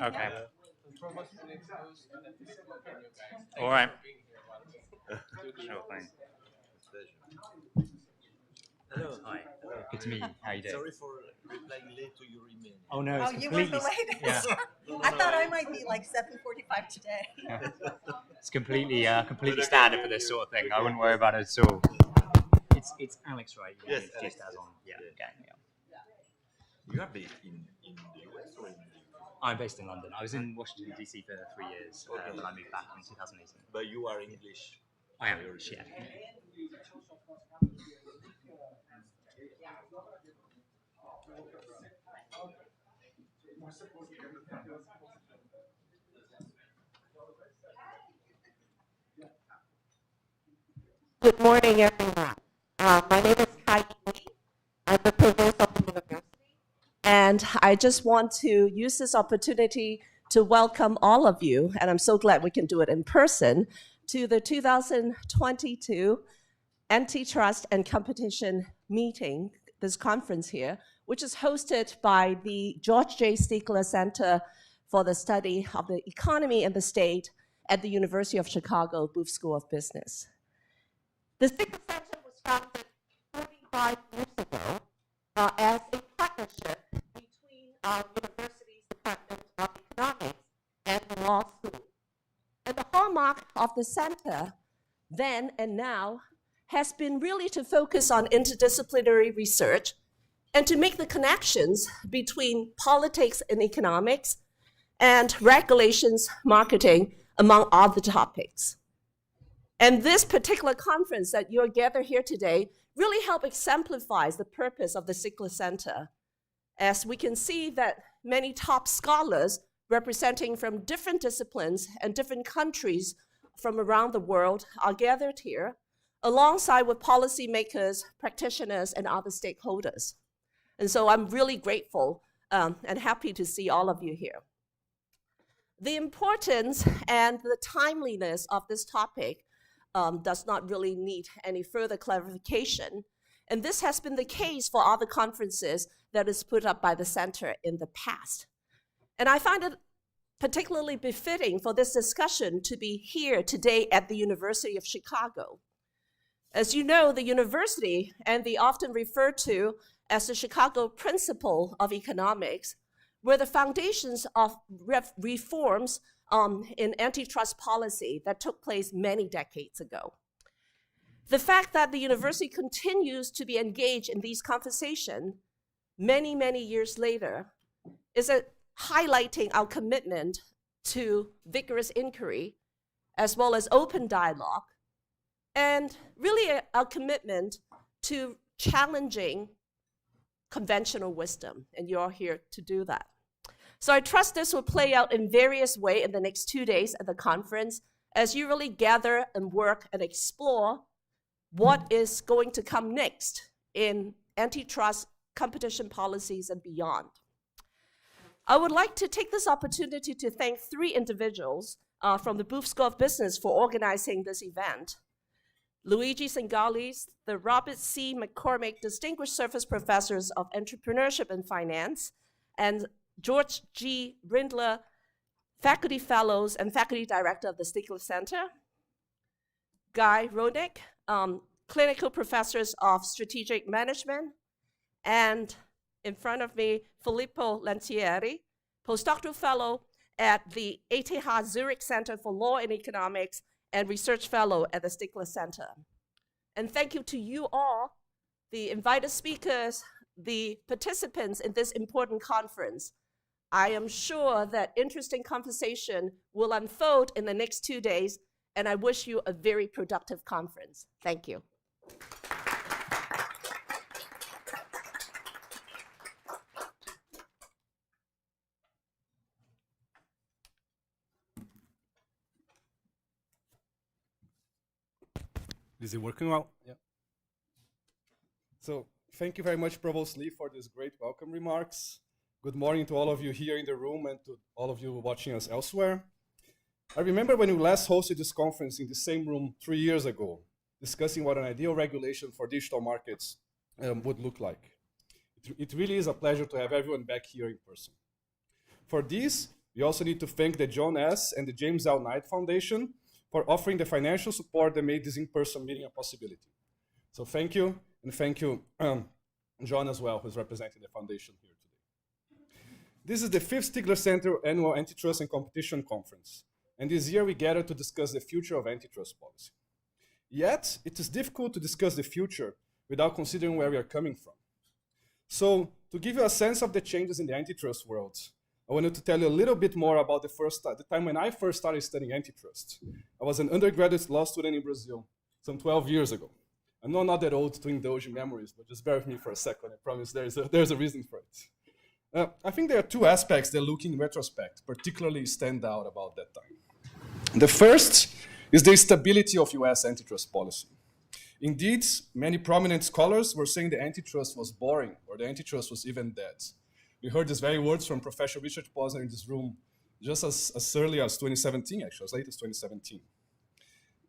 Okay. All right. Sure thing. Hello. Hi. Good to meet you. How you doing? Sorry for replying late to your email. Oh no, Oh, it's you weren't completely. the latest. Yeah. I thought I might be like 7:45 today. Yeah. It's completely standard for this sort of thing. I wouldn't worry about it at all. It's Alex, right? You Yes, introduced Alex, as on. Yeah. yes. Okay. Yeah. You are based in the US or in the UK? I'm based in London. I was in Washington DC for 3 years, Okay. but I moved back in 2018. But you are English. I am English, yeah. Good morning, everyone. My name is Kai Lee. I'm the provost of the university. And I just want to use this opportunity to welcome all of you, and I'm so glad we can do it in person, to the 2022 Antitrust and Competition meeting, this conference here, which is hosted by the George J. Stigler Center for the Study of the Economy and the State at the University of Chicago Booth School of Business. The Stigler Center was founded 45 years ago as a partnership between our university's Department of Economics and the law school. And the hallmark of the center then and now has been really to focus on interdisciplinary research and to make the connections between politics and economics and regulations, marketing, among other topics. And this particular conference that you're gathered here today really help exemplifies the purpose of the Stigler Center, as we can see that many top scholars representing from different disciplines and different countries from around the world are gathered here, alongside with policymakers, practitioners, and other stakeholders. And so I'm really grateful and happy to see all of you here. The importance and the timeliness of this topic does not really need any further clarification. And this has been the case for other conferences that is put up by the center in the past. And I find it particularly befitting for this discussion to be here today at the University of Chicago. As you know, the university, and the often referred to as the Chicago Principle of Economics, were the foundations of reforms in antitrust policy that took place many decades ago. The fact that the university continues to be engaged in these conversations many, many years later is highlighting our commitment to vigorous inquiry, as well as open dialogue, and really our commitment to challenging conventional wisdom, and you're here to do that. So I trust this will play out in various ways in the next 2 days at the conference as you really gather and work and explore what is going to come next in antitrust, competition policies, and beyond. I would like to take this opportunity to thank 3 individuals from the Booth School of Business for organizing this event. Luigi Singalis, the Robert C. McCormick Distinguished Service Professors of Entrepreneurship and Finance, and George G. Rindler, Faculty Fellows and Faculty Director of the Stigler Center. Guy Ronick, Clinical Professors of Strategic Management. And in front of me, Filippo Lancieri, Postdoctoral Fellow at the ETH Zurich Center for Law and Economics and Research Fellow at the Stigler Center. And thank you to you all, the invited speakers, the participants in this important conference. I am sure that interesting conversation will unfold in the next 2 days, and I wish you a very productive conference. Thank you. Is it working well? Yeah. So thank you very much, Provost Lee, for these great welcome remarks. Good morning to all of you here in the room and to all of you watching us elsewhere. I remember when we last hosted this conference in the same room 3 years ago, discussing what an ideal regulation for digital markets would look like. It really is a pleasure to have everyone back here in person. For this, We also need to thank the John S. and the James L. Knight Foundation for offering the financial support that made this in-person meeting a possibility. So thank you, and thank you, John as well, who's representing the foundation here today. This is the 5th Stigler Center Annual Antitrust and Competition Conference, and this year we gathered to discuss the future of antitrust policy. Yet, it is difficult to discuss the future without considering where we are coming from. So, to give you a sense of the changes in the antitrust world, I wanted to tell you a little bit more about the time when I first started studying antitrust. I was an undergraduate law student in Brazil some 12 years ago. I'm not that old to indulge in memories, but just bear with me for a second. I promise there's a reason for it. I think there are two aspects that, looking in retrospect, particularly stand out about that time. The first is the stability of US antitrust policy. Indeed, many prominent scholars were saying the antitrust was boring, or the antitrust was even dead. We heard these very words from Professor Richard Posner in this room just as early as 2017, actually, as late as 2017.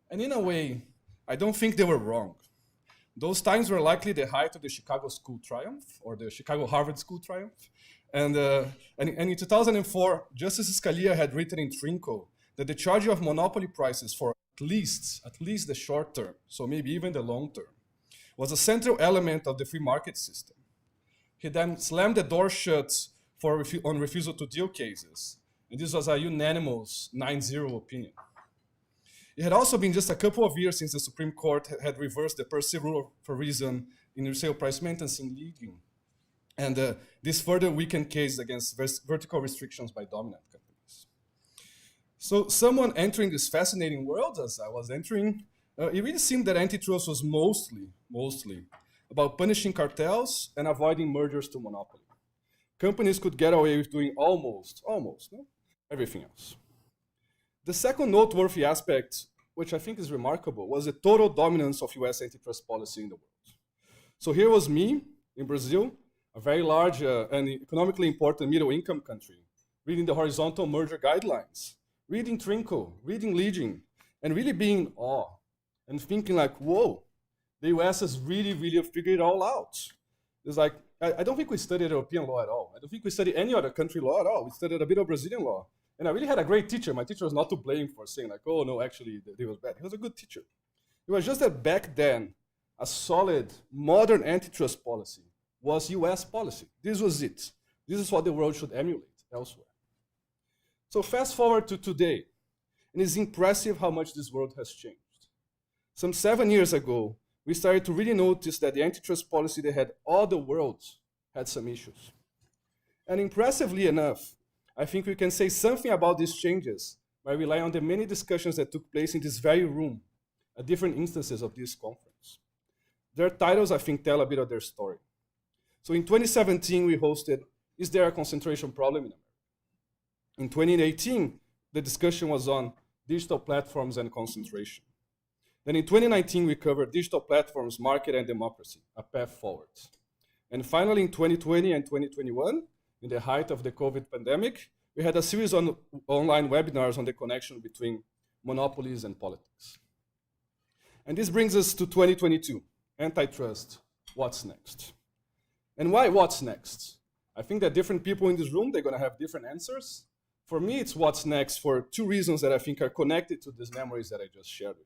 And in a way, I don't think they were wrong. Those times were likely the height of the Chicago School Triumph, or the Chicago-Harvard School Triumph. And in 2004, Justice Scalia had written in Trinco that the charging of monopoly prices for at least the short term, so maybe even the long term, was a central element of the free market system. He then slammed the door shut on refusal to deal cases, and this was a unanimous 9-0 opinion. It had also been just a couple of years since the Supreme Court had reversed the per se rule for reason in resale price maintenance in leading, and this further weakened cases against vertical restrictions by dominant companies. So someone entering this fascinating world, as I was entering, it really seemed that antitrust was mostly about punishing cartels and avoiding mergers to monopoly. Companies could get away with doing almost everything else. The second noteworthy aspect, which I think is remarkable, was the total dominance of US antitrust policy in the world. So here was me in Brazil, a very large and economically important middle-income country, reading the horizontal merger guidelines, reading Trinco, reading Leading, and really being in awe and thinking like, whoa, the US has really figured it all out. It's like, I don't think we studied European law at all. I don't think we studied any other country law at all. We studied a bit of Brazilian law. And I really had a great teacher. My teacher was not to blame for saying like, oh no, actually, he was bad. He was a good teacher. It was just that back then, a solid, modern antitrust policy was US policy. This was it. This is what the world should emulate elsewhere. So fast forward to today, and it's impressive how much this world has changed. Some 7 years ago, we started to really notice that the antitrust policy that had all the world had some issues. And impressively enough, I think we can say something about these changes by relying on the many discussions that took place in this very room at different instances of this conference. Their titles, I think, tell a bit of their story. So in 2017, we hosted, Is There a Concentration Problem in America? In 2018, the discussion was on digital platforms and concentration. Then in 2019, we covered digital platforms, market, and democracy, a path forward. And finally, in 2020 and 2021, in the height of the COVID pandemic, we had a series of online webinars on the connection between monopolies and politics. And this brings us to 2022, antitrust, what's next? And why what's next? I think that different people in this room, they're gonna have different answers. For me, it's what's next for two reasons that I think are connected to these memories that I just shared with you.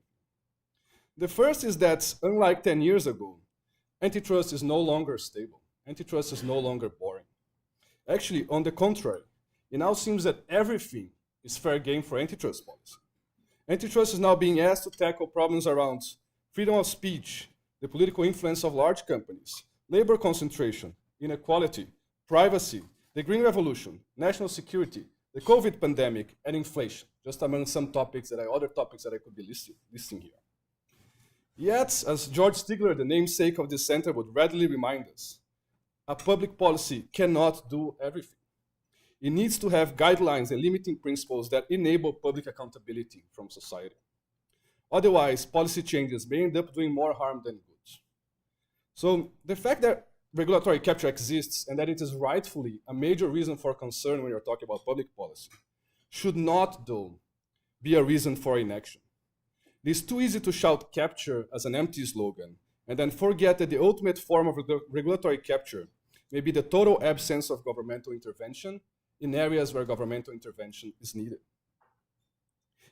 The first is that, unlike 10 years ago, antitrust is no longer stable. Antitrust is no longer boring. Actually, on the contrary, it now seems that everything is fair game for antitrust policy. Antitrust is now being asked to tackle problems around freedom of speech, the political influence of large companies, labor concentration, inequality, privacy, the green revolution, national security, the COVID pandemic, and inflation, just among some topics other topics that I could be listing here. Yet, as George Stigler, the namesake of this center, would readily remind us, a public policy cannot do everything. It needs to have guidelines and limiting principles that enable public accountability from society. Otherwise, policy changes may end up doing more harm than good. So the fact that regulatory capture exists and that it is rightfully a major reason for concern when you're talking about public policy should not, though, be a reason for inaction. It is too easy to shout capture as an empty slogan and then forget that the ultimate form of regulatory capture may be the total absence of governmental intervention in areas where governmental intervention is needed.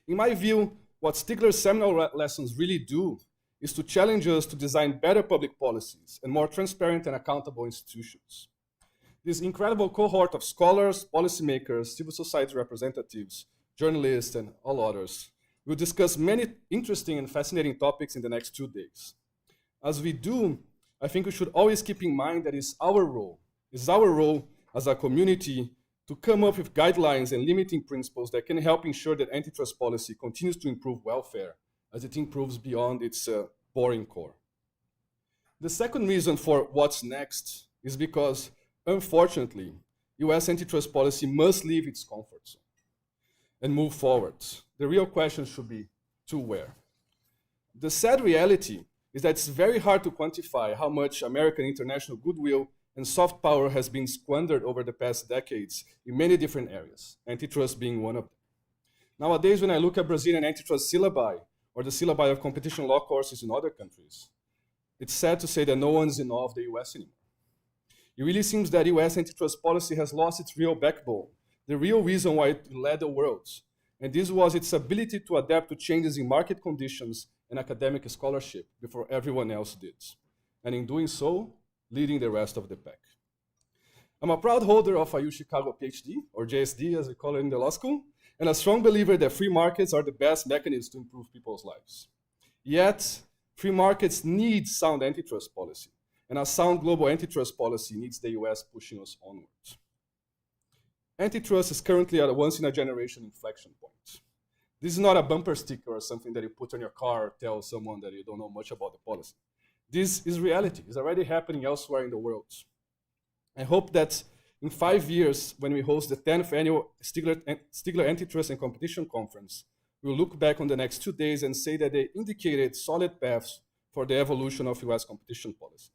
In my view, what Stigler's seminal lessons really do is to challenge us to design better public policies and more transparent and accountable institutions. This incredible cohort of scholars, policymakers, civil society representatives, journalists, and all others will discuss many interesting and fascinating topics in the next 2 days. As we do, I think we should always keep in mind that it's our role as a community to come up with guidelines and limiting principles that can help ensure that antitrust policy continues to improve welfare as it improves beyond its boring core. The second reason for what's next is because, unfortunately, US antitrust policy must leave its comfort zone and move forward. The real question should be, to where? The sad reality is that it's very hard to quantify how much American international goodwill and soft power has been squandered over the past decades in many different areas, antitrust being one of them. Nowadays, when I look at Brazilian antitrust syllabi or the syllabi of competition law courses in other countries, it's sad to say that no one's in awe of the US anymore. It really seems that US antitrust policy has lost its real backbone, the real reason why it led the world, and this was its ability to adapt to changes in market conditions and academic scholarship before everyone else did, and in doing so, leading the rest of the pack. I'm a proud holder of a UChicago PhD, or JSD as we call it in the law school, and a strong believer that free markets are the best mechanism to improve people's lives. Yet, free markets need sound antitrust policy, and a sound global antitrust policy needs the US pushing us onwards. Antitrust is currently at a once-in-a-generation inflection point. This is not a bumper sticker or something that you put on your car or tell someone that you don't know much about the policy. This is reality. It's already happening elsewhere in the world. I hope that in 5 years, when we host the 10th annual Stigler Antitrust and Competition Conference, we'll look back on the next 2 days and say that they indicated solid paths for the evolution of US competition policy.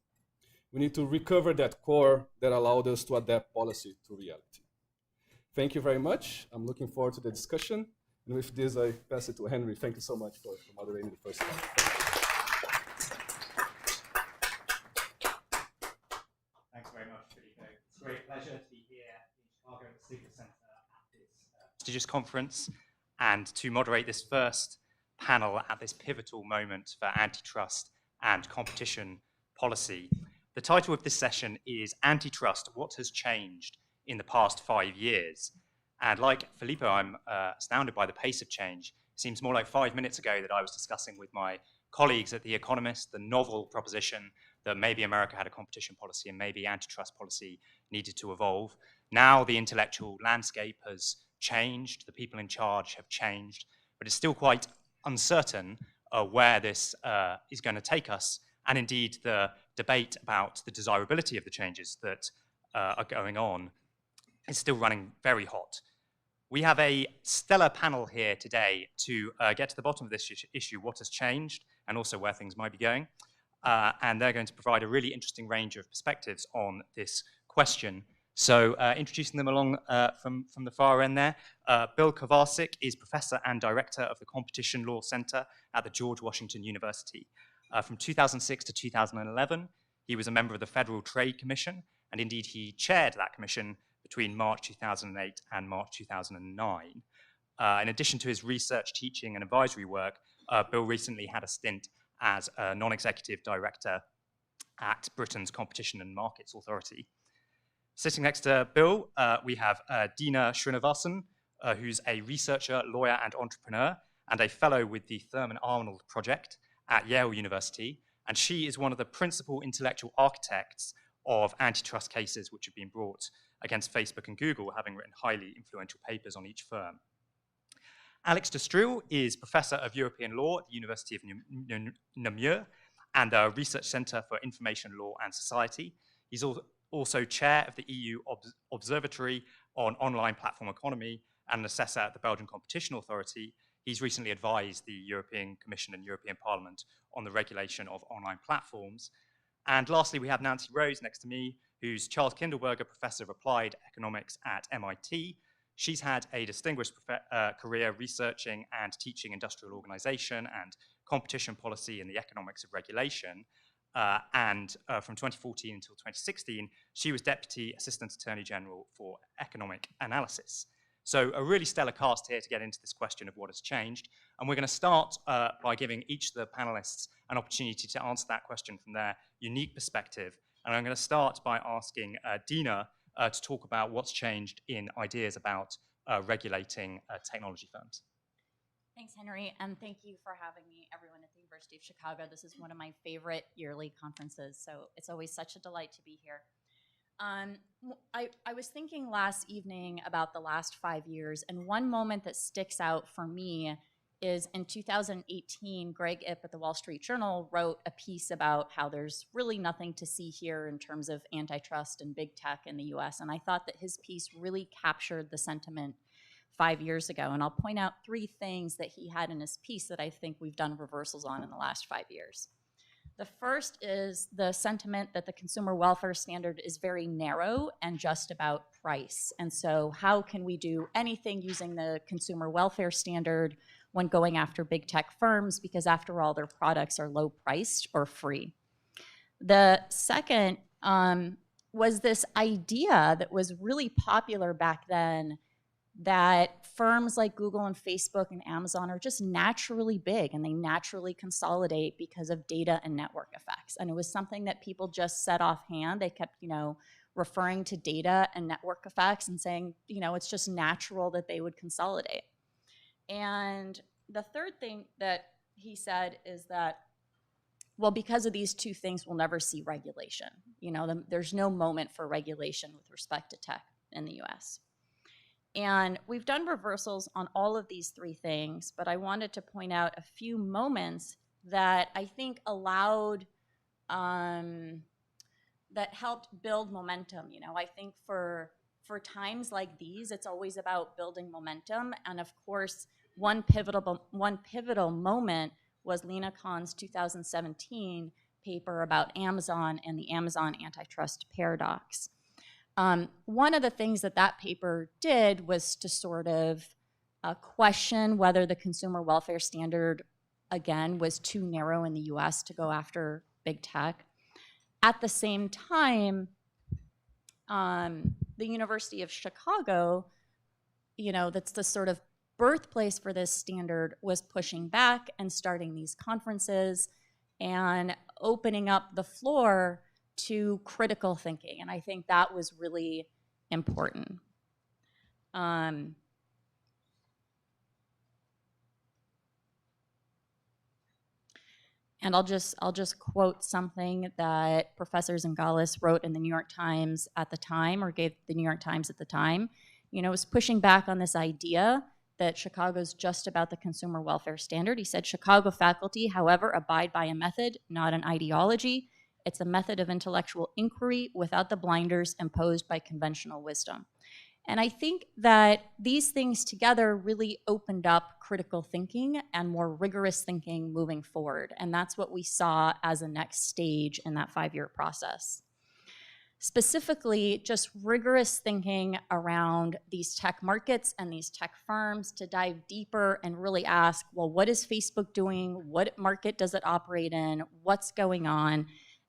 We need to recover that core that allowed us to adapt policy to reality. Thank you very much. I'm looking forward to the discussion. And with this, I pass it to Henry. Thank you so much for moderating the first time. Thanks very much, Felipe. It's a great pleasure to be here in Chicago at the Stigler Center at this prestigious conference and to moderate this first panel at this pivotal moment for antitrust and competition policy. The title of this session is Antitrust, What Has Changed in the Past 5 Years? And like Filippo, I'm astounded by the pace of change. It seems more like 5 minutes ago that I was discussing with my colleagues at The Economist the novel proposition that maybe America had a competition policy and maybe antitrust policy needed to evolve. Now the intellectual landscape has changed, the people in charge have changed, but it's still quite uncertain where this is going to take us. And indeed, the debate about the desirability of the changes that are going on is still running very hot. We have a stellar panel here today to get to the bottom of this issue, what has changed, and also where things might be going. And they're going to provide a really interesting range of perspectives on this question. So introducing them along from the far end there, Bill Kovarsik is Professor and Director of the Competition Law Center at the George Washington University. From 2006 to 2011, he was a member of the Federal Trade Commission, and indeed he chaired that commission between March 2008 and March 2009. In addition to his research, teaching, and advisory work, Bill recently had a stint as a non-executive director at Britain's Competition and Markets Authority. Sitting next to Bill, we have Dina Srinivasan, who's a researcher, lawyer, and entrepreneur, and a fellow with the Thurman Arnold Project at Yale University. And she is one of the principal intellectual architects of antitrust cases which have been brought against Facebook and Google, having written highly influential papers on each firm. Alex de Struil is Professor of European Law at the University of Namur and the Research Center for Information Law and Society. He's also chair of the EU Observatory on Online Platform Economy and an assessor at the Belgian Competition Authority. He's recently advised the European Commission and European Parliament on the regulation of online platforms. And lastly, we have Nancy Rose next to me, who's Charles Kindleberger Professor of Applied Economics at MIT. She's had a distinguished career researching and teaching industrial organization and competition policy and the economics of regulation. and from 2014 until 2016, she was Deputy Assistant Attorney General for Economic Analysis. So a really stellar cast here to get into this question of what has changed. And we're going to start by giving each of the panelists an opportunity to answer that question from their unique perspective. And I'm going to start by asking Dina to talk about what's changed in ideas about regulating technology firms. Thanks, Henry, and thank you for having me, everyone at the University of Chicago. This is one of my favorite yearly conferences, so it's always such a delight to be here. I was thinking last evening about the last 5 years, and one moment that sticks out for me is in 2018, Greg Ip at the Wall Street Journal wrote a piece about how there's really nothing to see here in terms of antitrust and big tech in the US, and I thought that his piece really captured the sentiment 5 years ago. And I'll point out 3 things that he had in his piece that I think we've done reversals on in the last 5 years. The first is the sentiment that the consumer welfare standard is very narrow and just about price. And so how can we do anything using the consumer welfare standard when going after big tech firms, because after all, their products are low priced or free. The second was this idea that was really popular back then that firms like Google and Facebook and Amazon are just naturally big and they naturally consolidate because of data and network effects. And it was something that people just said offhand. They kept, referring to data and network effects and saying, it's just natural that they would consolidate. And the third thing that he said is that, well, because of these 2 things, we'll never see regulation. There's no moment for regulation with respect to tech in the US. And we've done reversals on all of these 3 things, but I wanted to point out a few moments that I think allowed, that helped build momentum. I think for times like these, it's always about building momentum. And of course, one pivotal moment was Lena Kahn's 2017 paper about Amazon and the Amazon antitrust paradox. One of the things that paper did was to sort of question whether the consumer welfare standard, again, was too narrow in the US to go after big tech. At the same time, the University of Chicago, that's the sort of birthplace for this standard, was pushing back and starting these conferences and opening up the floor to critical thinking. And I think that was really important. And I'll just quote something that Professor Zingales wrote in the New York Times at the time, or gave the New York Times at the time. Was pushing back on this idea that Chicago's just about the consumer welfare standard. He said, Chicago faculty, however, abide by a method, not an ideology. It's a method of intellectual inquiry without the blinders imposed by conventional wisdom. And I think that these things together really opened up critical thinking and more rigorous thinking moving forward. And that's what we saw as a next stage in that 5-year process. Specifically, just rigorous thinking around these tech markets and these tech firms to dive deeper and really ask, well, what is Facebook doing? What market does it operate in? What's going on?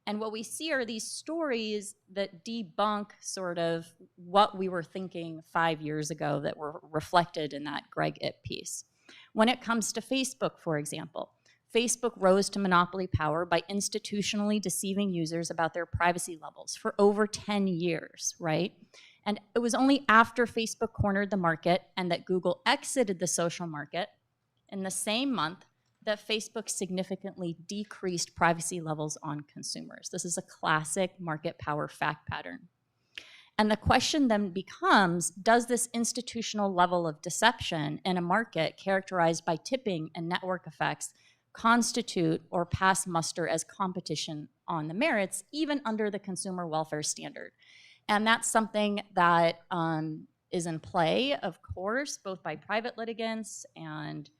And what we see are these stories that debunk sort of what we were thinking 5 years ago that were reflected in that Greg Ip piece. When it comes to Facebook, for example, Facebook rose to monopoly power by institutionally deceiving users about their privacy levels for over 10 years, right? And it was only after Facebook cornered the market and that Google exited the social market in the same month that Facebook significantly decreased privacy levels on consumers. This is a classic market power fact pattern. And the question then becomes, does this institutional level of deception in a market characterized by tipping and network effects constitute or pass muster as competition on the merits, even under the consumer welfare standard? And that's something that is in play, of course, both by private litigants and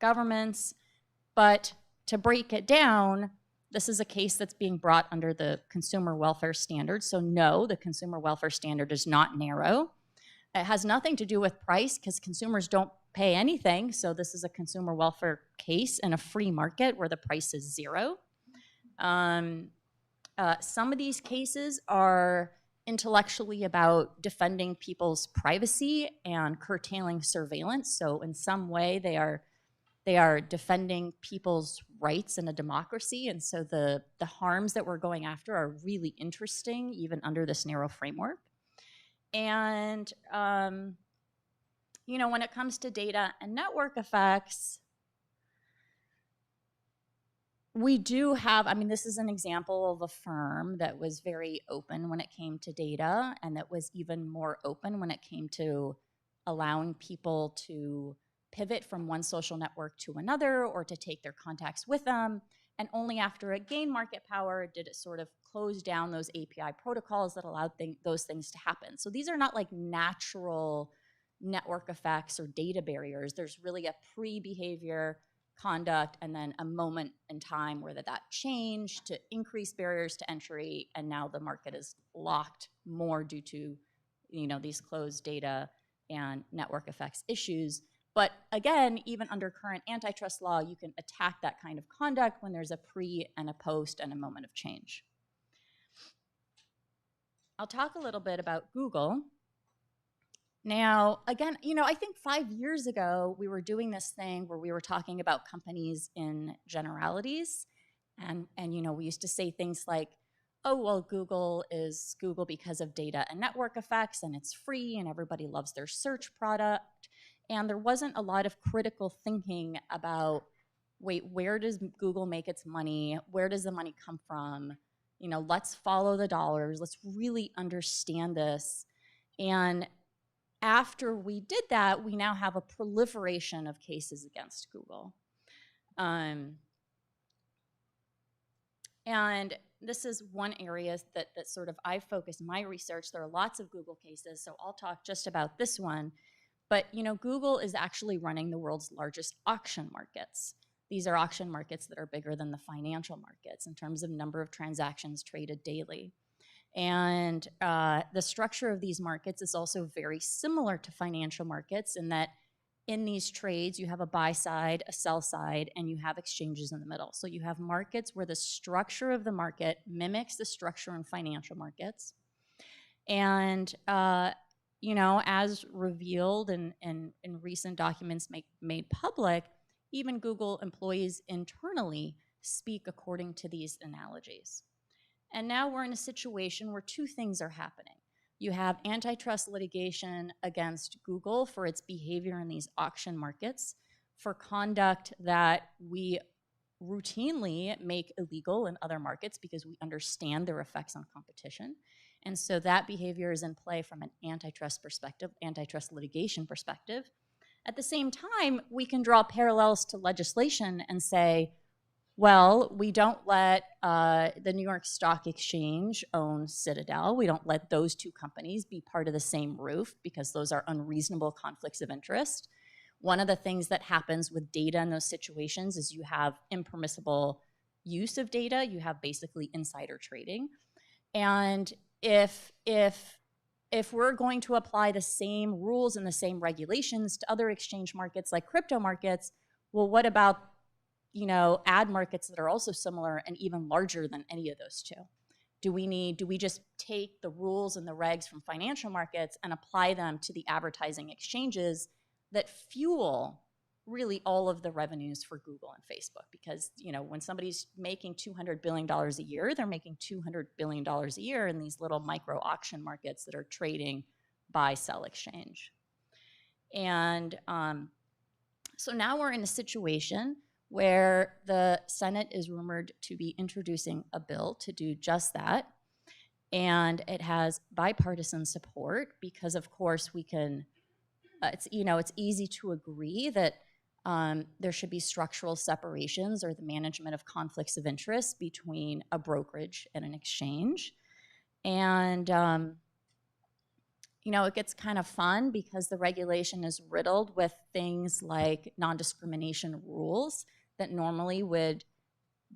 governments. But to break it down, this is a case that's being brought under the consumer welfare standard. So no, the consumer welfare standard is not narrow. It has nothing to do with price because consumers don't pay anything. So this is a consumer welfare case in a free market where the price is 0. Some of these cases are intellectually about defending people's privacy and curtailing surveillance. So in some way, they are defending people's rights in a democracy. And so the harms that we're going after are really interesting, even under this narrow framework. And, when it comes to data and network effects, we do have, this is an example of a firm that was very open when it came to data, and that was even more open when it came to allowing people to pivot from one social network to another or to take their contacts with them. And only after it gained market power did it sort of close down those API protocols that allowed those things to happen. So these are not like natural network effects or data barriers. There's really a pre-behavior, conduct, and then a moment in time where that changed to increase barriers to entry, and now the market is locked more due to these closed data and network effects issues. But again, even under current antitrust law, you can attack that kind of conduct when there's a pre and a post and a moment of change. I'll talk a little bit about Google. Now, again, I think 5 years ago, we were doing this thing where we were talking about companies in generalities. And we used to say things like, oh, well, Google is Google because of data and network effects, and it's free, and everybody loves their search product. And there wasn't a lot of critical thinking about, wait, where does Google make its money? Where does the money come from? Let's follow the dollars. Let's really understand this. And after we did that, we now have a proliferation of cases against Google. And this is one area that sort of I focus my research. There are lots of Google cases, so I'll talk just about this one. But Google is actually running the world's largest auction markets. These are auction markets that are bigger than the financial markets in terms of number of transactions traded daily. And the structure of these markets is also very similar to financial markets in that in these trades, you have a buy side, a sell side, and you have exchanges in the middle. So you have markets where the structure of the market mimics the structure in financial markets. And as revealed in recent documents made public, even Google employees internally speak according to these analogies. And now we're in a situation where two things are happening. You have antitrust litigation against Google for its behavior in these auction markets, for conduct that we routinely make illegal in other markets because we understand their effects on competition. And so that behavior is in play from an antitrust perspective, antitrust litigation perspective. At the same time, we can draw parallels to legislation and say, well, we don't let the New York Stock Exchange own Citadel. We don't let those two companies be part of the same roof because those are unreasonable conflicts of interest. One of the things that happens with data in those situations is you have impermissible use of data. You have basically insider trading. And if we're going to apply the same rules and the same regulations to other exchange markets like crypto markets, well, what about ad markets that are also similar and even larger than any of those two? Do we just take the rules and the regs from financial markets and apply them to the advertising exchanges that fuel really all of the revenues for Google and Facebook? Because, when somebody's making $200 billion a year, they're making $200 billion a year in these little micro auction markets that are trading buy-sell exchange. And so now we're in a situation where the Senate is rumored to be introducing a bill to do just that. And it has bipartisan support because, of course, we can, it's easy to agree that there should be structural separations or the management of conflicts of interest between a brokerage and an exchange. And, it gets kind of fun because the regulation is riddled with things like non-discrimination rules that normally would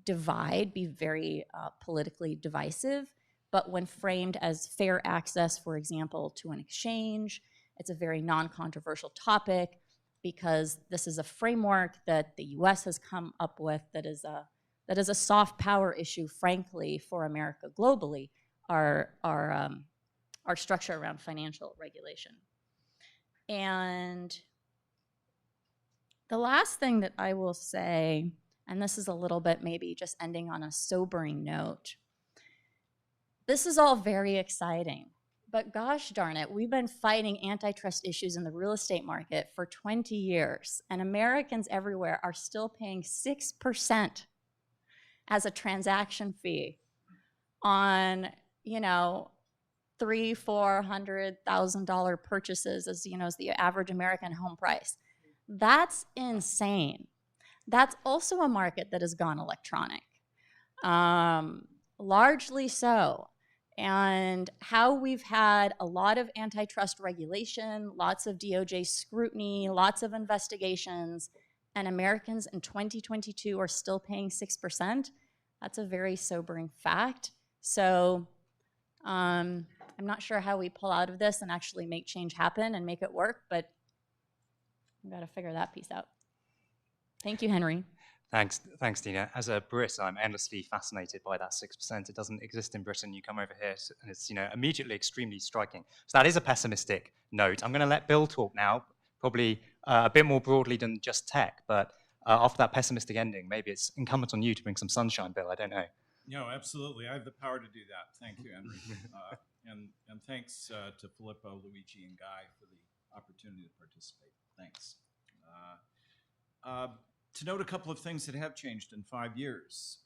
be very politically divisive. But when framed as fair access, for example, to an exchange, it's a very non-controversial topic because this is a framework that the US has come up with that is a that is a soft power issue, frankly, for America globally, our structure around financial regulation. And the last thing that I will say, and this is a little bit maybe just ending on a sobering note, this is all very exciting, but gosh darn it, we've been fighting antitrust issues in the real estate market for 20 years, and Americans everywhere are still paying 6% as a transaction fee on, you know, $300,000-$400,000 purchases, as you know, as the average American home price. That's insane. That's also a market that has gone electronic, largely so. And how we've had a lot of antitrust regulation, lots of DOJ scrutiny, lots of investigations, and Americans in 2022 are still paying 6%. That's a very sobering fact. So I'm not sure how we pull out of this and actually make change happen and make it work, but we've got to figure that piece out. Thank you, Henry. Thanks, Dina. As a Brit, I'm endlessly fascinated by that 6%. It doesn't exist in Britain. You come over here, and it's immediately extremely striking. So that is a pessimistic note. I'm going to let Bill talk now, probably a bit more broadly than just tech. But after that pessimistic ending, maybe it's incumbent on you to bring some sunshine, Bill. I don't know. No, absolutely. I have the power to do that. Thank you, Henry. And thanks to Filippo, Luigi, and Guy for the opportunity to participate. Thanks. To note a couple of things that have changed in 5 years.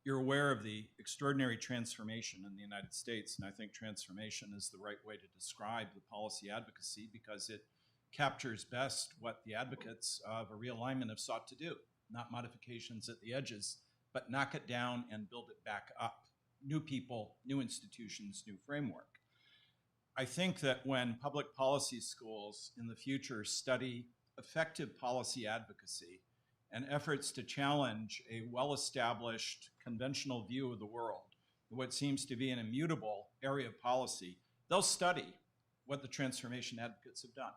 You're aware of the extraordinary transformation in the United States, and I think transformation is the right way to describe the policy advocacy because it captures best what the advocates of a realignment have sought to do, not modifications at the edges, but knock it down and build it back up. New people, new institutions, new framework. I think that when public policy schools in the future study effective policy advocacy and efforts to challenge a well-established conventional view of the world, what seems to be an immutable area of policy, they'll study what the transformation advocates have done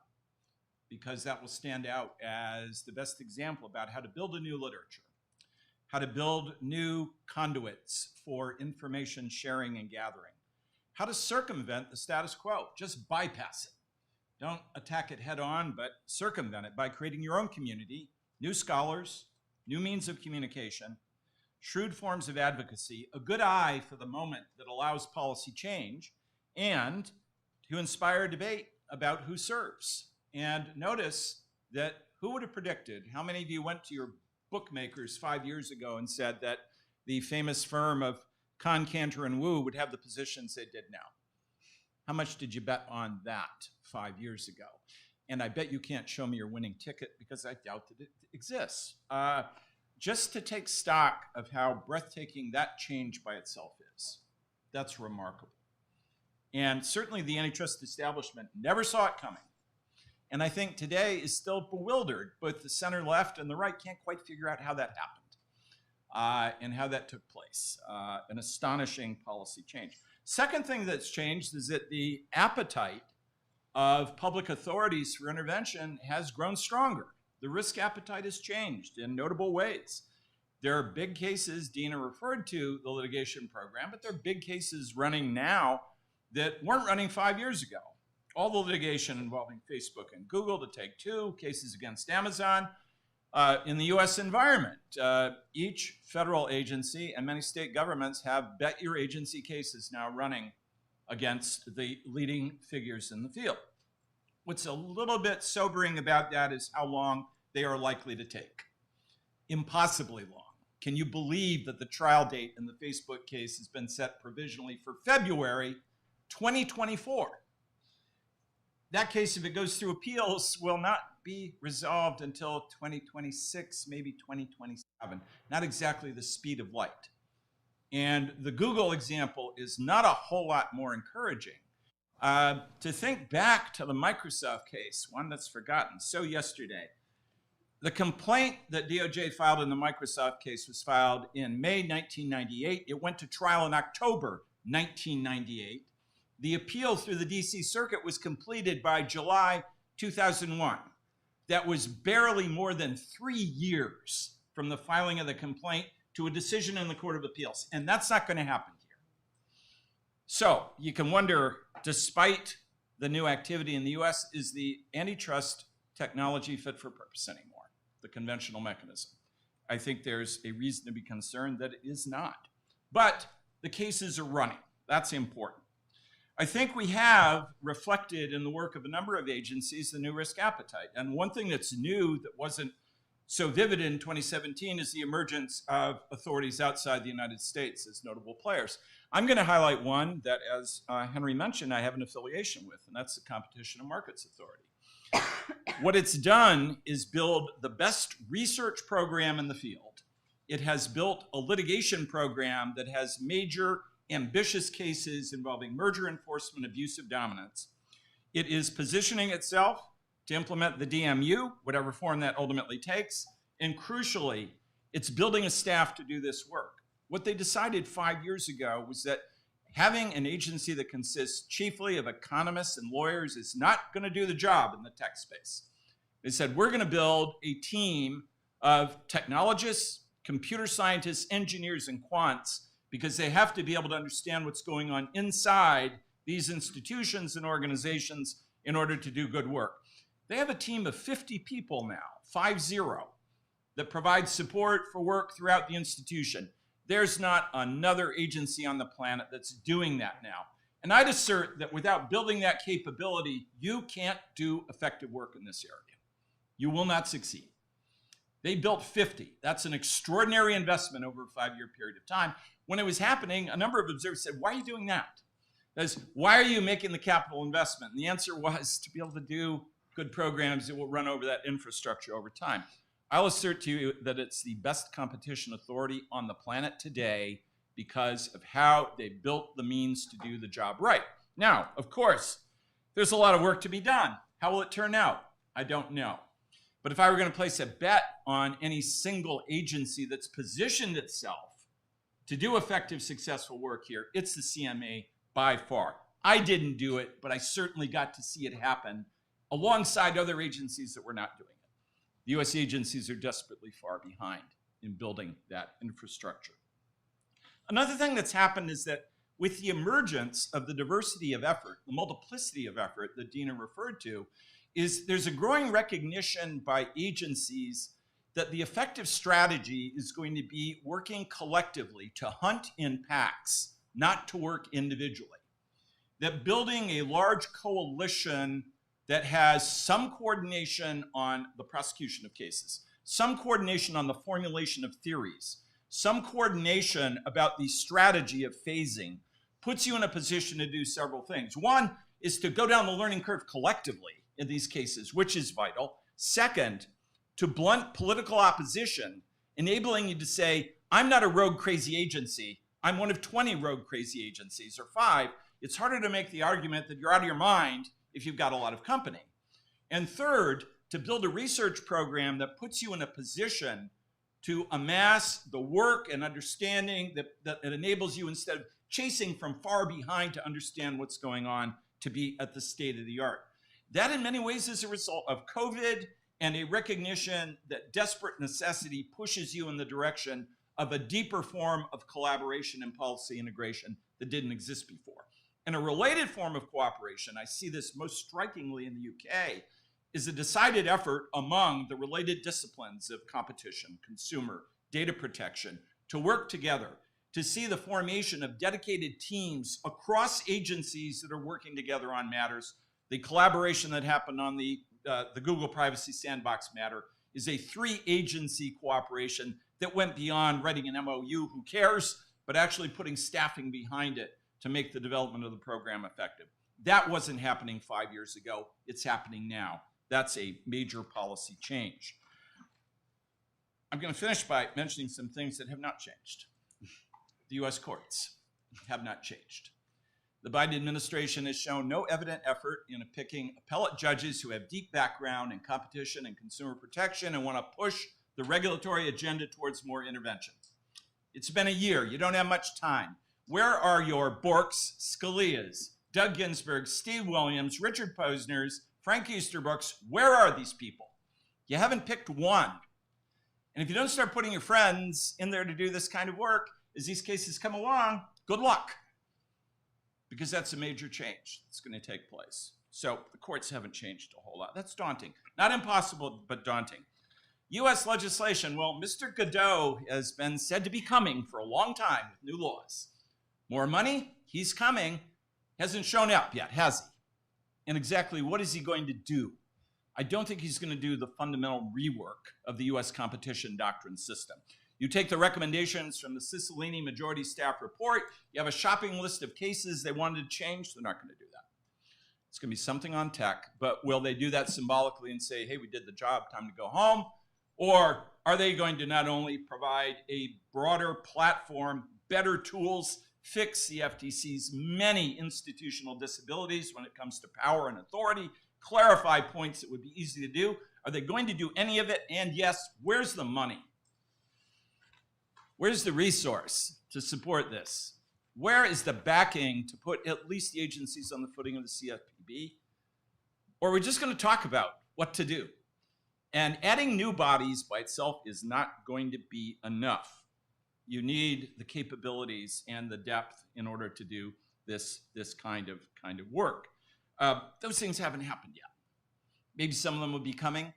because that will stand out as the best example about how to build a new literature, how to build new conduits for information sharing and gathering, how to circumvent the status quo, just bypass it. Don't attack it head on, but circumvent it by creating your own community, new scholars, new means of communication, shrewd forms of advocacy, a good eye for the moment that allows policy change, and to inspire debate about who serves. And notice that who would have predicted, how many of you went to your bookmakers 5 years ago and said that the famous firm of Kahn, Cantor, and Wu would have the positions they did now? How much did you bet on that 5 years ago? And I bet you can't show me your winning ticket because I doubt that it exists. Just to take stock of how breathtaking that change by itself is, that's remarkable. And certainly the antitrust establishment never saw it coming. And I think today is still bewildered. Both the center left and the right can't quite figure out how that happened and how that took place. An astonishing policy change. Second thing that's changed is that the appetite of public authorities for intervention has grown stronger. The risk appetite has changed in notable ways. There are big cases, Dina referred to the litigation program, but there are big cases running now that weren't running 5 years ago. All the litigation involving Facebook and Google, to take two, cases against Amazon. In the US environment, each federal agency and many state governments have bet your agency cases now running against the leading figures in the field. What's a little bit sobering about that is how long they are likely to take. Impossibly long. Can you believe that the trial date in the Facebook case has been set provisionally for February 2024? That case, if it goes through appeals, will not be resolved until 2026, maybe 2027. Not exactly the speed of light. And the Google example is not a whole lot more encouraging. To think back to the Microsoft case, one that's forgotten, so yesterday, the complaint that DOJ filed in the Microsoft case was filed in May 1998. It went to trial in October 1998. The appeal through the DC Circuit was completed by July 2001. That was barely more than 3 years from the filing of the complaint to a decision in the Court of Appeals. And that's not going to happen here. So you can wonder, despite the new activity in the US, is the antitrust technology fit for purpose anymore, the conventional mechanism? I think there's a reason to be concerned that it is not. But the cases are running. That's important. I think we have reflected in the work of a number of agencies the new risk appetite. And one thing that's new that wasn't so vivid in 2017 is the emergence of authorities outside the United States as notable players. I'm going to highlight one that, as Henry mentioned, I have an affiliation with, and that's the Competition and Markets Authority. What it's done is build the best research program in the field. It has built a litigation program that has major ambitious cases involving merger enforcement, abusive dominance. It is positioning itself to implement the DMU, whatever form that ultimately takes, and crucially, it's building a staff to do this work. What they decided 5 years ago was that having an agency that consists chiefly of economists and lawyers is not going to do the job in the tech space. They said, we're going to build a team of technologists, computer scientists, engineers, and quants, because they have to be able to understand what's going on inside these institutions and organizations in order to do good work. They have a team of 50 people now, 50, that provides support for work throughout the institution. There's not another agency on the planet that's doing that now. And I'd assert that without building that capability, you can't do effective work in this area. You will not succeed. They built 50. That's an extraordinary investment over a 5-year period of time. When it was happening, a number of observers said, why are you doing that? That is, why are you making the capital investment? And the answer was to be able to do good programs that will run over that infrastructure over time. I'll assert to you that it's the best competition authority on the planet today because of how they built the means to do the job right. Now, of course, there's a lot of work to be done. How will it turn out? I don't know. But if I were going to place a bet on any single agency that's positioned itself to do effective, successful work here, it's the CMA by far. I didn't do it, but I certainly got to see it happen alongside other agencies that were not doing it. The US agencies are desperately far behind in building that infrastructure. Another thing that's happened is that with the emergence of the diversity of effort, the multiplicity of effort that Dina referred to, is there's a growing recognition by agencies that the effective strategy is going to be working collectively to hunt in packs, not to work individually. That building a large coalition that has some coordination on the prosecution of cases, some coordination on the formulation of theories, some coordination about the strategy of phasing, puts you in a position to do several things. One is to go down the learning curve collectively in these cases, which is vital. Second, to blunt political opposition, enabling you to say, I'm not a rogue crazy agency, I'm one of 20 rogue crazy agencies. Or 5, it's harder to make the argument that you're out of your mind if you've got a lot of company. And third, to build a research program that puts you in a position to amass the work and understanding that enables you, instead of chasing from far behind to understand what's going on, to be at the state of the art. That in many ways is a result of COVID and a recognition that desperate necessity pushes you in the direction of a deeper form of collaboration and policy integration that didn't exist before. And a related form of cooperation, I see this most strikingly in the UK, is a decided effort among the related disciplines of competition, consumer, data protection, to work together, to see the formation of dedicated teams across agencies that are working together on matters. The collaboration that happened on the Google Privacy Sandbox matter is a 3-agency cooperation that went beyond writing an MOU, who cares, but actually putting staffing behind it to make the development of the program effective. That wasn't happening 5 years ago. It's happening now. That's a major policy change. I'm going to finish by mentioning some things that have not changed. The US courts have not changed. The Biden administration has shown no evident effort in picking appellate judges who have deep background in competition and consumer protection and want to push the regulatory agenda towards more intervention. It's been a year. You don't have much time. Where are your Borks, Scalias, Doug Ginsburg, Steve Williams, Richard Posner's, Frank Easterbrooks? Where are these people? You haven't picked one. And if you don't start putting your friends in there to do this kind of work, as these cases come along, good luck. Because that's a major change that's going to take place. So the courts haven't changed a whole lot. That's daunting. Not impossible, but daunting. U.S. legislation, well, Mr. Godot has been said to be coming for a long time with new laws. More money, he's coming. Hasn't shown up yet, has he? And exactly what is he going to do? I don't think he's going to do the fundamental rework of the U.S. competition doctrine system. You take the recommendations from the Cicilline majority staff report, you have a shopping list of cases they wanted to change, they're not going to do that. It's going to be something on tech, but will they do that symbolically and say, hey, we did the job, time to go home? Or are they going to not only provide a broader platform, better tools, fix the FTC's many institutional disabilities when it comes to power and authority, clarify points that would be easy to do? Are they going to do any of it? And yes, where's the money? Where's the resource to support this? Where is the backing to put at least the agencies on the footing of the CFPB? Or are we just going to talk about what to do? And adding new bodies by itself is not going to be enough. You need the capabilities and the depth in order to do this kind of work. Those things haven't happened yet. Maybe some of them will be coming.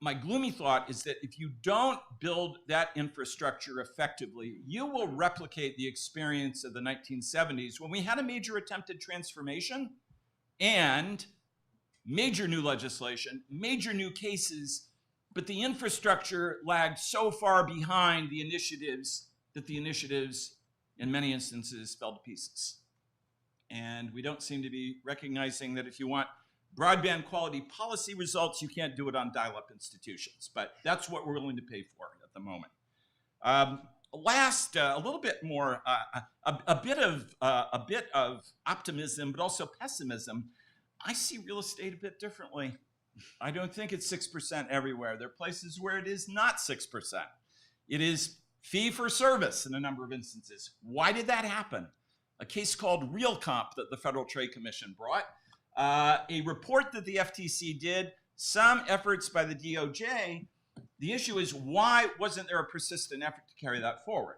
My gloomy thought is that if you don't build that infrastructure effectively, you will replicate the experience of the 1970s when we had a major attempted transformation and major new legislation, major new cases, but the infrastructure lagged so far behind the initiatives that the initiatives, in many instances, fell to pieces. And we don't seem to be recognizing that if you want broadband quality policy results, you can't do it on dial-up institutions, but that's what we're willing to pay for at the moment. Last, a little bit more, a bit of optimism, but also pessimism. I see real estate a bit differently. I don't think it's 6% everywhere. There are places where it is not 6%. It is fee for service in a number of instances. Why did that happen? A case called Real Comp that the Federal Trade Commission brought, a report that the FTC did, some efforts by the DOJ. The issue is, why wasn't there a persistent effort to carry that forward?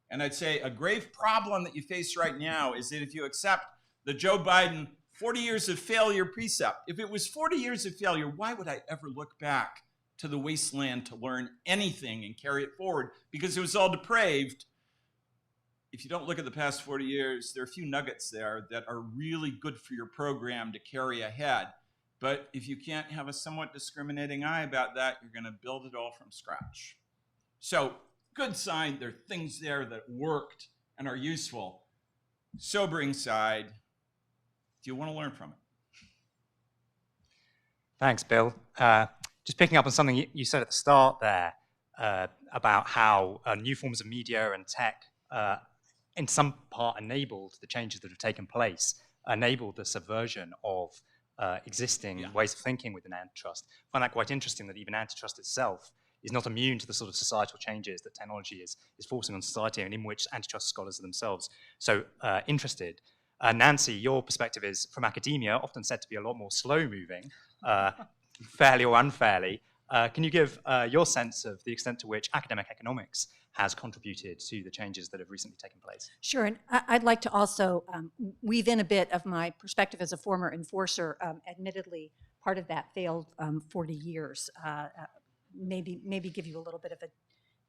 And I'd say a grave problem that you face right now is that if you accept the Joe Biden 40 years of failure precept, if it was 40 years of failure, why would I ever look back to the wasteland to learn anything and carry it forward? Because it was all depraved. If you don't look at the past 40 years, there are a few nuggets there that are really good for your program to carry ahead. But if you can't have a somewhat discriminating eye about that, you're going to build it all from scratch. So, good sign, there are things there that worked and are useful. Sobering side, do you want to learn from it? Thanks, Bill. Just picking up on something you said at the start there about how new forms of media and tech in some part enabled the changes that have taken place, enabled the subversion of existing ways of thinking within antitrust. I find that quite interesting that even antitrust itself is not immune to the sort of societal changes that technology is forcing on society, and in which antitrust scholars are themselves so interested. Nancy, your perspective is from academia, often said to be a lot more slow-moving, fairly or unfairly. Can you give your sense of the extent to which academic economics has contributed to the changes that have recently taken place? Sure, and I'd like to also weave in a bit of my perspective as a former enforcer. Admittedly, part of that failed 40 years. Maybe give you a little bit of a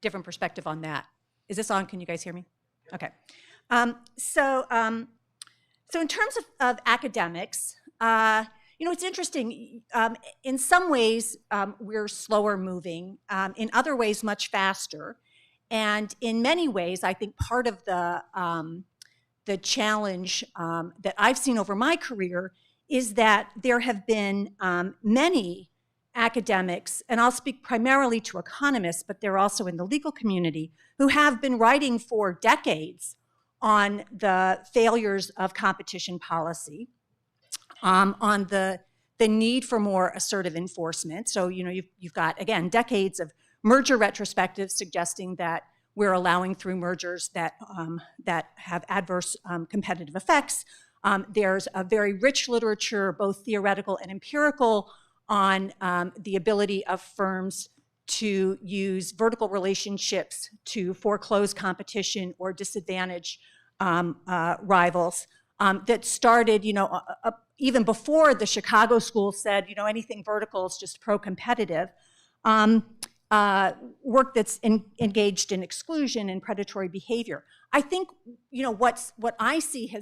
different perspective on that. Is this on? Can you guys hear me? Okay. So in terms of academics, it's interesting. In some ways, we're slower moving. In other ways, much faster. And in many ways, I think part of the challenge that I've seen over my career is that there have been many academics, and I'll speak primarily to economists, but they're also in the legal community, who have been writing for decades on the failures of competition policy, on the need for more assertive enforcement. So, you've got, again, decades of merger retrospectives suggesting that we're allowing through mergers that have adverse competitive effects. There's a very rich literature, both theoretical and empirical, on the ability of firms to use vertical relationships to foreclose competition or disadvantage rivals. That started, even before the Chicago school said, anything vertical is just pro-competitive. Work that's engaged in exclusion and predatory behavior. I think, what I see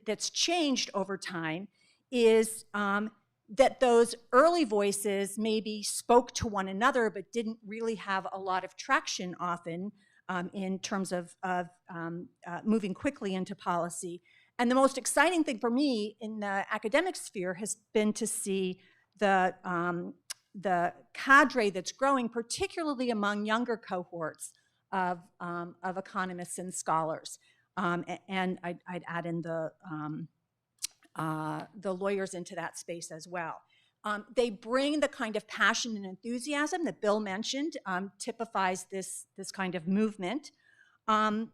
that's changed over time is that those early voices maybe spoke to one another but didn't really have a lot of traction often in terms of moving quickly into policy. And the most exciting thing for me in the academic sphere has been to see the cadre that's growing, particularly among younger cohorts of economists and scholars. And I'd add in the lawyers into that space as well. They bring the kind of passion and enthusiasm that Bill mentioned, typifies this kind of movement. And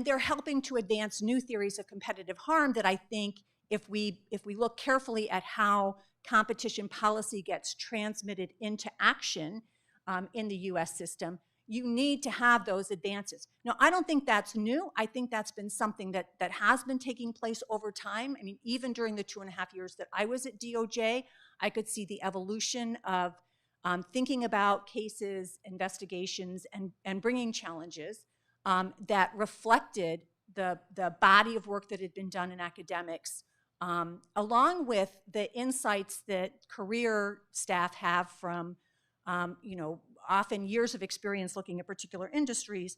they're helping to advance new theories of competitive harm that I think if we look carefully at how competition policy gets transmitted into action in the US system, you need to have those advances. Now, I don't think that's new. I think that's been something that has been taking place over time. I mean, even during the 2.5 years that I was at DOJ, I could see the evolution of thinking about cases, investigations, and bringing challenges that reflected the body of work that had been done in academics, along with the insights that career staff have from, often years of experience looking at particular industries,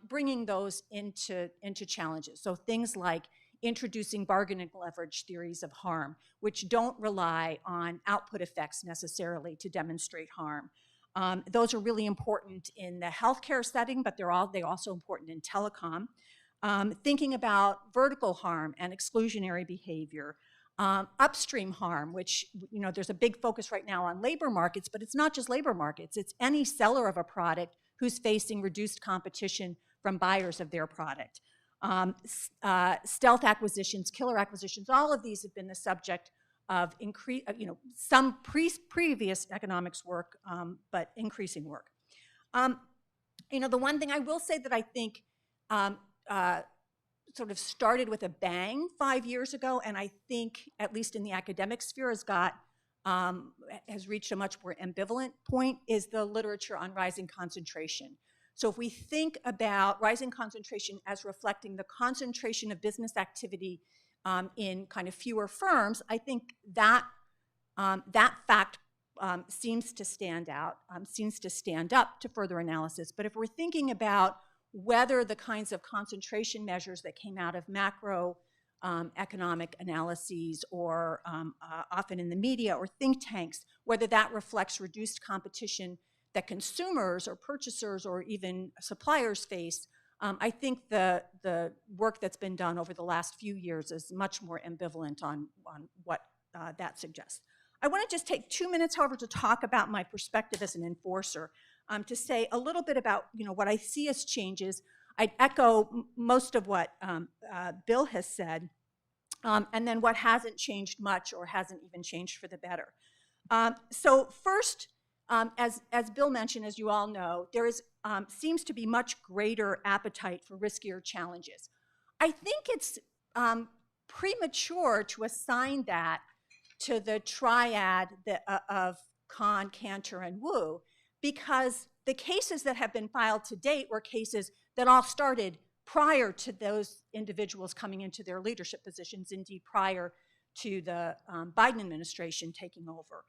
bringing those into challenges. So things like introducing bargaining leverage theories of harm, which don't rely on output effects necessarily to demonstrate harm. Those are really important in the healthcare setting, but they're also important in telecom. Thinking about vertical harm and exclusionary behavior. Upstream harm, which, there's a big focus right now on labor markets, but it's not just labor markets. It's any seller of a product who's facing reduced competition from buyers of their product. Stealth acquisitions, killer acquisitions, all of these have been the subject of some previous economics work, but increasing work. The one thing I will say that I think sort of started with a bang 5 years ago, and I think, at least in the academic sphere, has reached a much more ambivalent point, is the literature on rising concentration. So if we think about rising concentration as reflecting the concentration of business activity in kind of fewer firms, I think that that fact seems to stand out, seems to stand up to further analysis. But if we're thinking about whether the kinds of concentration measures that came out of macro economic analyses or often in the media or think tanks, whether that reflects reduced competition that consumers or purchasers or even suppliers face, I think the work that's been done over the last few years is much more ambivalent on what that suggests. I want to just take 2 minutes, however, to talk about my perspective as an enforcer, to say a little bit about what I see as changes. I'd echo most of what Bill has said, and then what hasn't changed much or hasn't even changed for the better. So first, as Bill mentioned, as you all know, there is seems to be much greater appetite for riskier challenges. I think it's premature to assign that to the triad of Kahn, Cantor, and Wu, because the cases that have been filed to date were cases that all started prior to those individuals coming into their leadership positions, indeed prior to the Biden administration taking over.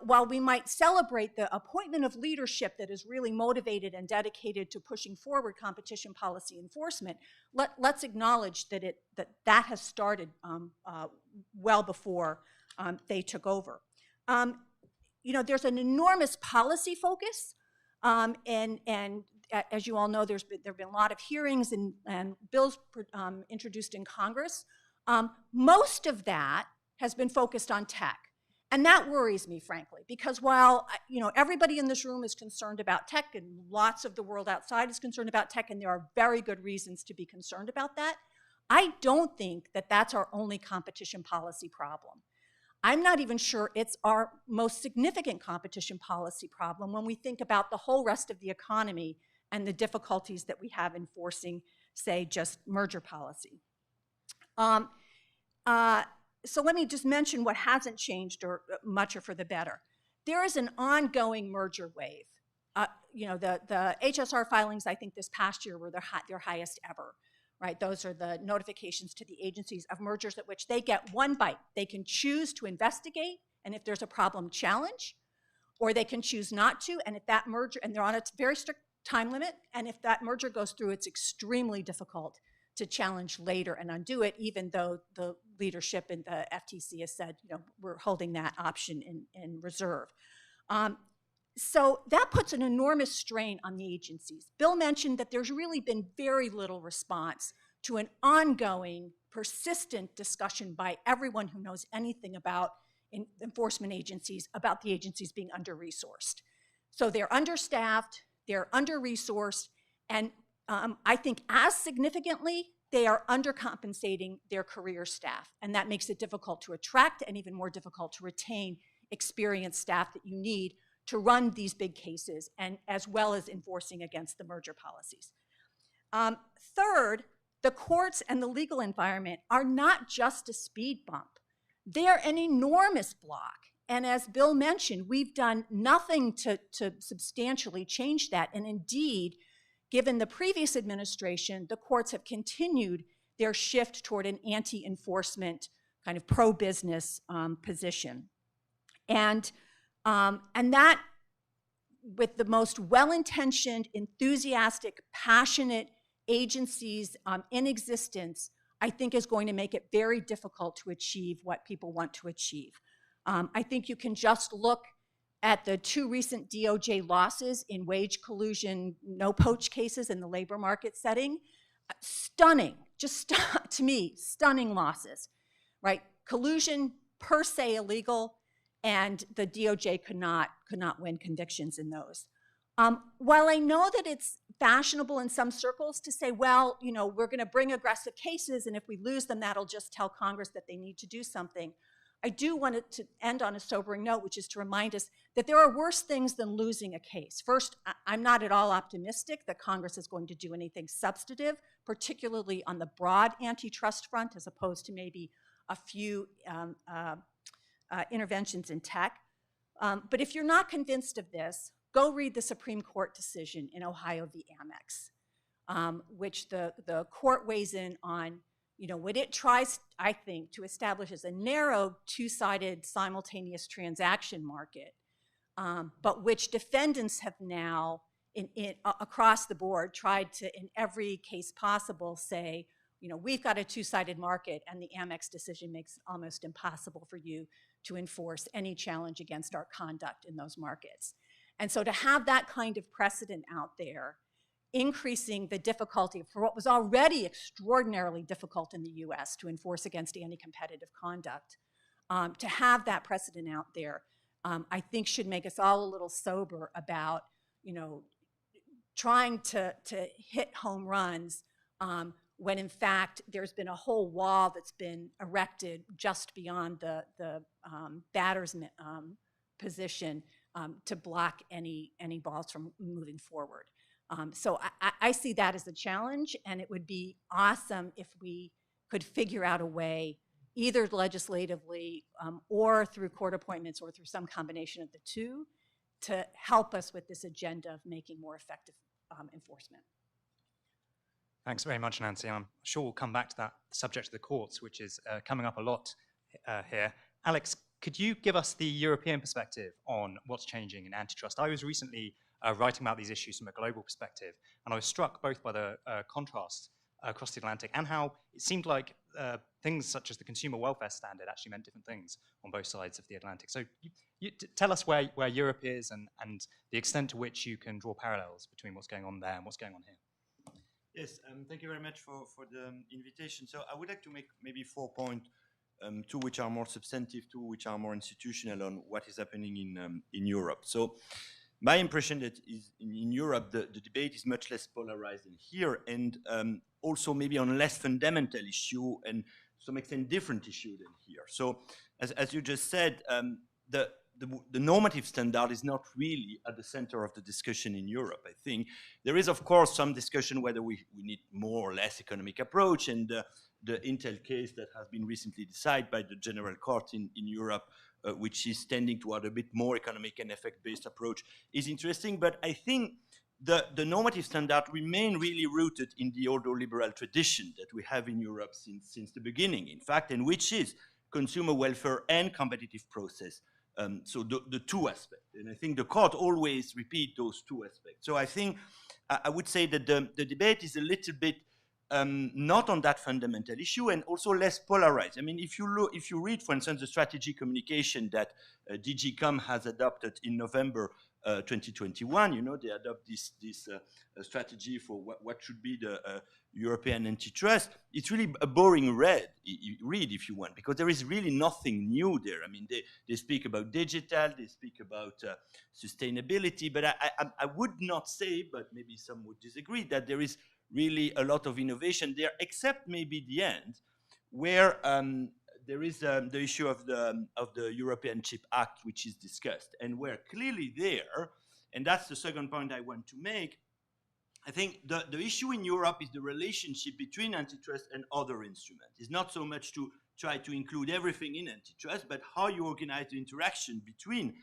While we might celebrate the appointment of leadership that is really motivated and dedicated to pushing forward competition policy enforcement, let's acknowledge that that has started well before they took over. There's an enormous policy focus, and as you all know, there have been a lot of hearings and bills introduced in Congress. Most of that has been focused on tech. And that worries me, frankly, because while everybody in this room is concerned about tech and lots of the world outside is concerned about tech, and there are very good reasons to be concerned about that, I don't think that that's our only competition policy problem. I'm not even sure it's our most significant competition policy problem when we think about the whole rest of the economy and the difficulties that we have enforcing, say, just merger policy. So let me just mention what hasn't changed or much or for the better. There is an ongoing merger wave. The HSR filings, I think, this past year were their highest ever, right? Those are the notifications to the agencies of mergers at which they get one bite. They can choose to investigate, and if there's a problem, challenge, or they can choose not to, and if that merger, and they're on a very strict time limit, and if that merger goes through, it's extremely difficult to challenge later and undo it, even though the leadership in the FTC has said, we're holding that option in reserve. So that puts an enormous strain on the agencies. Bill mentioned that there's really been very little response to an ongoing, persistent discussion by everyone who knows anything about enforcement agencies, about the agencies being under-resourced. So they're understaffed, they're under-resourced, and I think as significantly, they are undercompensating their career staff, and that makes it difficult to attract and even more difficult to retain experienced staff that you need to run these big cases, and as well as enforcing against the merger policies. Third, the courts and the legal environment are not just a speed bump. They're an enormous block. And as Bill mentioned, we've done nothing to substantially change that. And indeed, given the previous administration, the courts have continued their shift toward an anti-enforcement kind of pro-business position. And that, with the most well-intentioned, enthusiastic, passionate agencies in existence, I think is going to make it very difficult to achieve what people want to achieve. I think you can just look at the 2 recent DOJ losses in wage collusion, no-poach cases in the labor market setting. Stunning, to me, stunning losses, right? Collusion per se illegal, and the DOJ could not win convictions in those. While I know that it's fashionable in some circles to say, well, we're going to bring aggressive cases, and if we lose them, that'll just tell Congress that they need to do something. I do want it to end on a sobering note, which is to remind us that there are worse things than losing a case. First, I'm not at all optimistic that Congress is going to do anything substantive, particularly on the broad antitrust front, as opposed to maybe a few interventions in tech. But if you're not convinced of this, go read the Supreme Court decision in Ohio v. Amex, which the court weighs in on, what it tries, I think, to establish as a narrow, two-sided simultaneous transaction market, but which defendants have now, across the board, tried to, in every case possible, say, we've got a two-sided market, and the Amex decision makes it almost impossible for you to enforce any challenge against our conduct in those markets. And so to have that kind of precedent out there, increasing the difficulty for what was already extraordinarily difficult in the US to enforce against anti-competitive conduct, to have that precedent out there, I think should make us all a little sober about, trying to hit home runs when in fact there's been a whole wall that's been erected just beyond the batter's position to block any balls from moving forward. So I see that as a challenge, and it would be awesome if we could figure out a way, either legislatively or through court appointments or through some combination of the two, to help us with this agenda of making more effective enforcement. Thanks very much, Nancy. I'm sure we'll come back to that subject of the courts, which is coming up a lot here. Alex, could you give us the European perspective on what's changing in antitrust? I was recently writing about these issues from a global perspective, and I was struck both by the contrast across the Atlantic and how it seemed like things such as the consumer welfare standard actually meant different things on both sides of the Atlantic. So tell us where Europe is and the extent to which you can draw parallels between what's going on there and what's going on here. Yes, thank you very much for the invitation. So I would like to make maybe 4 points, 2 which are more substantive, 2 which are more institutional on what is happening in Europe. So my impression that is in Europe, the debate is much less polarized than here, and also maybe on less fundamental issue, and some extent different issue than here. So as you just said, the normative standard is not really at the center of the discussion in Europe, I think. There is, of course, some discussion whether we need more or less economic approach, and the Intel case that has been recently decided by the General Court in Europe, which is tending toward a bit more economic and effect-based approach, is interesting. But I think the normative standard remain really rooted in the ordoliberal tradition that we have in Europe since the beginning, in fact, and which is consumer welfare and competitive process. So the two aspects. And I think the court always repeat those two aspects. So I think I would say that the debate is a little bit not on that fundamental issue, and also less polarized. I mean, if you read, for instance, the strategy communication that DG Com has adopted in November 2021, you know, they adopt this strategy for what should be the European antitrust. It's really a boring read, if you want, because there is really nothing new there. I mean, they speak about digital, they speak about sustainability, but I would not say, but maybe some would disagree, that there is really a lot of innovation there, except maybe the end, where there is the issue of the European Chip Act, which is discussed, and where clearly there, and that's the second point I want to make, I think the issue in Europe is the relationship between antitrust and other instruments. It's not so much to try to include everything in antitrust, but how you organize the interaction between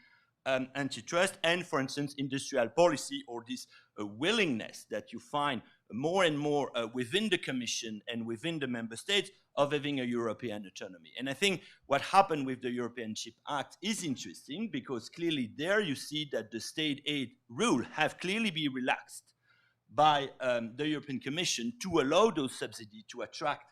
antitrust and, for instance, industrial policy, or this willingness that you find more and more within the Commission and within the member states of having a European autonomy. And I think what happened with the European Chip Act is interesting, because clearly there you see that the state aid rule have clearly been relaxed by the European Commission to allow those subsidies to attract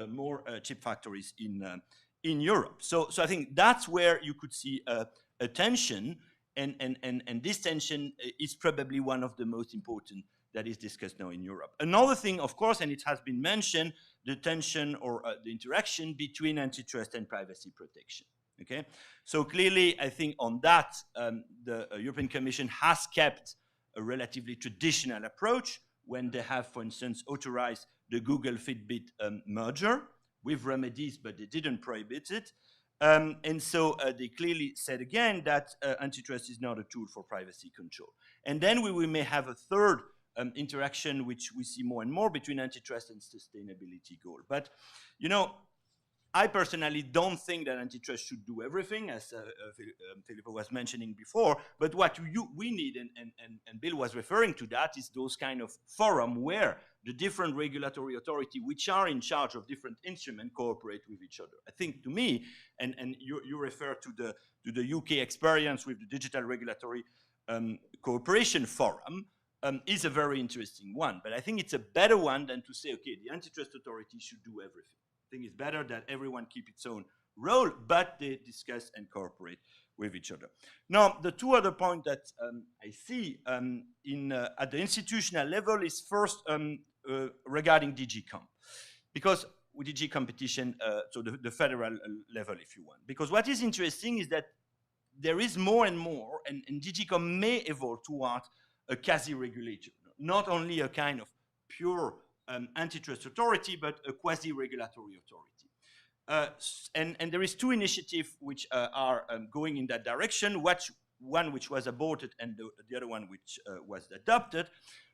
more chip factories in Europe. So I think that's where you could see a tension, and this tension is probably one of the most important that is discussed now in Europe. Another thing, of course, and it has been mentioned, the tension or the interaction between antitrust and privacy protection. Okay, so clearly, I think on that, the European Commission has kept a relatively traditional approach when they have, for instance, authorized the Google-Fitbit merger with remedies, but they didn't prohibit it. And so they clearly said again that antitrust is not a tool for privacy control. And then we may have a third interaction, which we see more and more, between antitrust and sustainability goal. But, you know, I personally don't think that antitrust should do everything, as Filippo was mentioning before. But what we need, and Bill was referring to that, is those kind of forum where the different regulatory authority, which are in charge of different instruments, cooperate with each other. I think, to me, and you refer to the UK experience with the Digital Regulatory Cooperation Forum, is a very interesting one. But I think it's a better one than to say, okay, the antitrust authority should do everything. I think it's better that everyone keep its own role, but they discuss and cooperate with each other. Now, the two other points that I see at the institutional level is first regarding DG Com. Because with DG Competition, so the federal level, if you want. Because what is interesting is that there is more and more, and DG Com may evolve toward a quasi-regulator, not only a kind of pure antitrust authority, but a quasi-regulatory authority. And there is two initiatives which are going in that direction, one which was aborted and the other one which was adopted.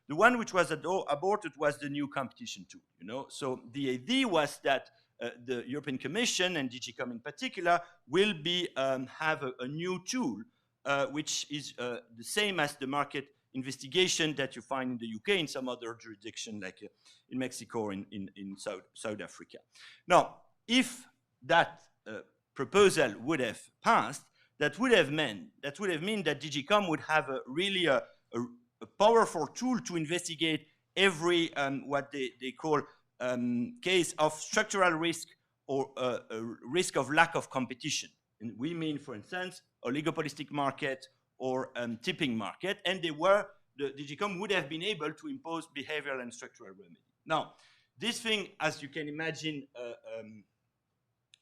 The one which was aborted was the new competition tool, you know. So the idea was that the European Commission, and DG Com in particular, will be have a new tool which is the same as the market investigation that you find in the UK, in some other jurisdiction, like in Mexico or in South Africa. Now, if that proposal would have passed, that would have meant that DG Com would have really a powerful tool to investigate every what they call case of structural risk or risk of lack of competition. And we mean, for instance, oligopolistic market or tipping market, and the DG Com would have been able to impose behavioral and structural remedy. Now, this thing, as you can imagine,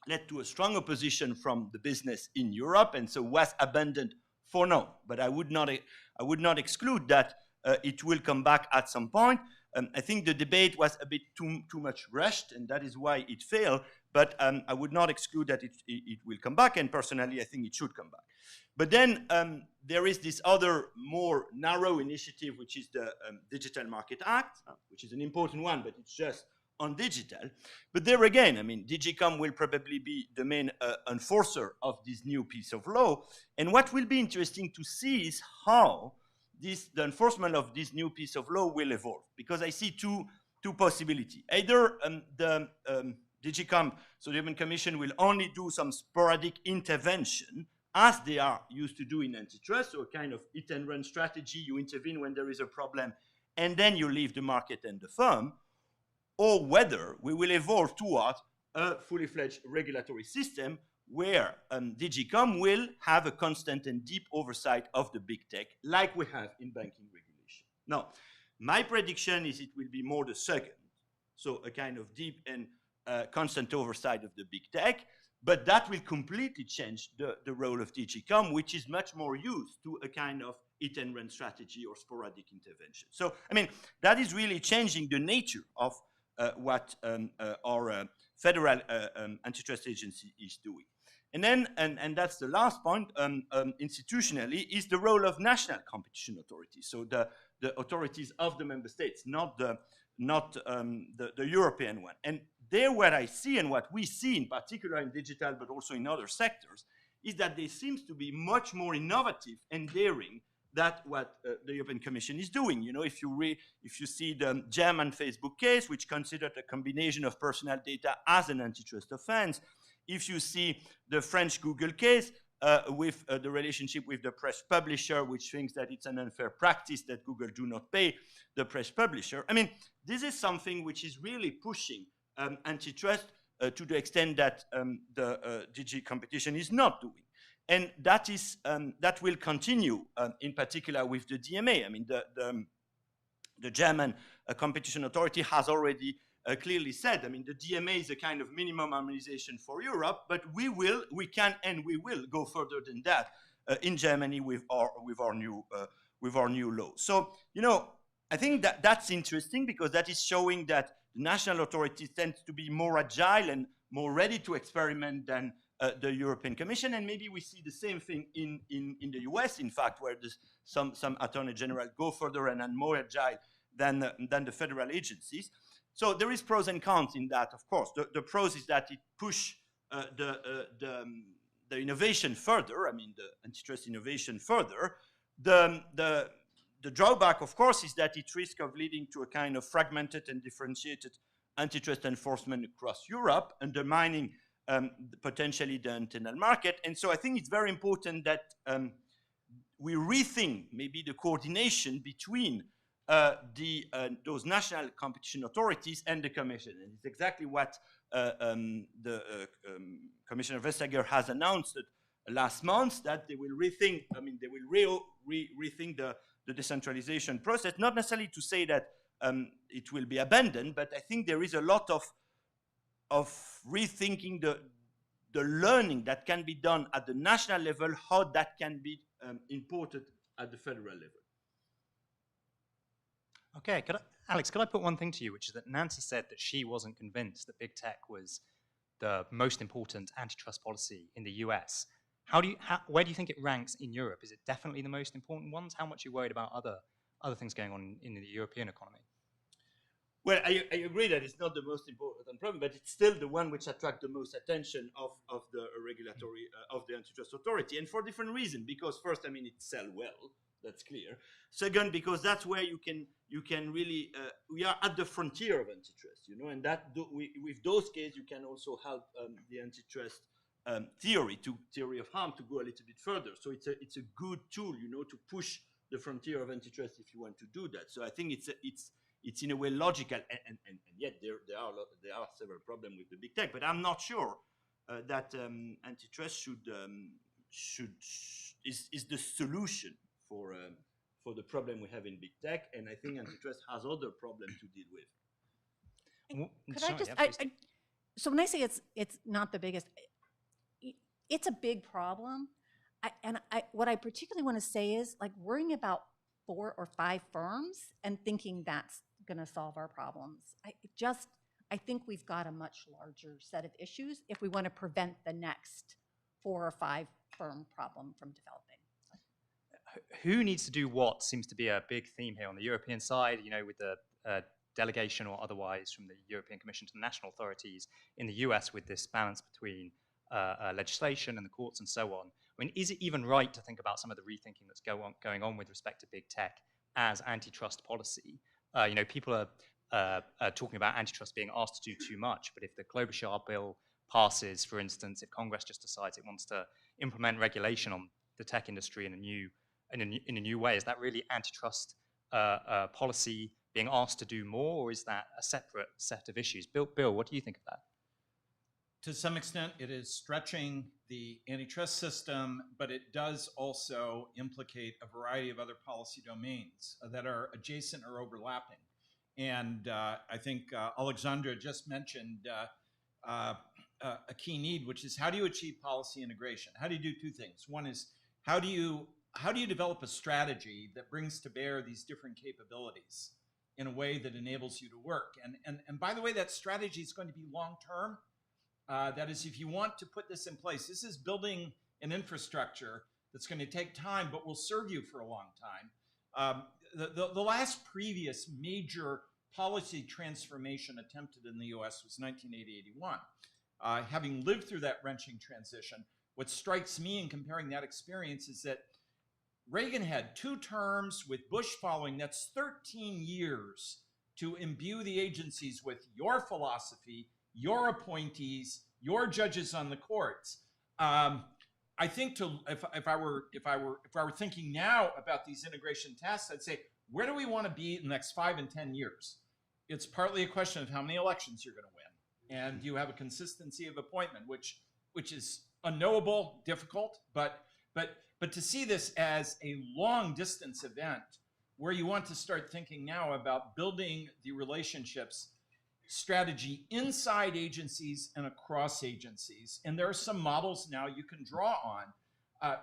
led to a strong opposition from the business in Europe, and so was abandoned for now. But I would not exclude that it will come back at some point. I think the debate was a bit too much rushed, and that is why it failed. But I would not exclude that it will come back, and personally, I think it should come back. But then there is this other more narrow initiative, which is the Digital Market Act, which is an important one, but it's just on digital. But there again, I mean, DGCOM will probably be the main enforcer of this new piece of law. And what will be interesting to see is how the enforcement of this new piece of law will evolve. Because I see two possibilities. Either the DGCOM, so the European Commission, will only do some sporadic intervention, as they are used to do in antitrust, so a kind of hit-and-run strategy. You intervene when there is a problem, and then you leave the market and the firm, or whether we will evolve towards a fully-fledged regulatory system where DGCOM will have a constant and deep oversight of the big tech, like we have in banking regulation. Now, my prediction is it will be more the second, so a kind of deep and constant oversight of the big tech, but that will completely change the role of DGCOM, which is much more used to a kind of hit-and-run strategy or sporadic intervention. So, I mean, that is really changing the nature of what our federal antitrust agency is doing. And then, and that's the last point, institutionally, is the role of national competition authorities. So the authorities of the member states, not the European one. And there, what I see and what we see in particular in digital, but also in other sectors, is that they seem to be much more innovative and daring than what the European Commission is doing. You know, if you see the German Facebook case, which considered a combination of personal data as an antitrust offense, if you see the French Google case with the relationship with the press publisher, which thinks that it's an unfair practice that Google do not pay the press publisher. I mean, this is something which is really pushing antitrust to the extent that the DG competition is not doing. And that is that will continue, in particular with the DMA. I mean, the German competition authority has already clearly said, I mean, the DMA is a kind of minimum harmonization for Europe, but we can and we will go further than that in Germany with our new law. So, you know, I think that that's interesting because that is showing that the national authorities tend to be more agile and more ready to experiment than the European Commission, and maybe we see the same thing in the US, in fact, where some attorney general go further and are more agile than the federal agencies. So there is pros and cons in that, of course. The pros is that it push the innovation further. I mean, the antitrust innovation further. The drawback, of course, is that it risks of leading to a kind of fragmented and differentiated antitrust enforcement across Europe, undermining potentially the internal market. And so I think it's very important that we rethink maybe the coordination between those national competition authorities and the Commission. And it's exactly what Commissioner Vestager has announced last month, that they will rethink, I mean, they will rethink the decentralization process, not necessarily to say that it will be abandoned, but I think there is a lot of rethinking the learning that can be done at the national level, how that can be imported at the federal level. Okay, Alex, could I put one thing to you, which is that Nancy said that she wasn't convinced that big tech was the most important antitrust policy in the US. Where do you think it ranks in Europe? Is it definitely the most important ones? How much are you worried about other things going on in the European economy? Well, I agree that it's not the most important problem, but it's still the one which attracts the most attention of the regulatory, of the antitrust authority, and for different reasons. Because first, I mean, it sells well, that's clear. Second, because that's where you can really, we are at the frontier of antitrust, you know, and that with those cases, you can also help the antitrust theory of harm to go a little bit further. So it's a good tool, you know, to push the frontier of antitrust if you want to do that. So I think it's in a way logical, and yet there are several problems with the big tech. But I'm not sure that antitrust is the solution for the problem we have in big tech. And I think antitrust has other problems to deal with. Could I just? So when I say it's not the biggest, it's a big problem. What I particularly want to say is, like, worrying about 4 or 5 firms and thinking that's going to solve our problems. I think we've got a much larger set of issues if we want to prevent the next 4 or 5 firm problem from developing. Who needs to do what seems to be a big theme here on the European side, with the delegation or otherwise from the European Commission to the national authorities, in the US with this balance between legislation and the courts and so on. I mean, is it even right to think about some of the rethinking that's going on with respect to big tech as antitrust policy? People are talking about antitrust being asked to do too much, but if the Klobuchar bill passes, for instance, if Congress just decides it wants to implement regulation on the tech industry in a new way, is that really antitrust policy being asked to do more, or is that a separate set of issues? Bill, what do you think of that? To some extent, it is stretching the antitrust system, but it does also implicate a variety of other policy domains that are adjacent or overlapping. And I think Alexandra just mentioned a key need, which is how do you achieve policy integration? How do you do 2 things? One is how do you develop a strategy that brings to bear these different capabilities in a way that enables you to work? And by the way, that strategy is going to be long-term. That is, if you want to put this in place, this is building an infrastructure that's going to take time, but will serve you for a long time. The last previous major policy transformation attempted in the US was 1980-81. Having lived through that wrenching transition, what strikes me in comparing that experience is that Reagan had 2 terms with Bush following. That's 13 years to imbue the agencies with your philosophy, your appointees, your judges on the courts. I think if I were thinking now about these integration tasks, I'd say, where do we want to be in the next 5 and 10 years? It's partly a question of how many elections you're going to win, and you have a consistency of appointment, which is unknowable, difficult, but to see this as a long distance event where you want to start thinking now about building the relationships strategy inside agencies and across agencies. And there are some models now you can draw on.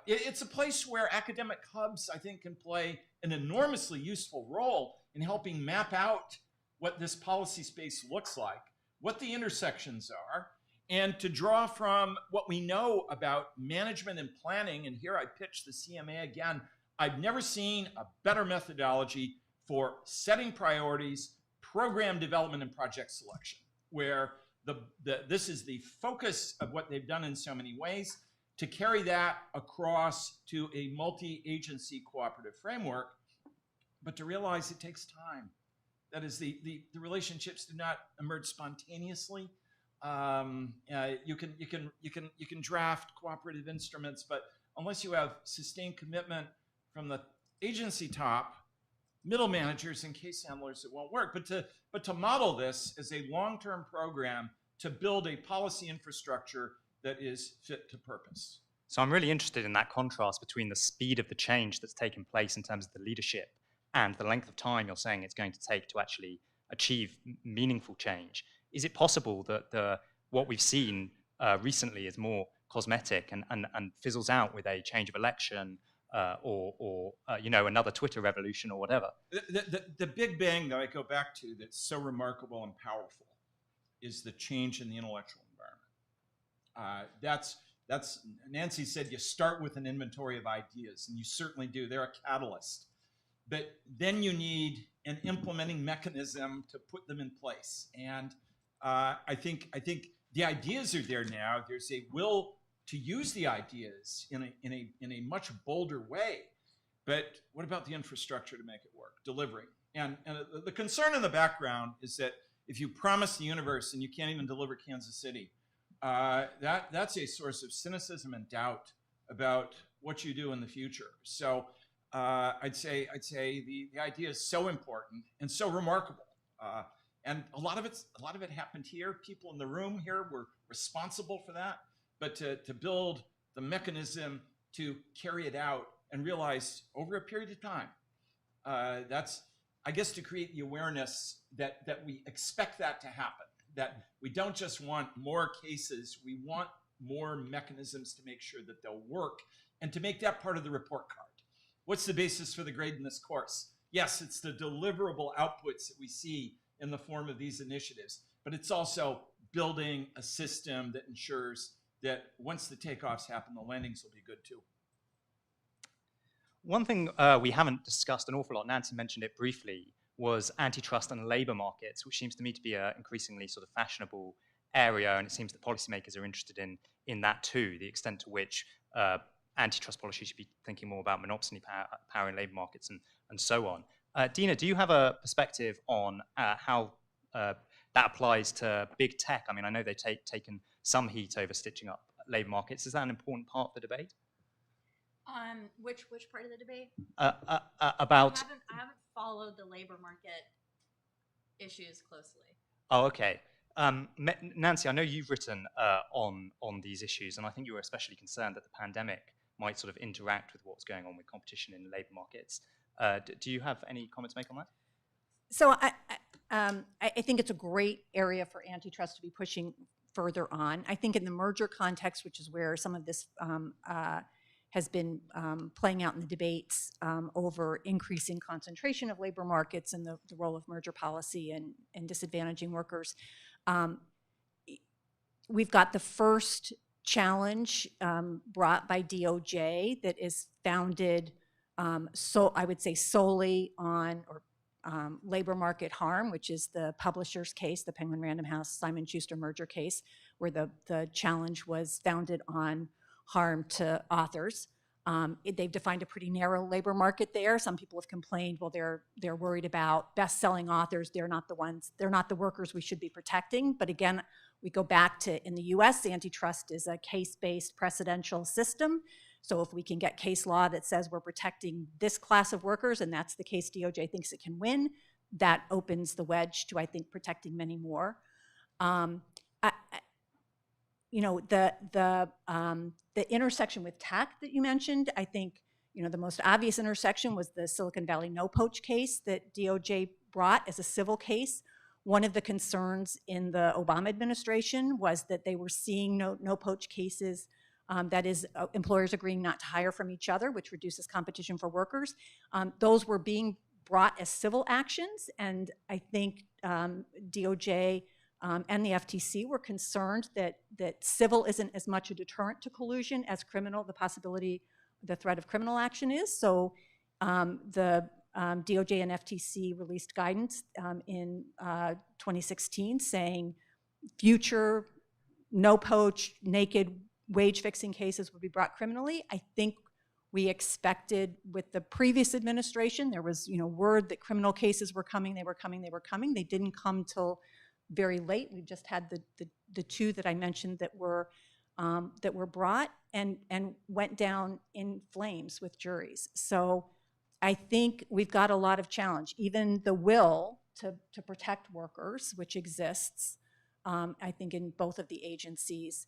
It's a place where academic hubs, I think, can play an enormously useful role in helping map out what this policy space looks like, what the intersections are, and to draw from what we know about management and planning. And here I pitch the CMA again. I've never seen a better methodology for setting priorities, program development, and project selection, where this is the focus of what they've done in so many ways, to carry that across to a multi-agency cooperative framework, but to realize it takes time. That is, the relationships do not emerge spontaneously. You can draft cooperative instruments, but unless you have sustained commitment from the agency top, middle managers and case handlers, it won't work. But to model this as a long-term program to build a policy infrastructure that is fit to purpose. So I'm really interested in that contrast between the speed of the change that's taken place in terms of the leadership and the length of time you're saying it's going to take to actually achieve meaningful change. Is it possible that what we've seen recently is more cosmetic and fizzles out with a change of election or another Twitter revolution or whatever? The big bang that I go back to that's so remarkable and powerful is the change in the intellectual environment. That's Nancy said you start with an inventory of ideas, and you certainly do. They're a catalyst. But then you need an implementing mechanism to put them in place. And I think the ideas are there now. There's a will to use the ideas in a much bolder way. But what about the infrastructure to make it work, delivering? And the concern in the background is that if you promise the universe and you can't even deliver Kansas City, that's a source of cynicism and doubt about what you do in the future. So I'd say the idea is so important and so remarkable. And a lot of it happened here. People in the room here were responsible for that. But to build the mechanism to carry it out and realize over a period of time, that's, I guess, to create the awareness that we expect that to happen, that we don't just want more cases, we want more mechanisms to make sure that they'll work and to make that part of the report card. What's the basis for the grade in this course? Yes, it's the deliverable outputs that we see in the form of these initiatives. but it's also building a system that ensures that once the takeoffs happen, the landings will be good too. One thing we haven't discussed an awful lot, Nancy mentioned it briefly, was antitrust and labor markets, which seems to me to be an increasingly sort of fashionable area, and it seems that policymakers are interested in that too, the extent to which antitrust policy should be thinking more about monopoly power in labor markets and so on. Dina, do you have a perspective on how that applies to big tech? I mean, I know they've taken some heat over stitching up labor markets. Is that an important part of the debate? Which part of the debate? About. I haven't followed the labor market issues closely. Oh, okay. Nancy, I know you've written on these issues, and I think you were especially concerned that the pandemic might sort of interact with what's going on with competition in labor markets. Do you have any comments to make on that? So I think it's a great area for antitrust to be pushing further on. I think in the merger context, which is where some of this has been playing out in the debates over increasing concentration of labor markets and the role of merger policy and disadvantaging workers. We've got the first challenge brought by DOJ that is founded, I would say, solely on labor market harm, which is the publisher's case, the Penguin Random House Simon Schuster merger case, where the challenge was founded on harm to authors. They've defined a pretty narrow labor market there. Some people have complained, well, they're worried about best-selling authors. They're not the workers we should be protecting. But again, we go back to, in the US, antitrust is a case-based precedential system. So if we can get case law that says we're protecting this class of workers, and that's the case DOJ thinks it can win, that opens the wedge to, I think, protecting many more. The intersection with tech that you mentioned, I think, the most obvious intersection was the Silicon Valley no-poach case that DOJ brought as a civil case. One of the concerns in the Obama administration was that they were seeing no-poach cases, that is, employers agreeing not to hire from each other, which reduces competition for workers. Those were being brought as civil actions, and I think DOJ and the FTC were concerned that civil isn't as much a deterrent to collusion as criminal, the threat of criminal action is. So the DOJ and FTC released guidance in 2016 saying future no-poach, naked wage-fixing cases would be brought criminally. I think we expected with the previous administration, there was word that criminal cases were coming, they were coming. They didn't come till very late. We just had the two that I mentioned that were brought and went down in flames with juries. So I think we've got a lot of challenge. Even the will to protect workers, which exists, I think in both of the agencies,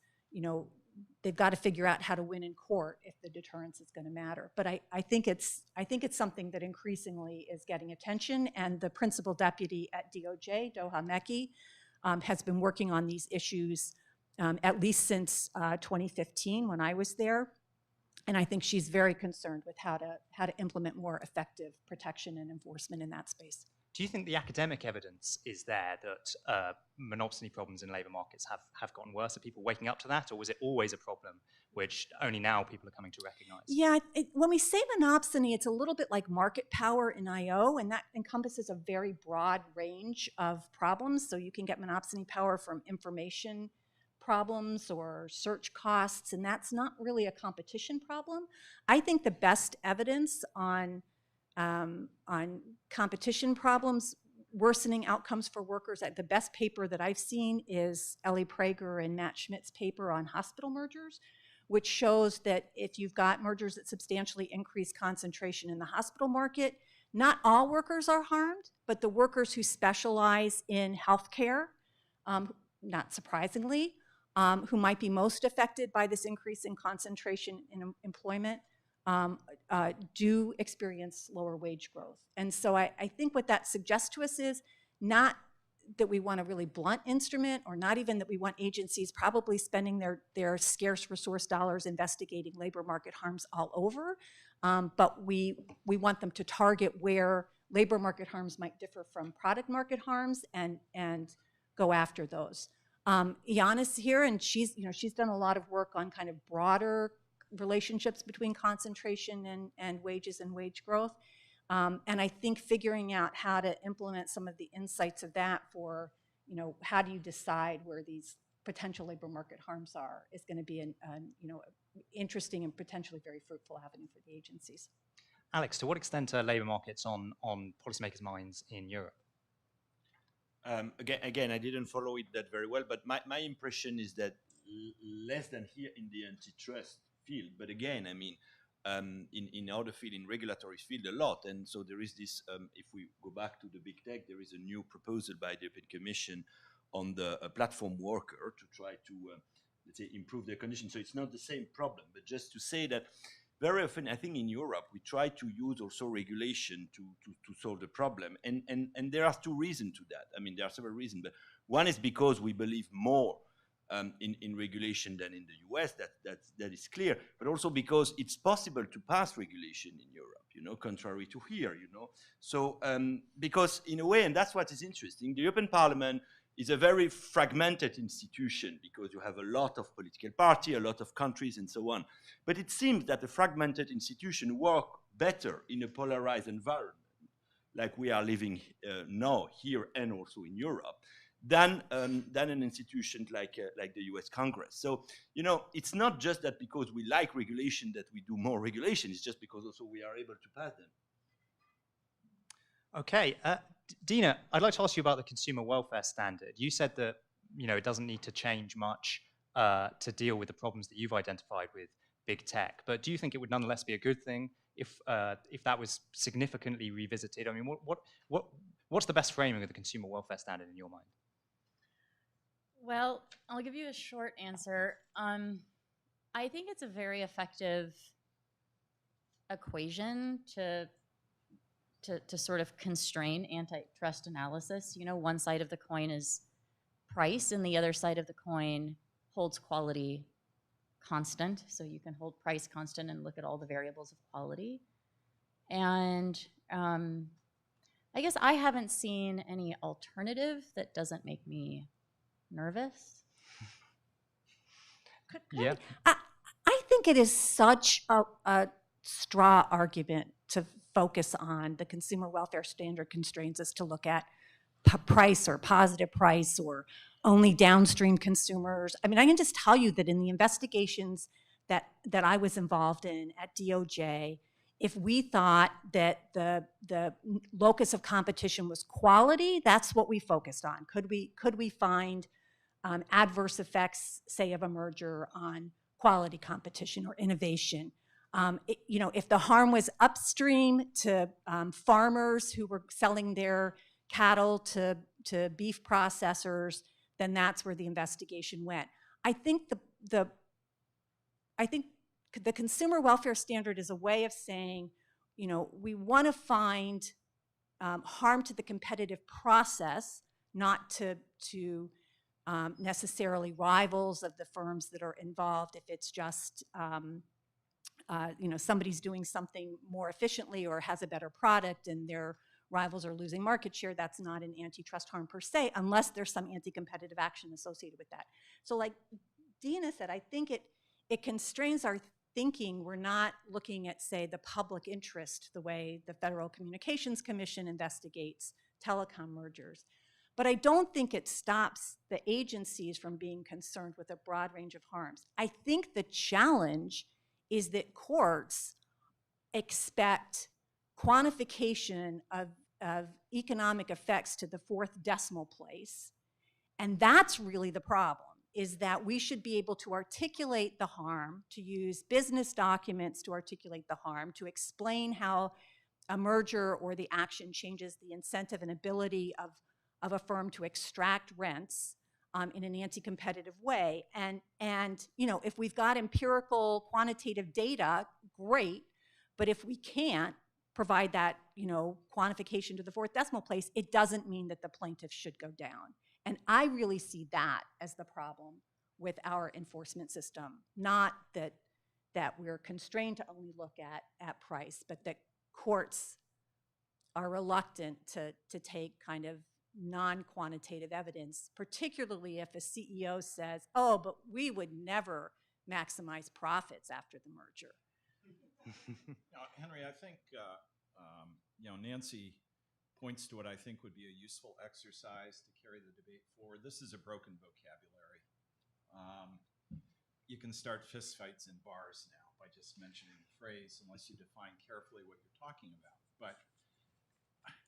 they've got to figure out how to win in court if the deterrence is going to matter. But I think it's something that increasingly is getting attention, and the principal deputy at DOJ, Doha Meki, has been working on these issues at least since 2015 when I was there. And I think she's very concerned with how to implement more effective protection and enforcement in that space. Do you think the academic evidence is there that monopsony problems in labor markets have gotten worse? Are people waking up to that, or was it always a problem which only now people are coming to recognize? Yeah, when we say monopsony, it's a little bit like market power in I/O, and that encompasses a very broad range of problems. So you can get monopsony power from information problems or search costs, and that's not really a competition problem. I think the best evidence on competition problems, worsening outcomes for workers, the best paper that I've seen is Ellie Prager and Matt Schmidt's paper on hospital mergers, which shows that if you've got mergers that substantially increase concentration in the hospital market, not all workers are harmed, but the workers who specialize in healthcare, not surprisingly, who might be most affected by this increase in concentration in employment, do experience lower wage growth. And so I think what that suggests to us is not that we want a really blunt instrument, or not even that we want agencies probably spending their scarce resource dollars investigating labor market harms all over, but we want them to target where labor market harms might differ from product market harms and go after those. Iana's here, and she's done a lot of work on kind of broader relationships between concentration and wages and wage growth. And I think figuring out how to implement some of the insights of that for, how do you decide where these potential labor market harms are is going to be an interesting and potentially very fruitful avenue for the agencies. Alex, to what extent are labor markets on policymakers' minds in Europe? Again, I didn't follow it that very well, but my impression is that less than here in the antitrust field. But again, I mean, in other field, in regulatory field, a lot. And so there is this, if we go back to the big tech, there is a new proposal by the European Commission on the platform worker to try to, let's say, improve their conditions. So it's not the same problem, but just to say that very often, I think in Europe, we try to use also regulation to solve the problem. And there are two reasons to that. I mean, there are several reasons, but one is because we believe more in regulation than in the US, that is clear, but also because it's possible to pass regulation in Europe, contrary to here, So, because in a way, and that's what is interesting, the European Parliament is a very fragmented institution because you have a lot of political parties, a lot of countries, and so on. But it seems that a fragmented institution works better in a polarized environment, like we are living now here and also in Europe, than an institution like the US Congress. So, it's not just that because we like regulation that we do more regulation, it's just because also we are able to pass them. Okay, Dina, I'd like to ask you about the consumer welfare standard. You said that it doesn't need to change much to deal with the problems that you've identified with big tech. But do you think it would nonetheless be a good thing if that was significantly revisited? I mean, what's the best framing of the consumer welfare standard in your mind? Well, I'll give you a short answer. I think it's a very effective equation to sort of constrain antitrust analysis. One side of the coin is price, and the other side of the coin holds quality constant. So you can hold price constant and look at all the variables of quality. And I guess I haven't seen any alternative that doesn't make me nervous. Yeah. I think it is such a straw argument to focus on the consumer welfare standard constraints us to look at price or positive price or only downstream consumers. I mean, I can just tell you that in the investigations that I was involved in at DOJ, if we thought that the locus of competition was quality, that's what we focused on. Could we find adverse effects, say, of a merger on quality competition or innovation? If the harm was upstream to farmers who were selling their cattle to beef processors, then that's where the investigation went. I think the consumer welfare standard is a way of saying, we want to find harm to the competitive process, not to necessarily rivals of the firms that are involved. If it's just somebody's doing something more efficiently or has a better product and their rivals are losing market share, that's not an antitrust harm per se, unless there's some anti-competitive action associated with that. So like Dina said, I think it constrains our thinking. We're not looking at, say, the public interest the way the Federal Communications Commission investigates telecom mergers. But I don't think it stops the agencies from being concerned with a broad range of harms. I think the challenge is that courts expect quantification of economic effects to the fourth decimal place. And that's really the problem, is that we should be able to articulate the harm, to use business documents to articulate the harm, to explain how a merger or the action changes the incentive and ability of a firm to extract rents in an anti-competitive way. And if we've got empirical quantitative data, great, but if we can't provide that, quantification to the fourth decimal place, it doesn't mean that the plaintiff should go down. And I really see that as the problem with our enforcement system, not that we're constrained to only look at price, but that courts are reluctant to take kind of non-quantitative evidence, particularly if a CEO says, oh, but we would never maximize profits after the merger. Henry, I think Nancy points to what I think would be a useful exercise to carry the debate forward. This is a broken vocabulary. You can start fistfights in bars now by just mentioning the phrase, unless you define carefully what you're talking about. But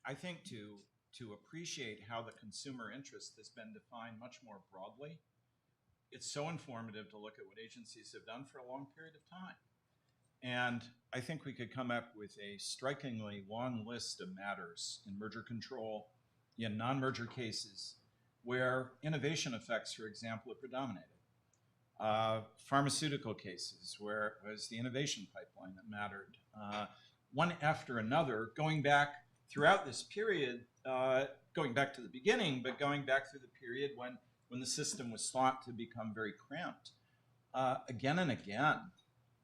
I think to appreciate how the consumer interest has been defined much more broadly, it's so informative to look at what agencies have done for a long period of time. And I think we could come up with a strikingly long list of matters in merger control, in non-merger cases, where innovation effects, for example, have predominated. Pharmaceutical cases, where it was the innovation pipeline that mattered. One after another, going back throughout this period, going back to the beginning, but going back through the period when the system was thought to become very cramped. Again and again,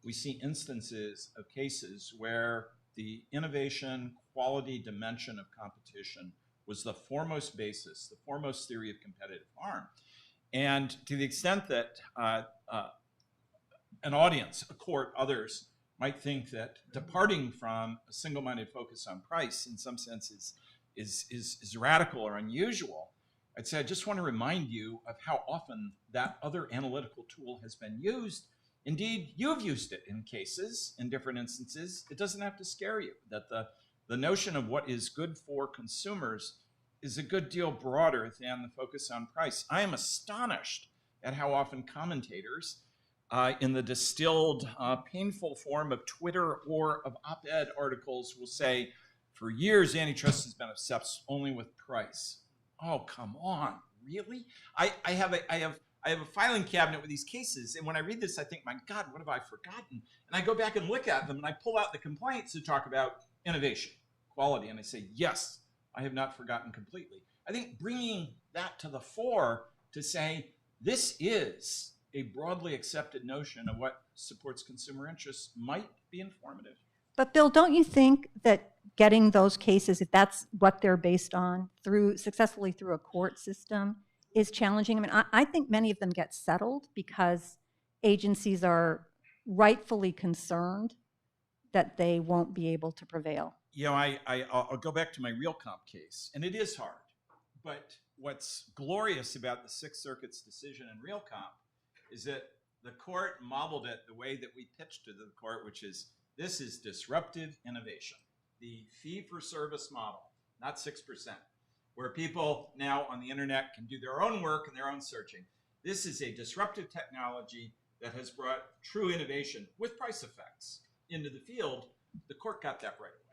we see instances of cases where the innovation, quality dimension of competition was the foremost basis, the foremost theory of competitive harm. And to the extent that an audience, a court, others might think that departing from a single-minded focus on price in some sense is radical or unusual, I'd say I just want to remind you of how often that other analytical tool has been used. Indeed, you've used it in cases, in different instances. It doesn't have to scare you that the notion of what is good for consumers is a good deal broader than the focus on price. I am astonished at how often commentators in the distilled, painful form of Twitter or of op-ed articles will say, for years, antitrust has been obsessed only with price. Oh, come on, really? I have a filing cabinet with these cases, and when I read this, I think, my God, what have I forgotten? And I go back and look at them, and I pull out the complaints to talk about innovation, quality, and I say, yes, I have not forgotten completely. I think bringing that to the fore to say, this is a broadly accepted notion of what supports consumer interests might be informative. But Bill, don't you think that getting those cases, if that's what they're based on, successfully through a court system, is challenging? I mean, I think many of them get settled because agencies are rightfully concerned that they won't be able to prevail. You know, I'll go back to my real comp case, and it is hard. But what's glorious about the Sixth Circuit's decision in real comp is that the court modeled it the way that we pitched to the court, which is, this is disruptive innovation. The fee-for-service model, not 6%, where people now on the internet can do their own work and their own searching. This is a disruptive technology that has brought true innovation with price effects into the field. The court got that right away.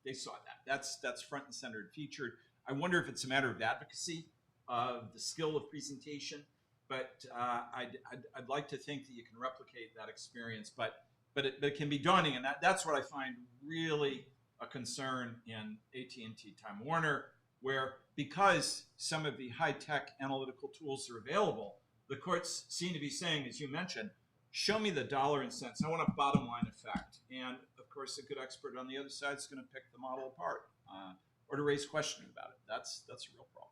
They saw that. That's front and center and featured. I wonder if it's a matter of advocacy, of the skill of presentation, but I'd like to think that you can replicate that experience, but it can be daunting, and that's what I find really a concern in AT&T Time Warner, where because some of the high-tech analytical tools are available, the courts seem to be saying, as you mentioned, show me the dollar and cents. I want a bottom line effect. And of course, a good expert on the other side is going to pick the model apart or to raise questions about it. That's a real problem.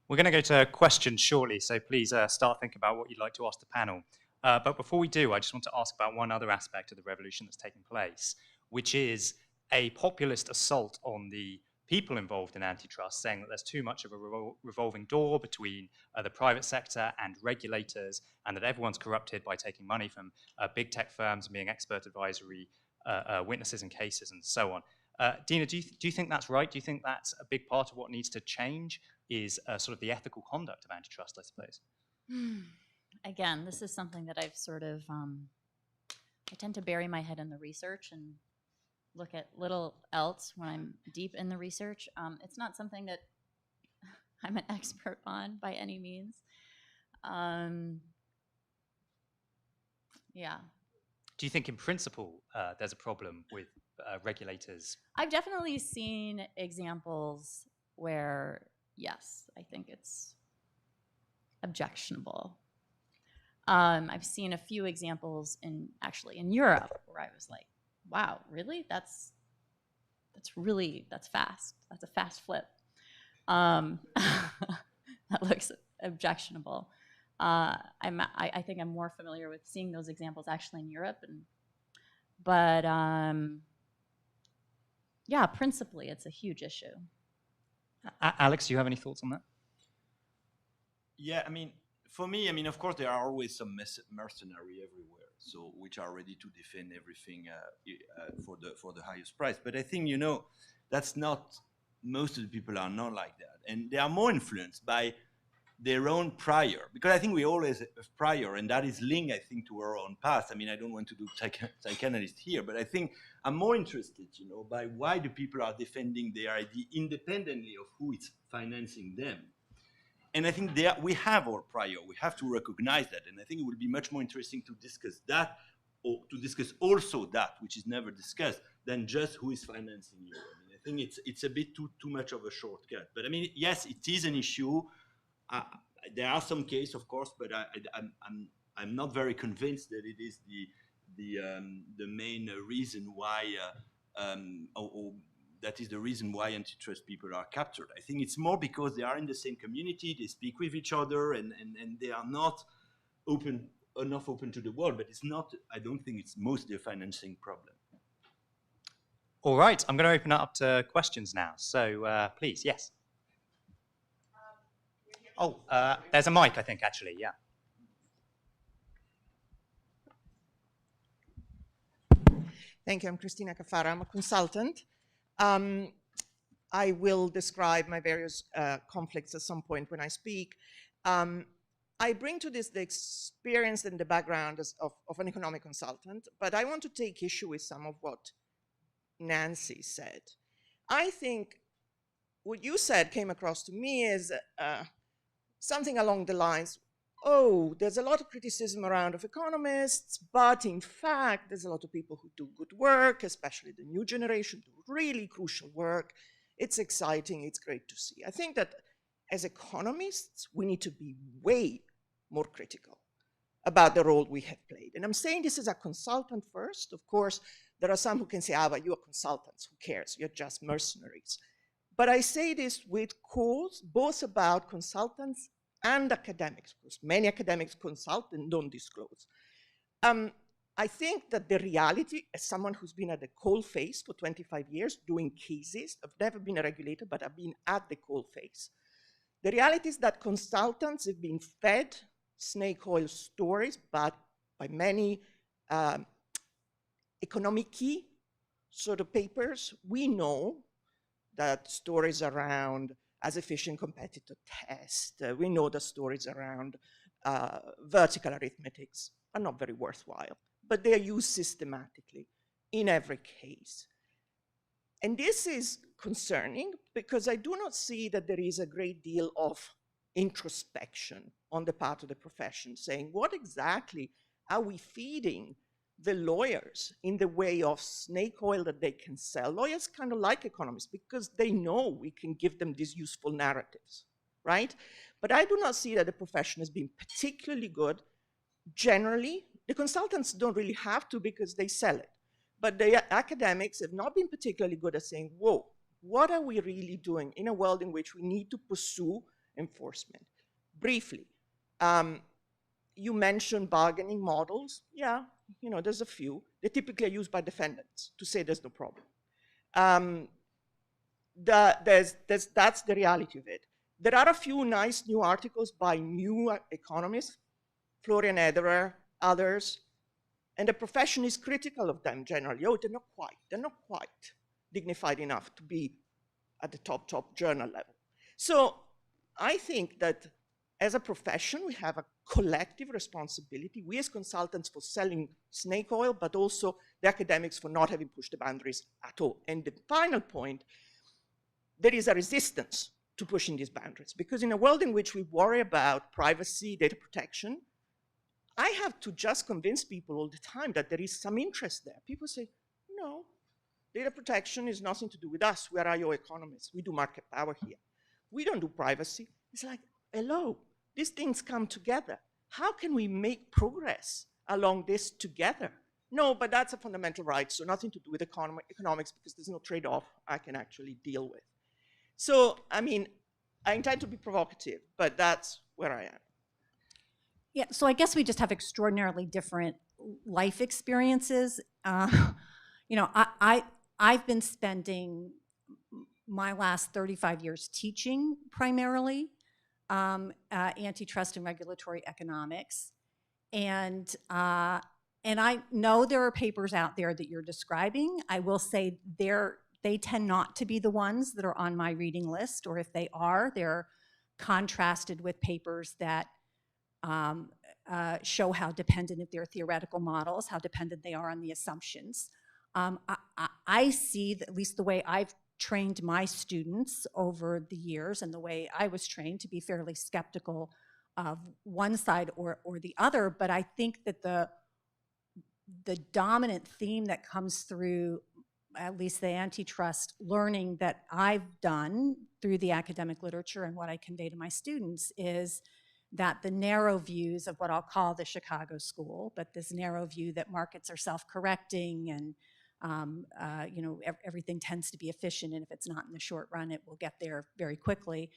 We're going to go to questions shortly, so please start thinking about what you'd like to ask the panel. But before we do, I just want to ask about one other aspect of the revolution that's taking place, which is a populist assault on the people involved in antitrust, saying that there's too much of a revolving door between the private sector and regulators, and that everyone's corrupted by taking money from big tech firms and being expert advisory witnesses in cases and so on. Dina, do you think that's right? Do you think that's a big part of what needs to change is sort of the ethical conduct of antitrust, I suppose? Again, this is something that I've sort of, I tend to bury my head in the research and look at little else when I'm deep in the research. It's not something that I'm an expert on by any means. Yeah. Do you think in principle there's a problem with regulators? I've definitely seen examples where, yes, I think it's objectionable. I've seen a few examples actually in Europe where I was like, wow, really? That's fast. That's a fast flip. That looks objectionable. I think I'm more familiar with seeing those examples actually in Europe, but yeah, principally, it's a huge issue. Alex, do you have any thoughts on that? Yeah, I mean, for me, I mean, of course, there are always some mercenary everywhere, so which are ready to defend everything for the highest price. But I think, you know, that's not, most of the people are not like that, and they are more influenced by their own prior, because I think we always have prior, and that is linked, I think, to our own past. I mean, I don't want to do psychoanalyst here, but I think I'm more interested, you know, by why the people are defending their idea independently of who is financing them. And I think we have our prior. We have to recognize that, and I think it will be much more interesting to discuss that, or to discuss also that, which is never discussed, than just who is financing you. I mean, I think it's a bit too much of a shortcut. But I mean, yes, it is an issue. There are some cases, of course, but I'm not very convinced that it is the main reason why, or that is the reason why antitrust people are captured. I think it's more because they are in the same community, they speak with each other, and they are not enough open to the world. But it's not. I don't think it's mostly a financing problem. All right, I'm going to open it up to questions now. So please, yes. Oh, there's a mic, I think, actually, yeah. Thank you. I'm Cristina Cafara. I'm a consultant. I will describe my various conflicts at some point when I speak. I bring to this the experience and the background of an economic consultant, but I want to take issue with some of what Nancy said. I think what you said came across to me as something along the lines, oh, there's a lot of criticism around of economists, but in fact, there's a lot of people who do good work, especially the new generation, do really crucial work. It's exciting, it's great to see. I think that as economists, we need to be way more critical about the role we have played. And I'm saying this as a consultant first. Of course, there are some who can say, but you're consultants, who cares? You're just mercenaries. But I say this with cause, both about consultants and academics, because many academics consult and don't disclose. I think that the reality, as someone who's been at the coalface for 25 years doing cases, I've never been a regulator, but I've been at the coalface. The reality is that consultants have been fed snake oil stories, but by many economic key sort of papers. We know that stories around as efficient competitor test, we know that stories around vertical arithmetics are not very worthwhile, but they are used systematically in every case. And this is concerning because I do not see that there is a great deal of introspection on the part of the profession, saying what exactly are we feeding the lawyers in the way of snake oil that they can sell. Lawyers kind of like economists because they know we can give them these useful narratives, right? But I do not see that the profession has been particularly good. Generally, the consultants don't really have to because they sell it. But the academics have not been particularly good at saying, whoa, what are we really doing in a world in which we need to pursue enforcement? Briefly, you mentioned bargaining models. Yeah, you know, there's a few. They typically are used by defendants to say there's no problem. That's the reality of it. There are a few nice new articles by new economists, Florian Ederer, others, and the profession is critical of them generally. Oh, they're not quite dignified enough to be at the top journal level. So I think that as a profession, we have a collective responsibility, we as consultants for selling snake oil, but also the academics for not having pushed the boundaries at all. And the final point, there is a resistance to pushing these boundaries, because in a world in which we worry about privacy, data protection, I have to just convince people all the time that there is some interest there. People say, no, data protection is nothing to do with us. We are IO economists. We do market power here. We don't do privacy. It's like, hello, these things come together. How can we make progress along this together? No, but that's a fundamental right, so nothing to do with economics because there's no trade-off I can actually deal with. So, I mean, I intend to be provocative, but that's where I am. Yeah, so I guess we just have extraordinarily different life experiences. You know, I've been spending my last 35 years teaching primarily antitrust and regulatory economics, and I know there are papers out there that you're describing. I will say they tend not to be the ones that are on my reading list, or if they are, they're contrasted with papers that show how dependent, if they're theoretical models, how dependent they are on the assumptions. I see, at least the way I've trained my students over the years and the way I was trained, to be fairly skeptical of one side or the other, but I think that the dominant theme that comes through at least the antitrust learning that I've done through the academic literature and what I convey to my students is that the narrow views of what I'll call the Chicago school, but this narrow view that markets are self-correcting and you know, everything tends to be efficient, and if it's not in the short run, it will get there very quickly,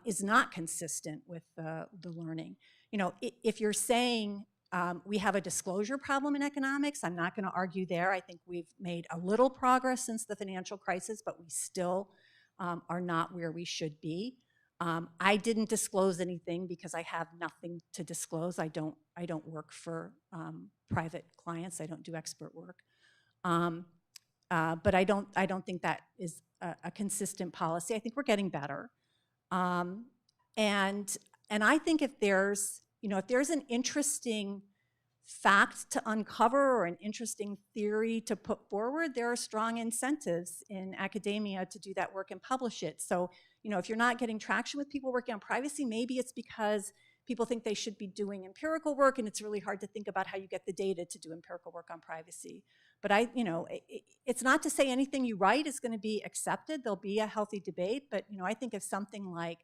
is not consistent with the learning. You know, if you're saying we have a disclosure problem in economics, I'm not going to argue there. I think we've made a little progress since the financial crisis, but we still are not where we should be. I didn't disclose anything because I have nothing to disclose. I don't work for private clients. I don't do expert work. But I don't think that is a consistent policy. I think we're getting better. And I think if there's an interesting fact to uncover or an interesting theory to put forward, there are strong incentives in academia to do that work and publish it. So, you know, if you're not getting traction with people working on privacy, maybe it's because people think they should be doing empirical work, and it's really hard to think about how you get the data to do empirical work on privacy. But it's not to say anything you write is going to be accepted. There'll be a healthy debate, but I think if something like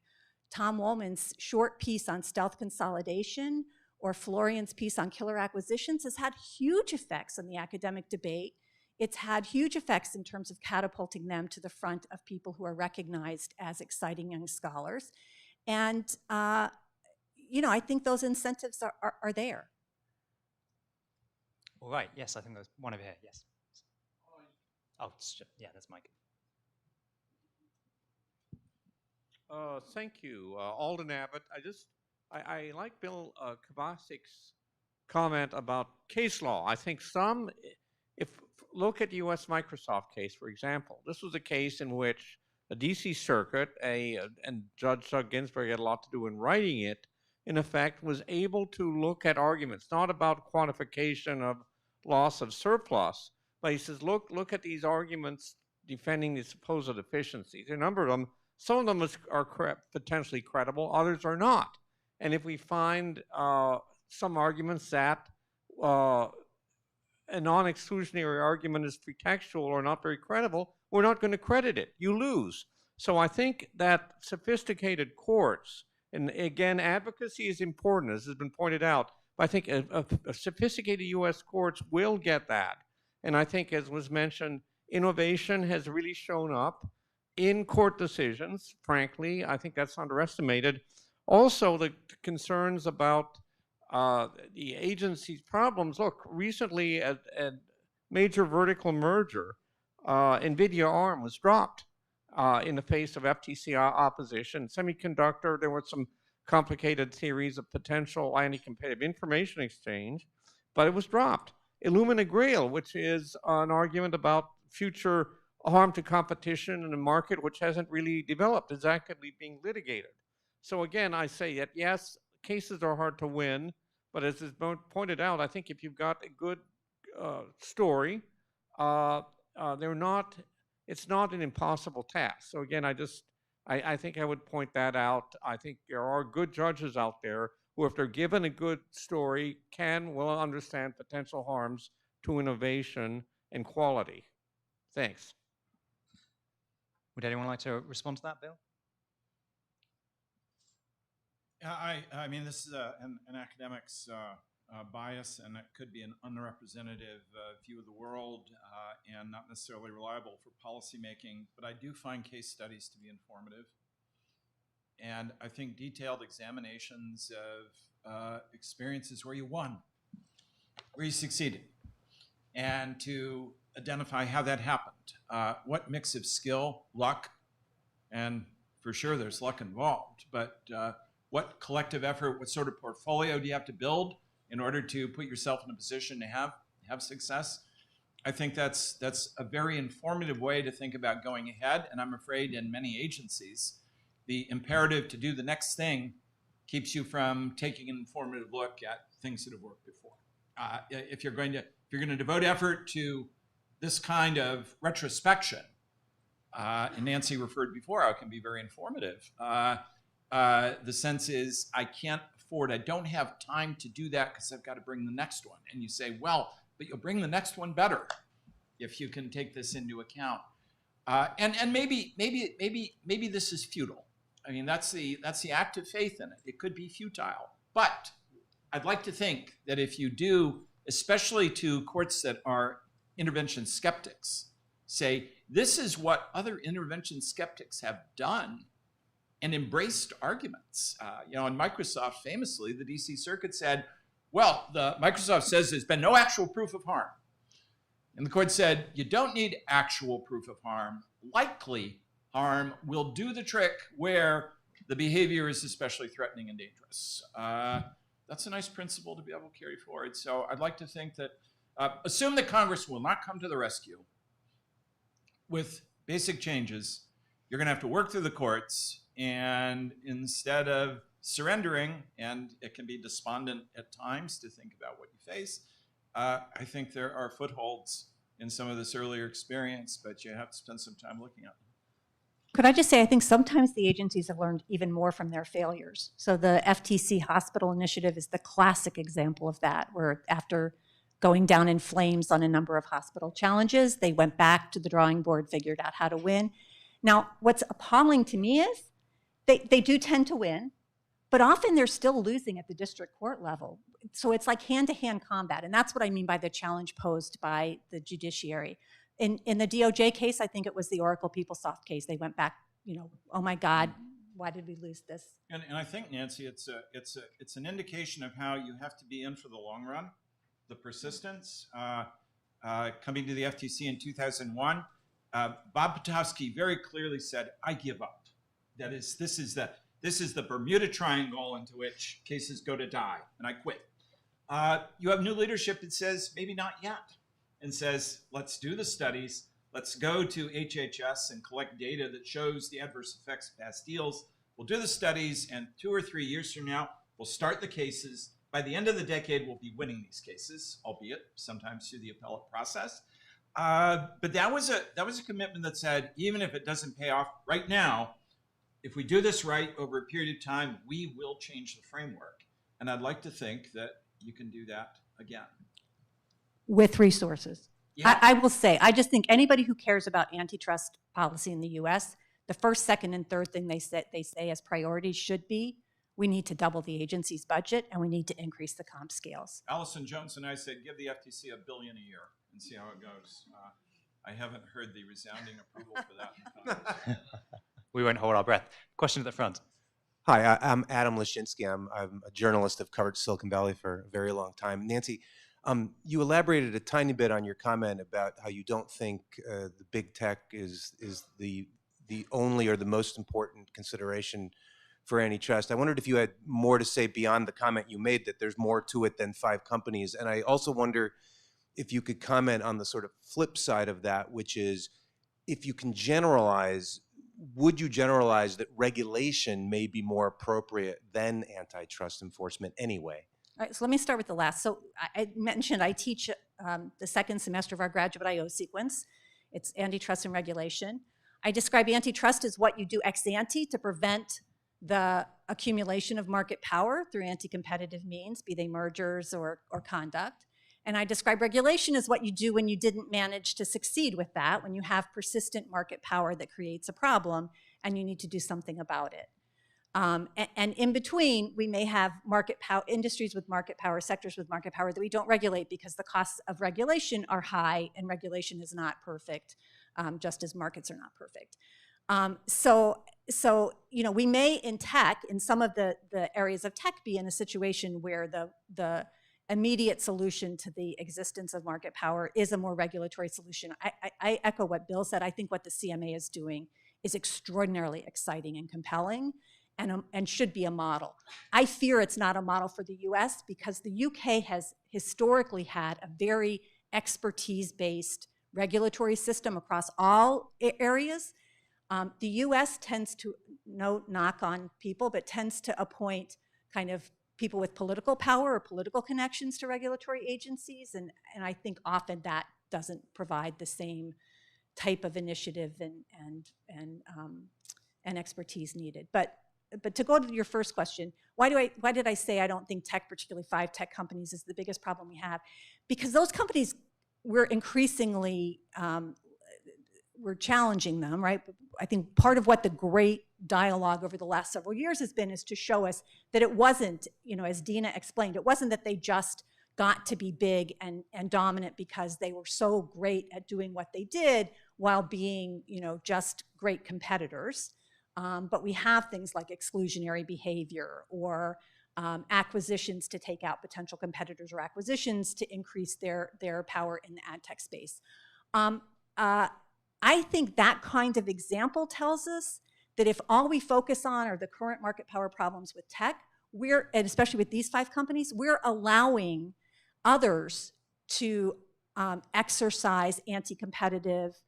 Tom Woolman's short piece on stealth consolidation or Florian's piece on killer acquisitions has had huge effects on the academic debate. It's had huge effects in terms of catapulting them to the front of people who are recognized as exciting young scholars. And, I think those incentives are there. All right, yes, I think there's one over here, yes. Oh, yeah, that's Mike. Thank you, Alden Abbott. I like Bill Kovasik's comment about case law. I think look at U.S. Microsoft case, for example. This was a case in which a D.C. Circuit, and Judge Doug Ginsburg had a lot to do in writing it, in effect was able to look at arguments, not about quantification of loss of surplus, but he says, look at these arguments defending the supposed efficiencies. There are a number of them. Some of them are potentially credible, others are not. And if we find some arguments that a non-exclusionary argument is pretextual or not very credible, we're not going to credit it. You lose. So I think that sophisticated courts, and again, advocacy is important, as has been pointed out, but I think a sophisticated U.S. courts will get that. And I think, as was mentioned, innovation has really shown up in court decisions, frankly. I think that's underestimated. Also, the concerns about the agency's problems. Look, recently at major vertical merger, NVIDIA ARM was dropped in the face of FTC opposition. Semiconductor, there were some complicated theories of potential anti-competitive information exchange, but it was dropped. Illumina Grail, which is an argument about future harm to competition in a market which hasn't really developed, is actively being litigated. So again, I say that yes, cases are hard to win, but as is pointed out, I think if you've got a good story, it's not an impossible task. So again, I think I would point that out. I think there are good judges out there who, if they're given a good story, will understand potential harms to innovation and quality. Thanks. Would anyone like to respond to that, Bill? I mean, this is an academic's bias, and it could be an unrepresentative view of the world and not necessarily reliable for policymaking, but I do find case studies to be informative. And I think detailed examinations of experiences where you won, where you succeeded, and to identify how that happened. What mix of skill, luck, and for sure there's luck involved, but what collective effort, what sort of portfolio do you have to build in order to put yourself in a position to have success? I think that's a very informative way to think about going ahead, and I'm afraid in many agencies, the imperative to do the next thing keeps you from taking an informative look at things that have worked before. If you're going to devote effort to this kind of retrospection, and Nancy referred before how it can be very informative. The sense is I don't have time to do that because I've got to bring the next one. And you say, well, but you'll bring the next one better if you can take this into account. And maybe this is futile. I mean, that's the act of faith in it. It could be futile. But I'd like to think that if you do, especially to courts that are intervention skeptics, say, this is what other intervention skeptics have done and embraced arguments. In Microsoft, famously, the DC Circuit said, well, Microsoft says there's been no actual proof of harm. And the court said, you don't need actual proof of harm. Likely harm will do the trick where the behavior is especially threatening and dangerous. That's a nice principle to be able to carry forward. So I'd like to think that, assume that Congress will not come to the rescue with basic changes. You're going to have to work through the courts, and instead of surrendering, and it can be despondent at times to think about what you face, I think there are footholds in some of this earlier experience, but you have to spend some time looking at them. Could I just say, I think sometimes the agencies have learned even more from their failures. So the FTC hospital initiative is the classic example of that, where after going down in flames on a number of hospital challenges, they went back to the drawing board, figured out how to win. Now, what's appalling to me is they do tend to win, but often they're still losing at the district court level. So it's like hand-to-hand combat, and that's what I mean by the challenge posed by the judiciary. In the DOJ case, I think it was the Oracle PeopleSoft case. They went back, oh my God, why did we lose this? And I think, Nancy, it's an indication of how you have to be in for the long run. The persistence, coming to the FTC in 2001, Bob Potofsky very clearly said, I give up. That is, this is the Bermuda Triangle into which cases go to die, and I quit. You have new leadership that says, maybe not yet, and says, let's do the studies, let's go to HHS and collect data that shows the adverse effects of past deals. We'll do the studies, and 2 or 3 years from now, we'll start the cases. By the end of the decade, we'll be winning these cases, albeit sometimes through the appellate process. But that was a commitment that said, even if it doesn't pay off right now, if we do this right over a period of time, we will change the framework. And I'd like to think that you can do that again. With resources. Yeah. I will say, I just think anybody who cares about antitrust policy in the US, the first, second, and third thing they say as priorities should be, we need to double the agency's budget and we need to increase the comp scales. Allison Jones and I said, give the FTC $1 billion a year and see how it goes. I haven't heard the resounding approval for that in Congress. We won't hold our breath. Question at the front. Hi, I'm Adam Lashinsky. I'm a journalist. I've covered Silicon Valley for a very long time. Nancy, you elaborated a tiny bit on your comment about how you don't think the big tech is the only or the most important consideration for antitrust. I wondered if you had more to say beyond the comment you made that there's more to it than 5 companies. And I also wonder if you could comment on the sort of flip side of that, which is if you can generalize, would you generalize that regulation may be more appropriate than antitrust enforcement anyway? All right, so let me start with the last. So I mentioned I teach the second semester of our graduate IO sequence. It's antitrust and regulation. I describe antitrust as what you do ex ante to prevent the accumulation of market power through anti-competitive means, be they mergers or conduct. And I describe regulation as what you do when you didn't manage to succeed with that, when you have persistent market power that creates a problem and you need to do something about it. And in between, we may have market power, industries with market power, sectors with market power that we don't regulate because the costs of regulation are high and regulation is not perfect, just as markets are not perfect. So so, you know, we may in tech, in some of the areas of tech, be in a situation where the immediate solution to the existence of market power is a more regulatory solution. I echo what Bill said. I think what the CMA is doing is extraordinarily exciting and compelling, and should be a model. I fear it's not a model for the US because the UK has historically had a very expertise-based regulatory system across all areas. The US tends to, no knock on people, but tends to appoint kind of people with political power or political connections to regulatory agencies, and I think often that doesn't provide the same type of initiative and expertise needed. But to go to your first question, why did I say I don't think tech, particularly 5 tech companies, is the biggest problem we have? Because those companies, we're increasingly, we're challenging them, right? I think part of what the great dialogue over the last several years has been is to show us that it wasn't, you know, as Dina explained, it wasn't that they just got to be big and dominant because they were so great at doing what they did while being, you know, just great competitors. But we have things like exclusionary behavior or acquisitions to take out potential competitors or acquisitions to increase their power in the ad tech space. I think that kind of example tells us that if all we focus on are the current market power problems with tech, and especially with these 5 companies, we're allowing others to exercise anti-competitive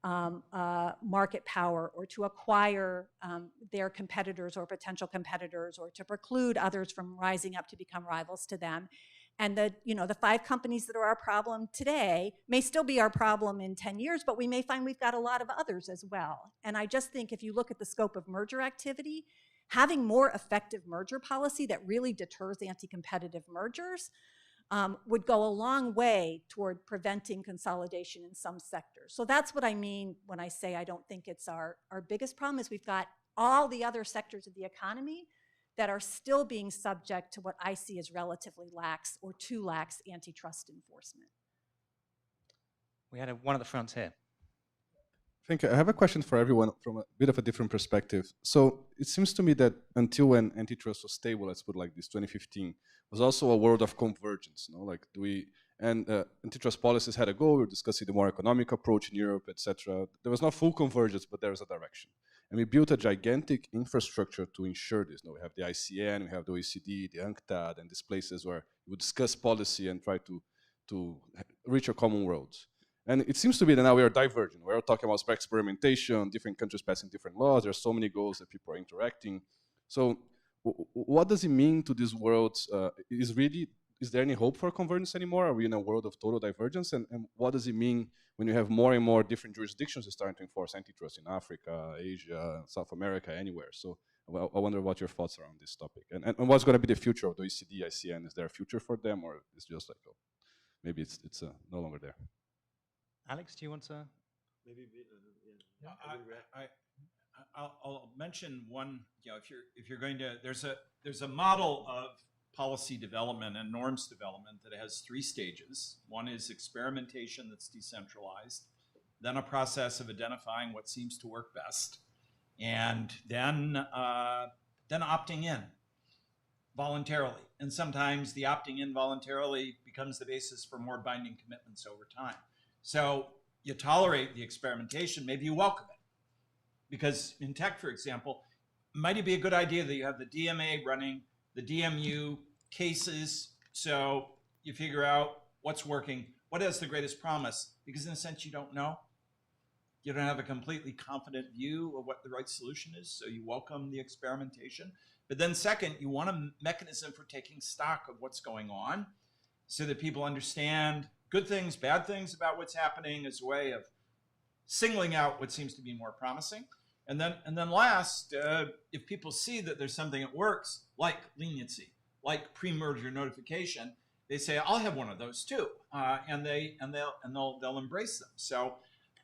market power, or to acquire their competitors or potential competitors, or to preclude others from rising up to become rivals to them. And the 5 companies that are our problem today may still be our problem in 10 years, but we may find we've got a lot of others as well. And I just think if you look at the scope of merger activity, having more effective merger policy that really deters anti-competitive mergers would go a long way toward preventing consolidation in some sectors. So that's what I mean when I say I don't think it's our biggest problem, is we've got all the other sectors of the economy that are still being subject to what I see as relatively lax or too lax antitrust enforcement. We had one at the front here. Thank you. I have a question for everyone from a bit of a different perspective. So it seems to me that until when antitrust was stable, let's put it like this, 2015, was also a world of convergence. You know? Like antitrust policies had a goal. We were discussing the more economic approach in Europe, etc. There was not full convergence, but there was a direction. And we built a gigantic infrastructure to ensure this. You know, we have the ICN, we have the OECD, the UNCTAD, and these places where we would discuss policy and try to reach a common world. And it seems to be that now we are diverging. We're talking about experimentation, different countries passing different laws. There are so many goals that people are interacting. So what does it mean to this world? Is there any hope for convergence anymore? Are we in a world of total divergence? And what does it mean when you have more and more different jurisdictions starting to enforce antitrust in Africa, Asia, South America, anywhere? So I wonder what your thoughts are on this topic. And what's going to be the future of the OECD, ICN? Is there a future for them, or it's just like, oh, maybe it's no longer there? Alex, do you want to? Maybe. I'll mention one. You know, if you're going to, there's a model of policy development and norms development that has 3 stages. One is experimentation that's decentralized, then a process of identifying what seems to work best, and then opting in voluntarily. And sometimes the opting in voluntarily becomes the basis for more binding commitments over time. So you tolerate the experimentation, maybe you welcome it. Because in tech, for example, might it be a good idea that you have the DMA running, the DMU cases, so you figure out what's working, what has the greatest promise, because in a sense you don't know. You don't have a completely confident view of what the right solution is, so you welcome the experimentation. But then second, you want a mechanism for taking stock of what's going on so that people understand good things, bad things about what's happening as a way of singling out what seems to be more promising. And then last, if people see that there's something that works, like leniency, like pre-merger notification, they say, "I'll have one of those too," and they'll embrace them. So,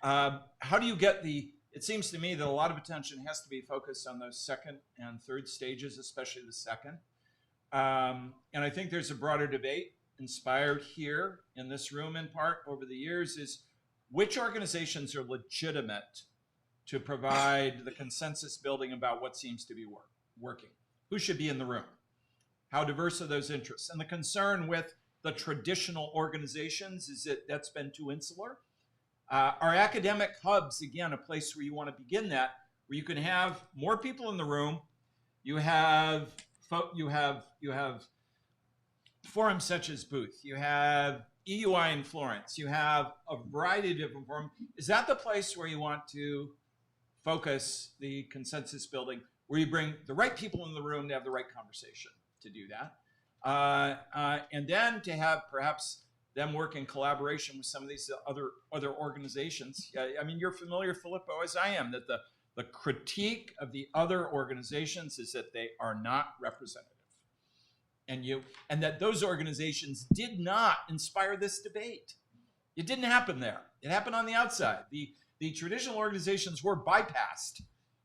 how do you get the? It seems to me that a lot of attention has to be focused on those second and third stages, especially the second. And I think there's a broader debate inspired here in this room in part over the years, is which organizations are legitimate to provide the consensus building about what seems to be working. Who should be in the room? How diverse are those interests? And the concern with the traditional organizations is that that's been too insular. Are academic hubs, again, a place where you want to begin that, where you can have more people in the room? You have forums such as Booth. You have EUI in Florence. You have a variety of different forums. Is that the place where you want to focus the consensus building, where you bring the right people in the room to have the right conversation to do that? And then to have perhaps them work in collaboration with some of these other organizations. I mean, you're familiar, Filippo, as I am, that the critique of the other organizations is that they are not representative. And that those organizations did not inspire this debate. It didn't happen there. It happened on the outside. The traditional organizations were bypassed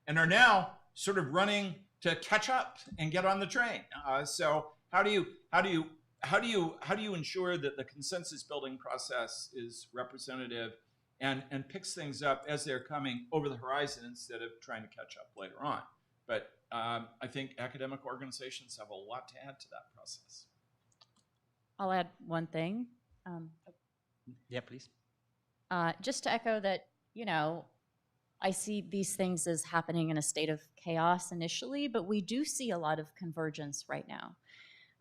and are now sort of running to catch up and get on the train. So how do you ensure that the consensus building process is representative and picks things up as they're coming over the horizon instead of trying to catch up later on? But I think academic organizations have a lot to add to that process. I'll add one thing. Yeah, please. Just to echo that, I see these things as happening in a state of chaos initially, but we do see a lot of convergence right now.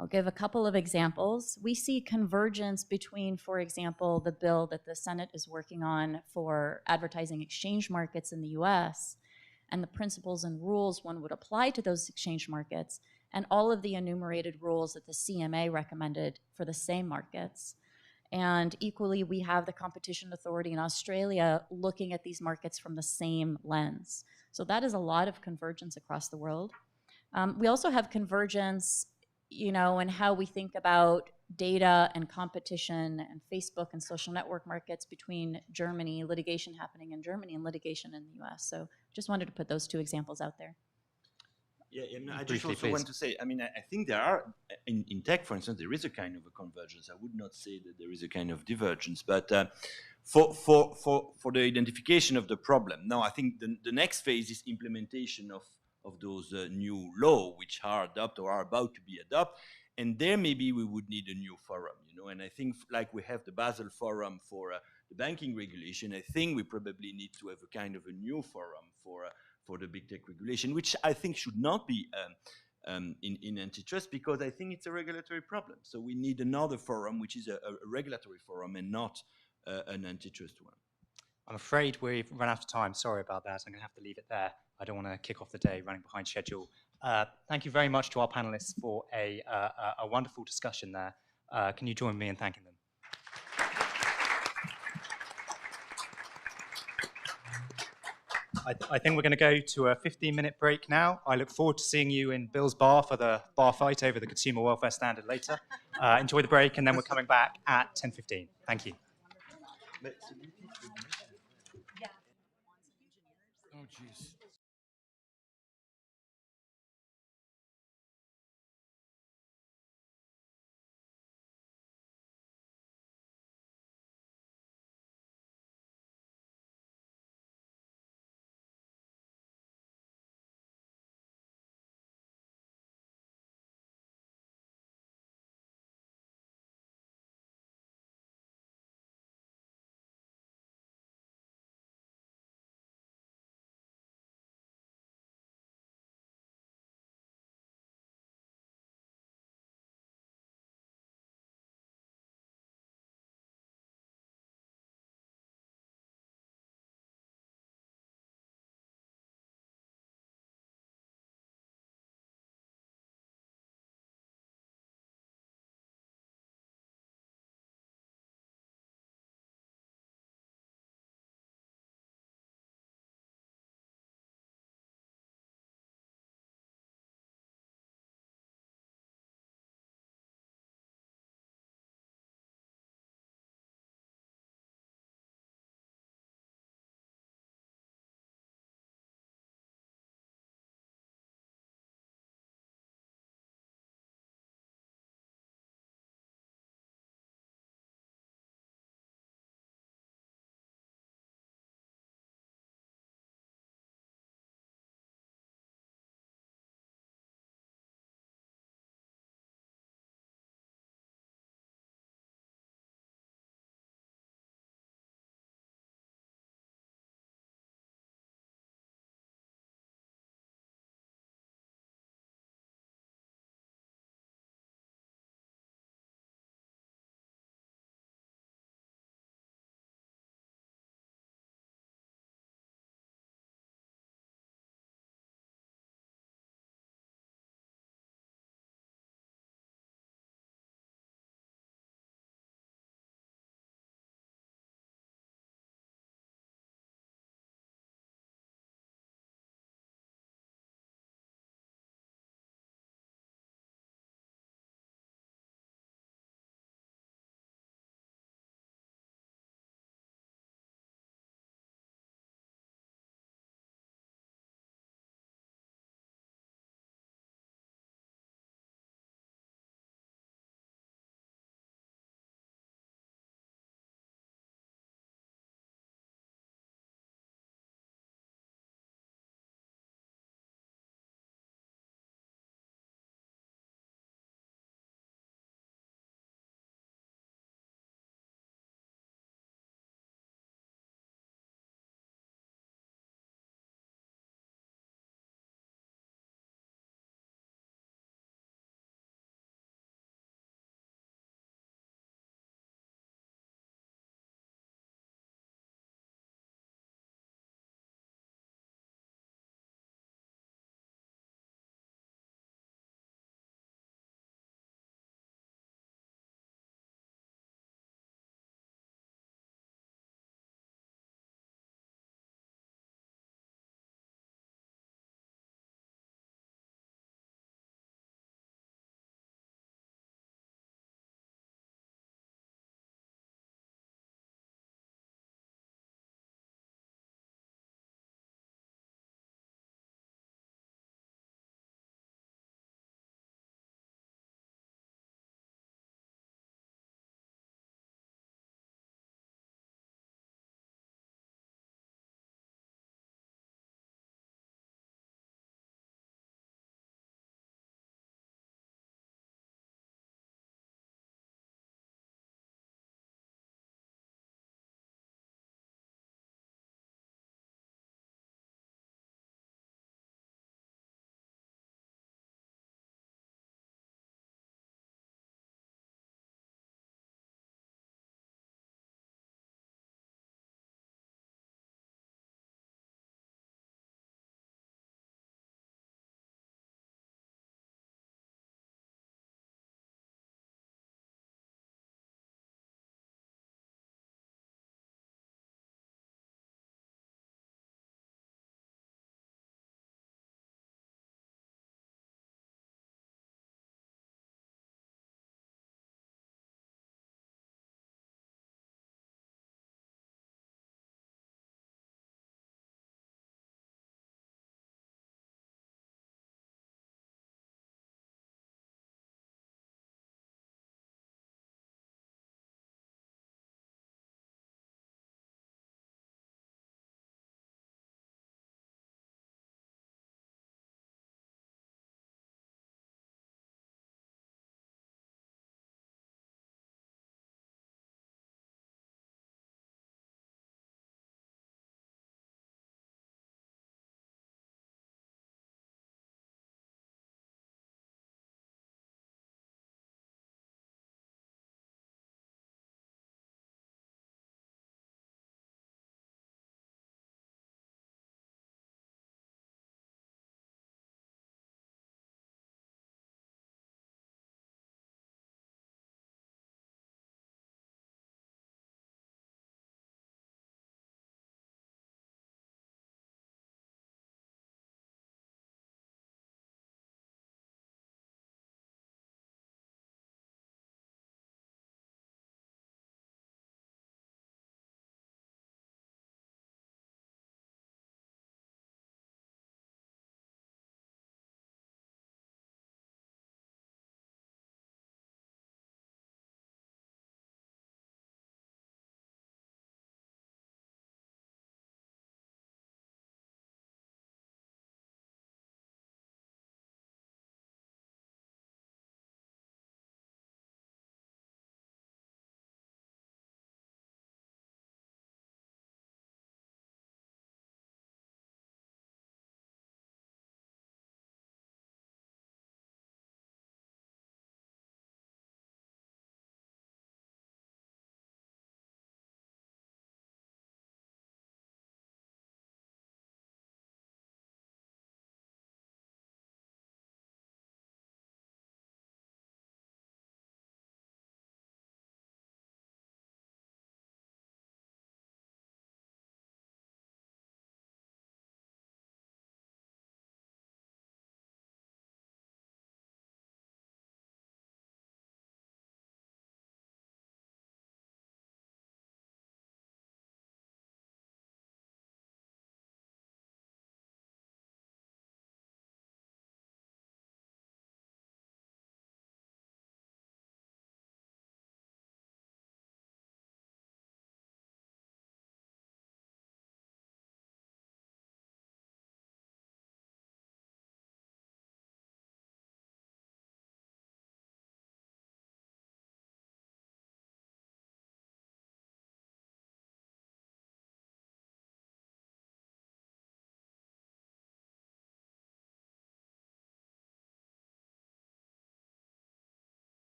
I'll give a couple of examples. We see convergence between, for example, the bill that the Senate is working on for advertising exchange markets in the US and the principles and rules one would apply to those exchange markets, and all of the enumerated rules that the CMA recommended for the same markets. And equally, we have the Competition Authority in Australia looking at these markets from the same lens. So that is a lot of convergence across the world. We also have convergence, in how we think about data and competition and Facebook and social network markets between Germany, litigation happening in Germany and litigation in the US. So just wanted to put those two examples out there. Yeah, and I just Briefly, also please. want to say, I mean, I think there are, in tech, for instance, there is a kind of a convergence. I would not say that there is a kind of divergence, but for the identification of the problem. Now, I think the next phase is implementation of those new law, which are adopted or are about to be adopted. And there maybe we would need a new forum, and I think like we have the Basel Forum for the banking regulation, I think we probably need to have a kind of a new forum for the big tech regulation, which I think should not be in antitrust, because I think it's a regulatory problem. So we need another forum, which is a regulatory forum and not an antitrust one. I'm afraid we've run out of time. Sorry about that. I'm going to have to leave it there. I don't want to kick off the day running behind schedule. Thank you very much to our panelists for a wonderful discussion there. Can you join me in thanking them? I think we're going to go to a 15-minute break now. I look forward to seeing you in Bill's bar for the bar fight over the consumer welfare standard later. Enjoy the break, and then we're coming back at 10:15. Thank you. Oh, geez.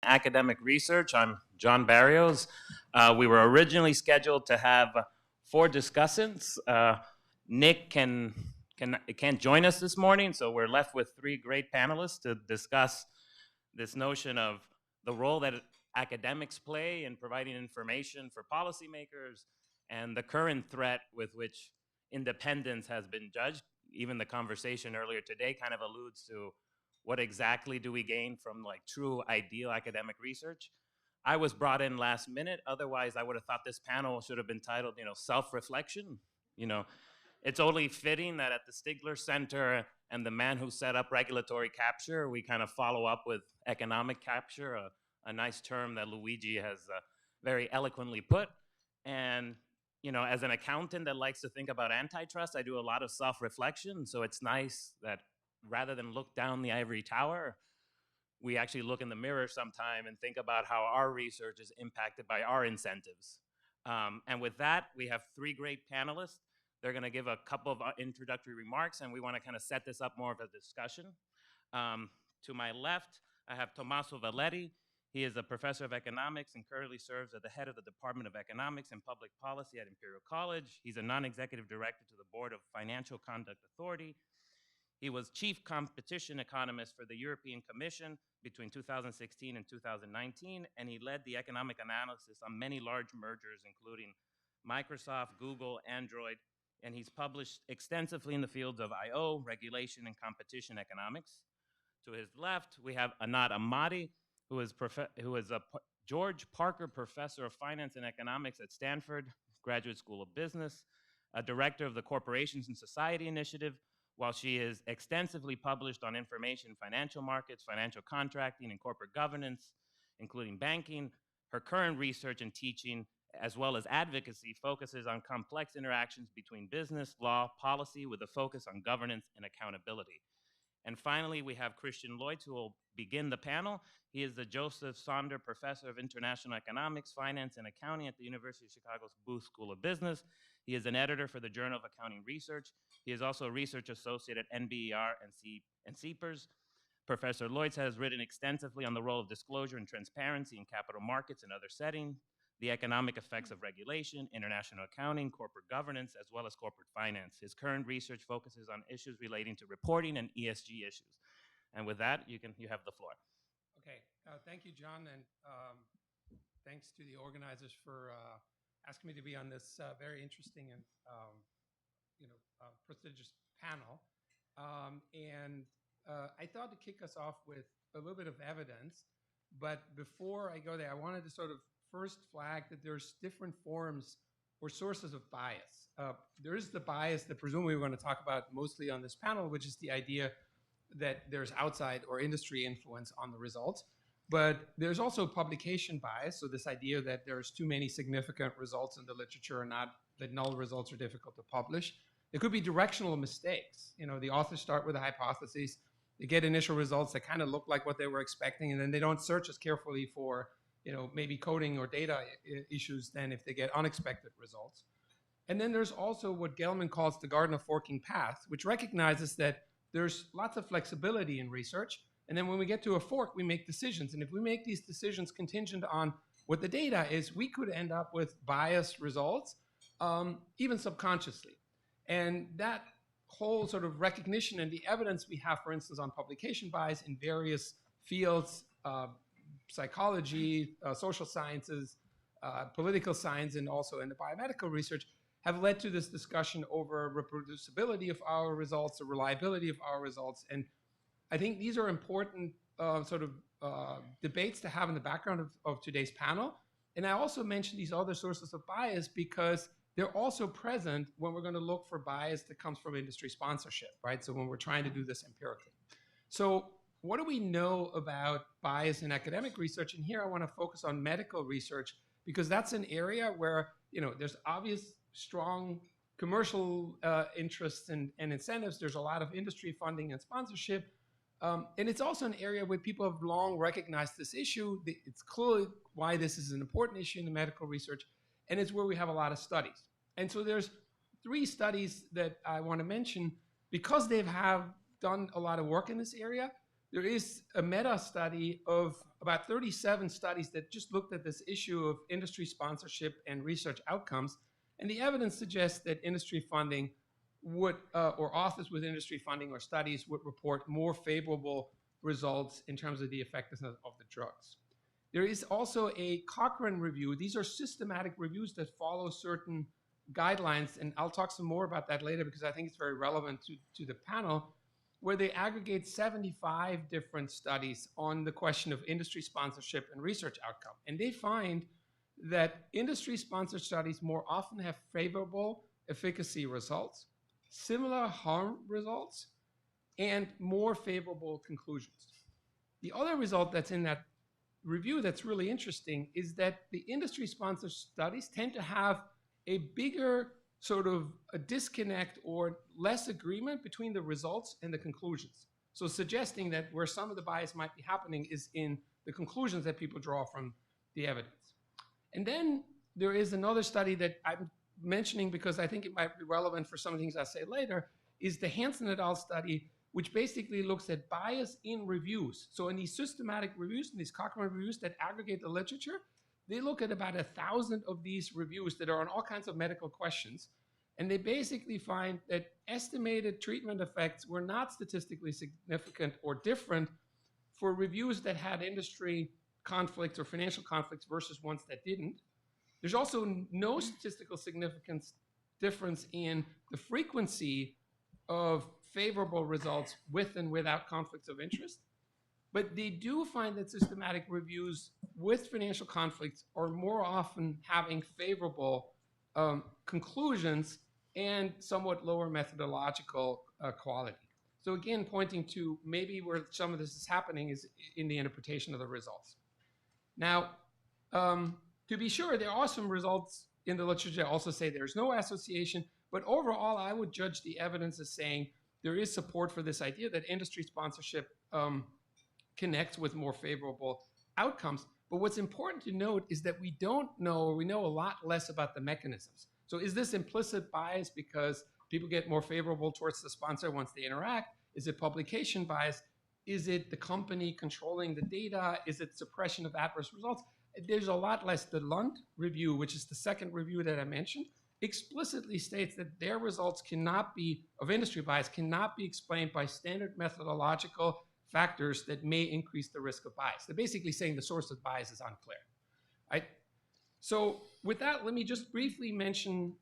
academic research. I'm John Barrios. We were originally scheduled to have 4 discussants. Nick can't join us this morning, so we're left with 3 great panelists to discuss this notion of the role that academics play in providing information for policymakers and the current threat with which independence has been judged. Even the conversation earlier today kind of alludes to what exactly do we gain from like true ideal academic research. I was brought in last minute. Otherwise, I would have thought this panel should have been titled, self-reflection. It's only fitting that at the Stigler Center and the man who set up regulatory capture, we kind of follow up with economic capture, a nice term that Luigi has very eloquently put. And as an accountant that likes to think about antitrust, I do a lot of self-reflection. So it's nice that rather than look down the ivory tower, we actually look in the mirror sometime and think about how our research is impacted by our incentives. And with that, we have 3 great panelists. They're going to give a couple of introductory remarks, and we want to kind of set this up more of a discussion. To my left, I have Tommaso Valetti. He is a professor of economics and currently serves as the head of the Department of Economics and Public Policy at Imperial College. He's a non-executive director to the Board of Financial Conduct Authority. He was chief competition economist for the European Commission between 2016 and 2019, and he led the economic analysis on many large mergers, including Microsoft, Google, Android, and he's published extensively in the fields of I/O, regulation, and competition economics. To his left, we have Anat Ahmadi, who is a George Parker Professor of Finance and Economics at Stanford Graduate School of Business, a director of the Corporations and Society Initiative, while she is extensively published on information, financial markets, financial contracting, and corporate governance, including banking. Her current research and teaching, as well as advocacy, focuses on complex interactions between business, law, policy, with a focus on governance and accountability. And finally, we have Christian Lloyd, who will begin the panel. He is the Joseph Sonder Professor of International Economics, Finance, and Accounting at the University of Chicago's Booth School of Business. He is an editor for the Journal of Accounting Research. He is also a research associate at NBER and CEPRS. Professor Lloyd has written extensively on the role of disclosure and transparency in capital markets and other settings, the economic effects of regulation, international accounting, corporate governance, as well as corporate finance. His current research focuses on issues relating to reporting and ESG issues. And with that, you have the floor. Okay, thank you, John, and thanks to the organizers for asking me to be on this very interesting and prestigious panel. I thought to kick us off with a little bit of evidence, but before I go there, I wanted to sort of first flag that there's different forms or sources of bias. There is the bias that presumably we're going to talk about mostly on this panel, which is the idea that there's outside or industry influence on the results. But there's also publication bias, so this idea that there's too many significant results in the literature and that null results are difficult to publish. There could be directional mistakes. The authors start with a hypothesis, they get initial results that kind of look like what they were expecting, and then they don't search as carefully for maybe coding or data issues than if they get unexpected results. And then there's also what Gelman calls the garden of forking paths, which recognizes that there's lots of flexibility in research. And then when we get to a fork, we make decisions. And if we make these decisions contingent on what the data is, we could end up with biased results, even subconsciously. And that whole sort of recognition and the evidence we have, for instance, on publication bias in various fields, psychology, social sciences, political science, and also in the biomedical research, have led to this discussion over reproducibility of our results, the reliability of our results. And I think these are important debates to have in the background of today's panel. And I also mentioned these other sources of bias because they're also present when we're going to look for bias that comes from industry sponsorship, right? So when we're trying to do this empirically. So what do we know about bias in academic research? And here I want to focus on medical research because that's an area where there's obvious strong commercial interests and incentives. There's a lot of industry funding and sponsorship. And it's also an area where people have long recognized this issue. It's clearly why this is an important issue in the medical research. And it's where we have a lot of studies. And so there's 3 studies that I want to mention because they have done a lot of work in this area. there is a meta study of about 37 studies that just looked at this issue of industry sponsorship and research outcomes. And the evidence suggests that industry funding would, or authors with industry funding or studies would report more favorable results in terms of the effectiveness of the drugs. There is also a Cochrane review. These are systematic reviews that follow certain guidelines, and I'll talk some more about that later because I think it's very relevant to the panel, where they aggregate 75 different studies on the question of industry sponsorship and research outcome. And they find that industry-sponsored studies more often have favorable efficacy results, similar harm results, and more favorable conclusions. The other result that's in that review that's really interesting is that the industry-sponsored studies tend to have a bigger sort of a disconnect or less agreement between the results and the conclusions. So suggesting that where some of the bias might be happening is in the conclusions that people draw from the evidence. And then there is another study that I'm mentioning because I think it might be relevant for some of the things I'll say later, is the Hansen et al. Study, which basically looks at bias in reviews. So in these systematic reviews, in these Cochrane reviews that aggregate the literature, they look at about 1,000 of these reviews that are on all kinds of medical questions. And they basically find that estimated treatment effects were not statistically significant or different for reviews that had industry conflicts or financial conflicts versus ones that didn't. There's also no statistical significance difference in the frequency of favorable results with and without conflicts of interest. But they do find that systematic reviews with financial conflicts are more often having favorable conclusions and somewhat lower methodological quality. So again, pointing to maybe where some of this is happening is in the interpretation of the results. Now, to be sure, there are some results in the literature that also say there's no association, but overall, I would judge the evidence as saying there is support for this idea that industry sponsorship connects with more favorable outcomes. But what's important to note is that we don't know, or we know a lot less about the mechanisms. So is this implicit bias because people get more favorable towards the sponsor once they interact? Is it publication bias? Is it the company controlling the data? Is it suppression of adverse results? There's a lot less. The Lund review, which is the second review that I mentioned, explicitly states that their results cannot be, of industry bias, cannot be explained by standard methodological factors that may increase the risk of bias. They're basically saying the source of bias is unclear, right? So with that, let me just briefly mention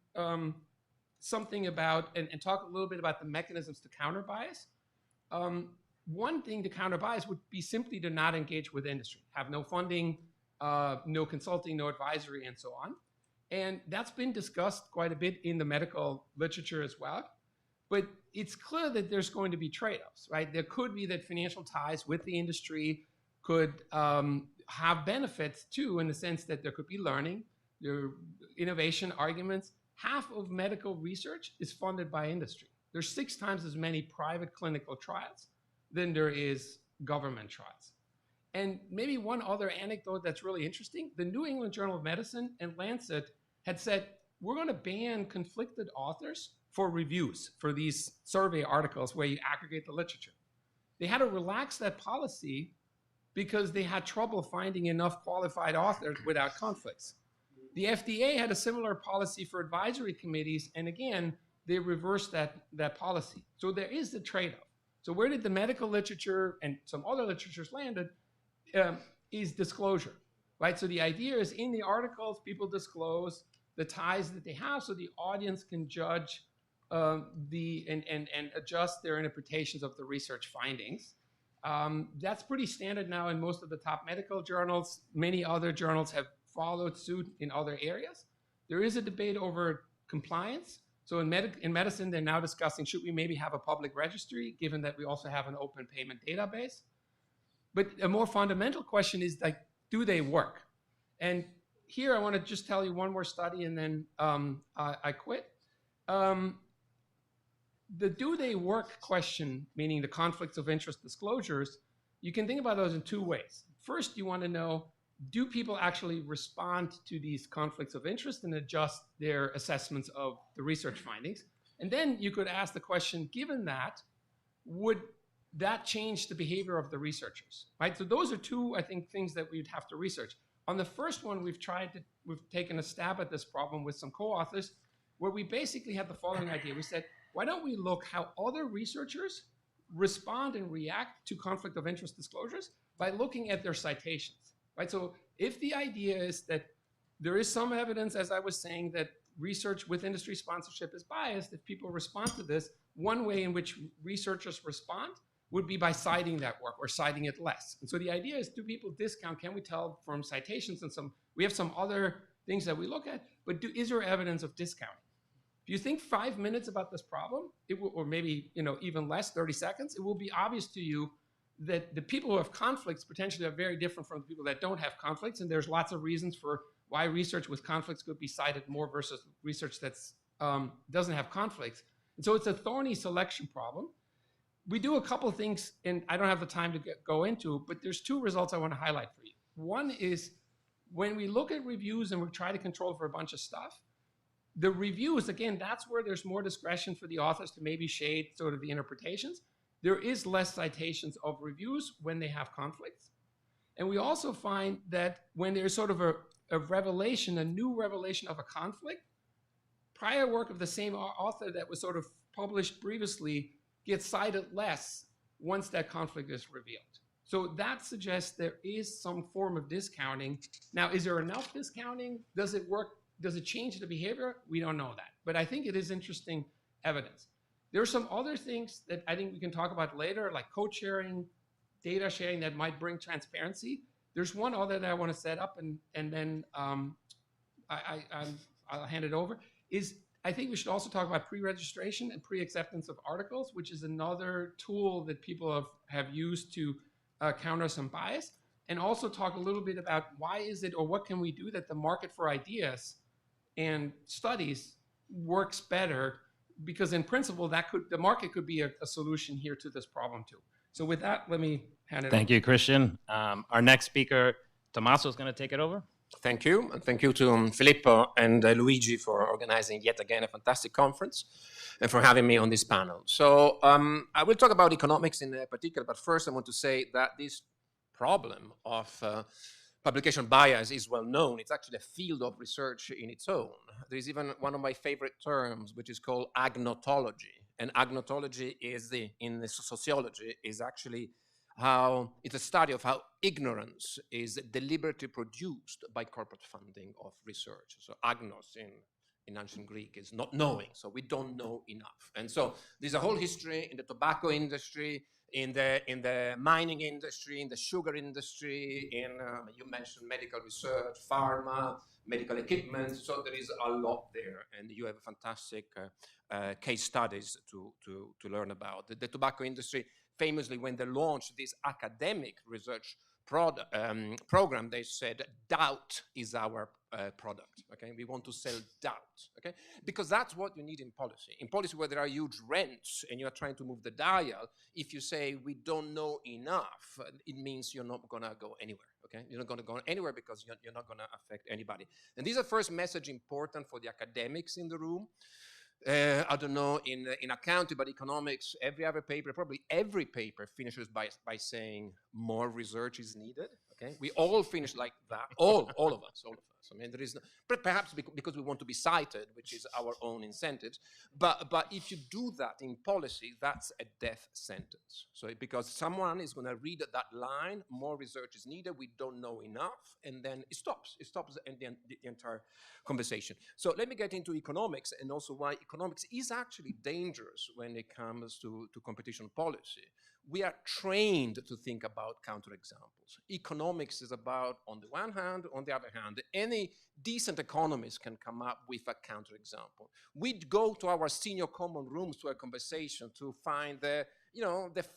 something about, and talk a little bit about the mechanisms to counter bias. One thing to counter bias would be simply to not engage with industry, have no funding, no consulting, no advisory, and so on. And that's been discussed quite a bit in the medical literature as well. But it's clear that there's going to be trade-offs, right? There could be that financial ties with the industry could have benefits too, in the sense that there could be learning, there are innovation arguments. Half of medical research is funded by industry. There's 6 times as many private clinical trials than there is government trials. And maybe one other anecdote that's really interesting, the New England Journal of Medicine and Lancet had said, we're going to ban conflicted authors for reviews, for these survey articles where you aggregate the literature. They had to relax that policy because they had trouble finding enough qualified authors without conflicts. The FDA had a similar policy for advisory committees, and again, they reversed that policy. So there is a trade-off. So where did the medical literature and some other literatures landed is disclosure, right? So the idea is in the articles, people disclose the ties that they have so the audience can judge and adjust their interpretations of the research findings. That's pretty standard now in most of the top medical journals. Many other journals have followed suit in other areas. There is a debate over compliance. So in medicine, they're now discussing, should we maybe have a public registry, given that we also have an open payment database? But a more fundamental question is, like, do they work? And here I want to just tell you one more study and then I quit. The do they work question, meaning the conflicts of interest disclosures, you can think about those in 2 ways. First, you want to know, do people actually respond to these conflicts of interest and adjust their assessments of the research findings? And then you could ask the question, given that, would that changed the behavior of the researchers, right? So those are two, I think, things that we'd have to research. On the first one, we've taken a stab at this problem with some co-authors, where we basically had the following idea. We said, why don't we look how other researchers respond and react to conflict of interest disclosures by looking at their citations, right? So if the idea is that there is some evidence, as I was saying, that research with industry sponsorship is biased, if people respond to this, one way in which researchers respond would be by citing that work or citing it less. And so the idea is, do people discount? Can we tell from citations and we have some other things that we look at, but is there evidence of discounting? If you think 5 minutes about this problem, or maybe even less, 30 seconds, it will be obvious to you that the people who have conflicts potentially are very different from the people that don't have conflicts, and there's lots of reasons for why research with conflicts could be cited more versus research that doesn't have conflicts. And so it's a thorny selection problem. We do a couple of things, and I don't have the time to go into, but there's two results I want to highlight for you. One is when we look at reviews and we try to control for a bunch of stuff, the reviews, again, that's where there's more discretion for the authors to maybe shade sort of the interpretations. There is less citations of reviews when they have conflicts. And we also find that when there's sort of a revelation, a new revelation of a conflict, prior work of the same author that was sort of published previously gets cited less once that conflict is revealed. So that suggests there is some form of discounting. Now, is there enough discounting? Does it work? Does it change the behavior? We don't know that. But I think it is interesting evidence. There are some other things that I think we can talk about later, like code sharing, data sharing that might bring transparency. There's one other that I want to set up, and then I'll hand it over, is I think we should also talk about pre-registration and pre-acceptance of articles, which is another tool that people have used to counter some bias, and also talk a little bit about why is it, or what can we do that the market for ideas and studies works better, because in principle, the market could be a solution here to this problem too. So with that, let me hand it over. Thank you, Christian. Our next speaker, Tommaso, is going to take it over. Thank you. And thank you to Filippo and Luigi for organizing yet again a fantastic conference and for having me on this panel. So I will talk about economics in particular, but first I want to say that this problem of publication bias is well known. It's actually a field of research in its own. There is even one of my favorite terms, which is called agnotology. And agnotology in sociology is actually it's a study of how ignorance is deliberately produced by corporate funding of research. So agnos in ancient Greek is not knowing, so we don't know enough. And so there's a whole history in the tobacco industry, in the mining industry, in the sugar industry, you mentioned medical research, pharma, medical equipment, so there is a lot there, and you have fantastic case studies to learn about. The tobacco industry, famously, when they launched this academic research program, they said, doubt is our product, okay? We want to sell doubt, okay? Because that's what you need in policy. In policy, where there are huge rents and you're trying to move the dial, if you say we don't know enough, it means you're not gonna go anywhere, okay? You're not gonna go anywhere because you're not gonna affect anybody. And this is the first message important for the academics in the room. I don't know, in accounting, but economics, probably every paper finishes by saying more research is needed, okay? We all finish like that, all of us. I mean, there is, perhaps because we want to be cited, which is our own incentives, but if you do that in policy, that's a death sentence. So because someone is going to read that line, more research is needed, we don't know enough, and then it stops the entire conversation. So let me get into economics, and also why economics is actually dangerous when it comes to competition policy. We are trained to think about counterexamples. Economics is about, on the one hand, on the other hand, any decent economist can come up with a counterexample. We'd go to our senior common rooms to a conversation to find the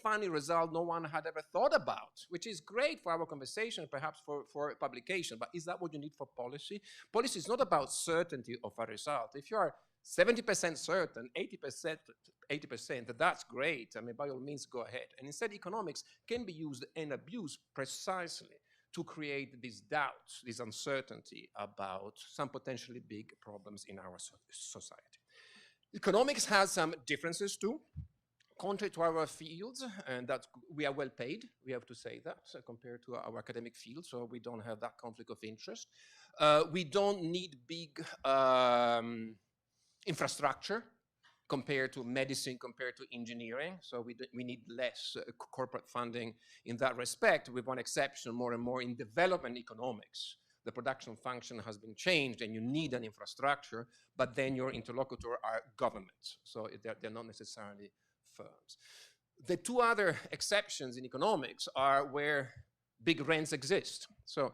funny result no one had ever thought about, which is great for our conversation, perhaps for publication, but is that what you need for policy? Policy is not about certainty of a result. If you are 70% certain, 80%, that's great. I mean, by all means, go ahead. And instead, economics can be used and abused precisely to create these doubts, this uncertainty about some potentially big problems in our society. Economics has some differences too. contrary to our fields, and that we are well paid, we have to say that, so compared to our academic field, so we don't have that conflict of interest. We don't need big infrastructure compared to medicine, compared to engineering, so we need less corporate funding in that respect, with one exception, more and more in development economics. The production function has been changed and you need an infrastructure, but then your interlocutor are governments, so they're not necessarily firms. The two other exceptions in economics are where big rents exist. So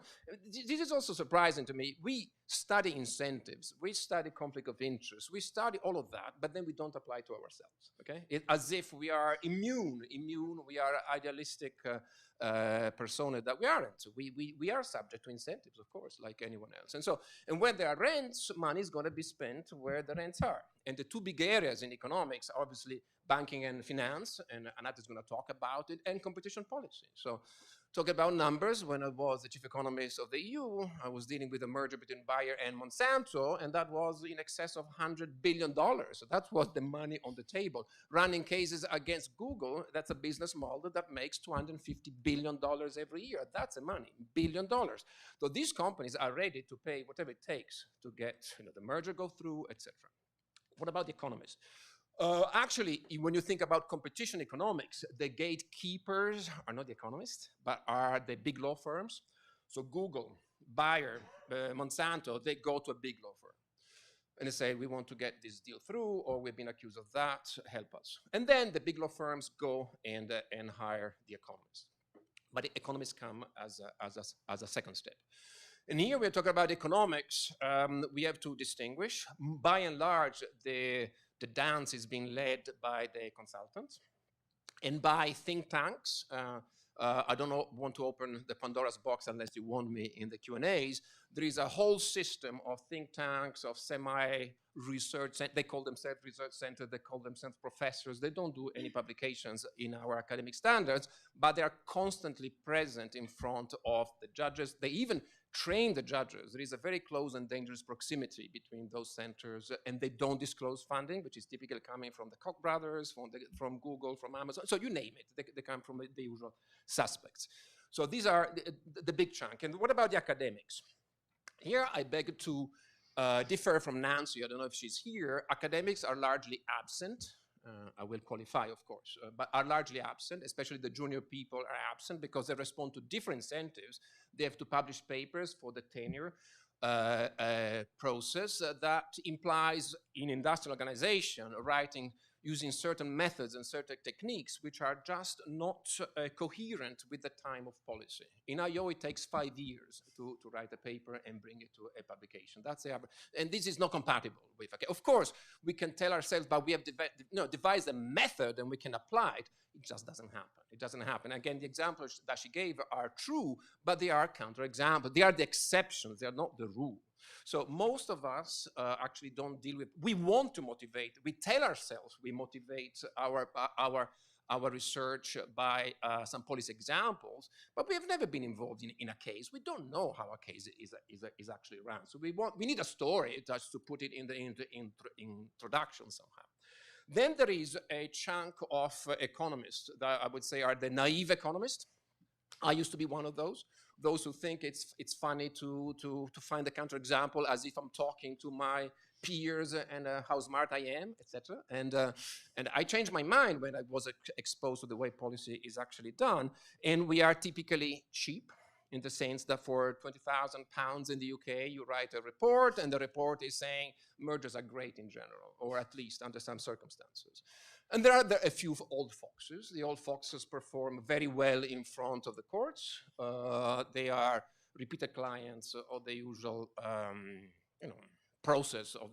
this is also surprising to me. We study incentives, we study conflict of interest, we study all of that, but then we don't apply to ourselves, okay? As if we are immune, we are idealistic persona that we aren't. We are subject to incentives, of course, like anyone else. And when there are rents, money is going to be spent where the rents are. And the two big areas in economics are obviously banking and finance, and Anat is going to talk about it, and competition policy. So talk about numbers. When I was the chief economist of the EU, I was dealing with a merger between Bayer and Monsanto, and that was in excess of $100 billion. So that was the money on the table. Running cases against Google, that's a business model that makes $250 billion every year. That's the money, $1 billion. So these companies are ready to pay whatever it takes to get the merger go through, etc. What about the economists? Actually, when you think about competition economics, the gatekeepers are not the economists, but are the big law firms. So Google, Bayer, Monsanto, they go to a big law firm. And they say, we want to get this deal through, or we've been accused of that, help us. And then the big law firms go and hire the economists. But the economists come as a second step. And here we're talking about economics. We have to distinguish. By and large, the dance is being led by the consultants and by think tanks. I don't want to open the Pandora's box unless you want me in the Q&As. There is a whole system of think tanks, of semi-research. They call themselves research centers. They call themselves professors. They don't do any publications in our academic standards, but they are constantly present in front of the judges. They even train the judges. There is a very close and dangerous proximity between those centers, and they don't disclose funding, which is typically coming from the Koch brothers, from Google, from Amazon. So you name it. They come from the usual suspects. So these are the big chunk. And what about the academics? Here I beg to differ from Nancy. I don't know if she's here. Academics are largely absent. I will qualify, of course, but are largely absent, especially the junior people are absent because they respond to different incentives. They have to publish papers for the tenure process that implies in industrial organization writing using certain methods and certain techniques which are just not coherent with the time of policy. In IO, it takes 5 years to write a paper and bring it to a publication. That's the average. And this is not compatible with, okay. Of course, we can tell ourselves, but we have devised a method and we can apply it. It just doesn't happen. It doesn't happen. Again, the examples that she gave are true, but they are counterexamples. They are the exceptions. They are not the rule. So most of us actually don't deal with, we want to motivate, we tell ourselves we motivate our research by some policy examples, but we have never been involved in a case. We don't know how a case is actually run. So we need a story just to put it in the introduction somehow. Then there is a chunk of economists that I would say are the naive economists. I used to be one of those who think it's funny to find a counterexample as if I'm talking to my peers and how smart I am, etc. And I changed my mind when I was exposed to the way policy is actually done. And we are typically cheap in the sense that for £20,000 in the UK, you write a report, and the report is saying mergers are great in general, or at least under some circumstances. And there are a few old foxes. The old foxes perform very well in front of the courts. They are repeated clients of the usual, process of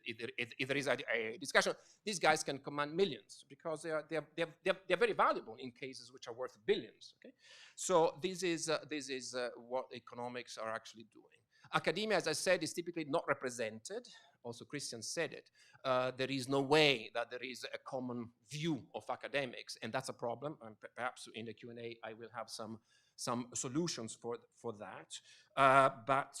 if there is a discussion. These guys can command millions because they're very valuable in cases which are worth billions. Okay, so this is what economics are actually doing. Academia, as I said, is typically not represented. Also, Christian said it. There is no way that there is a common view of academics, and that's a problem. And perhaps in the Q&A, I will have some solutions for that. But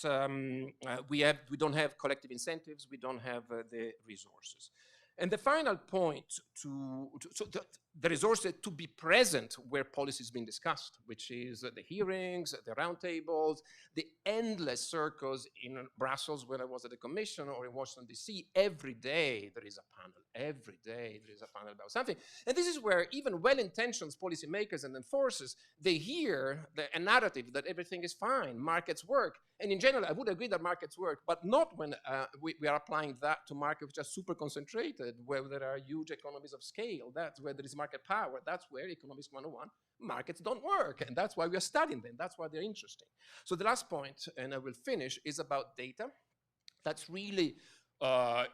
we don't have collective incentives. We don't have the resources. And the final point the resources to be present where policy is being discussed, which is the hearings, the roundtables, the endless circles in Brussels when I was at the Commission or in Washington, D.C. Every day there is a panel. Every day there is a panel about something. And this is where even well-intentioned policymakers and enforcers, they hear a narrative that everything is fine, markets work. And in general, I would agree that markets work, but not when we are applying that to markets which are super concentrated, where there are huge economies of scale. That's where there is market power. That's where Economics 101, markets don't work. And that's why we are studying them. That's why they're interesting. So the last point, and I will finish, is about data. That's really,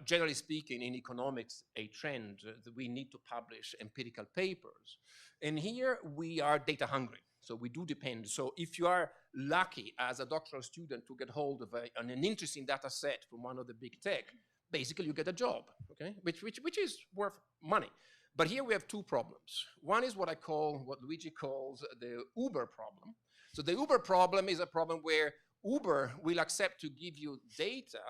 generally speaking, in economics, a trend that we need to publish empirical papers. And here we are data hungry. So we do depend. So if you are lucky as a doctoral student to get hold of an interesting data set from one of the big tech, basically you get a job, okay? Which is worth money. But here we have two problems. One is what Luigi calls the Uber problem. So the Uber problem is a problem where Uber will accept to give you data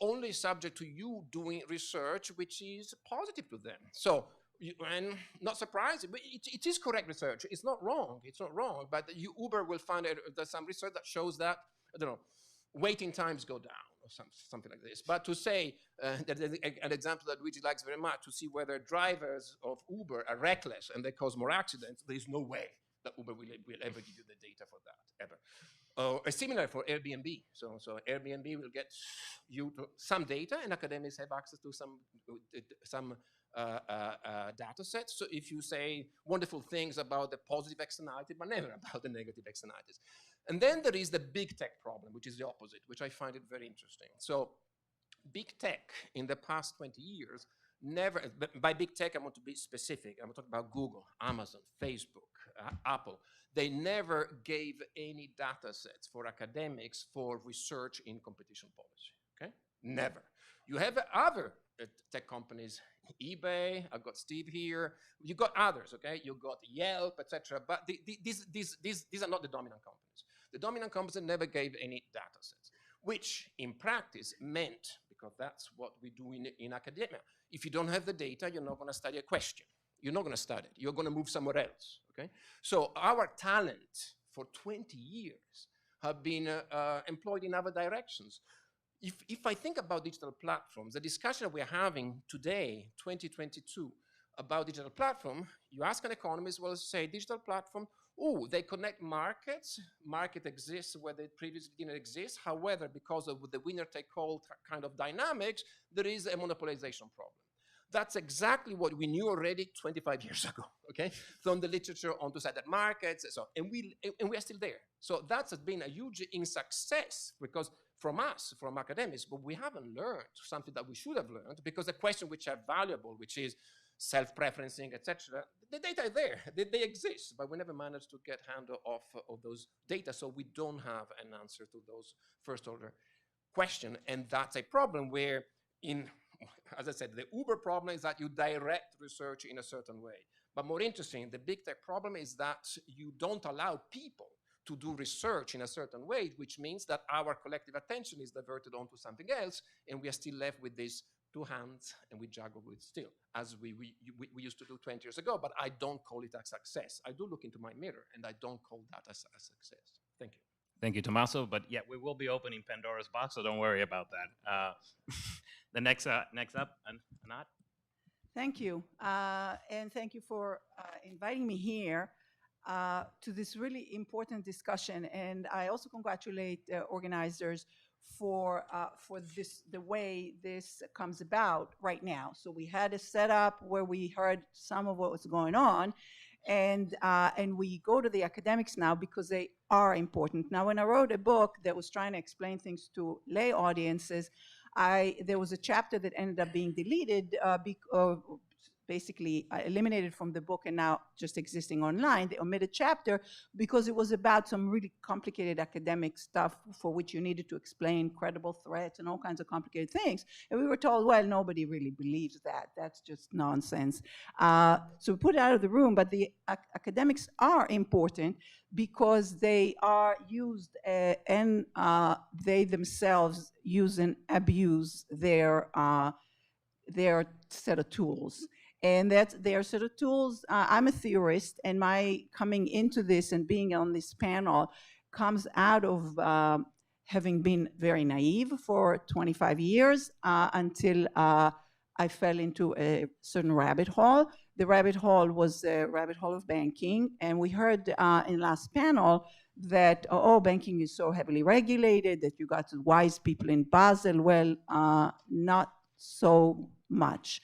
only subject to you doing research which is positive to them. So, and not surprising, but it is correct research. It's not wrong. It's not wrong. But Uber will find there's some research that shows that, I don't know, waiting times go down or something like this. But to say, an example that Luigi likes very much, to see whether drivers of Uber are reckless and they cause more accidents, there is no way that Uber will ever give you the data for that, ever. Similar for Airbnb. So Airbnb will get you to some data, and academics have access to some data sets. So if you say wonderful things about the positive externality, but never about the negative externalities. And then there is the big tech problem, which is the opposite, which I find it very interesting. So big tech in the past 20 years never, by big tech I want to be specific. I'm talking about Google, Amazon, Facebook, Apple. They never gave any data sets for academics for research in competition policy, okay? Never. You have other tech companies, eBay, I've got Steve here, you got others, okay? You got Yelp, etc. But these are not the dominant companies. The dominant companies never gave any data sets, which in practice meant, because that's what we do in academia, if you don't have the data, you're not going to study a question. You're not going to study it. You're going to move somewhere else, okay? So our talent for 20 years have been employed in other directions. If I think about digital platforms, the discussion that we're having today, 2022, about digital platform, you ask an economist, well, say digital platform, oh, they connect markets. Market exists where they previously didn't exist. However, because of the winner-take-all kind of dynamics, there is a monopolization problem. That's exactly what we knew already 25 years ago, okay? From the literature on two-sided markets, and we are still there. So that's been a huge success because from us, from academics, but we haven't learned something that we should have learned because the question which are valuable, which is self-preferencing, etc., the data are there, they exist, but we never managed to get handle of those data, so we don't have an answer to those first-order questions, and that's a problem where as I said, the Uber problem is that you direct research in a certain way. But more interesting, the big tech problem is that you don't allow people to do research in a certain way, which means that our collective attention is diverted onto something else, and we are still left with these two hands, and we juggle with still, as we used to do 20 years ago, but I don't call it a success. I do look into my mirror, and I don't call that a success. Thank you. Thank you, Tommaso. But yeah, we will be opening Pandora's box, so don't worry about that. The next up, Anat. Thank you, and thank you for inviting me here to this really important discussion. And I also congratulate the organizers for the way this comes about right now. So we had a setup where we heard some of what was going on, and we go to the academics now because they are important. Now, when I wrote a book that was trying to explain things to lay audiences, there was a chapter that ended up being deleted, basically eliminated from the book and now just existing online. They omitted chapter because it was about some really complicated academic stuff for which you needed to explain credible threats and all kinds of complicated things. And we were told, well, nobody really believes that. That's just nonsense. So we put it out of the room, but the academics are important because they are used and they themselves use and abuse their set of tools. And that's their set of tools. I'm a theorist, and my coming into this and being on this panel comes out of having been very naive for 25 years until I fell into a certain rabbit hole. The rabbit hole was the rabbit hole of banking, and we heard in last panel that, banking is so heavily regulated, that you got wise people in Basel. Well, not so much.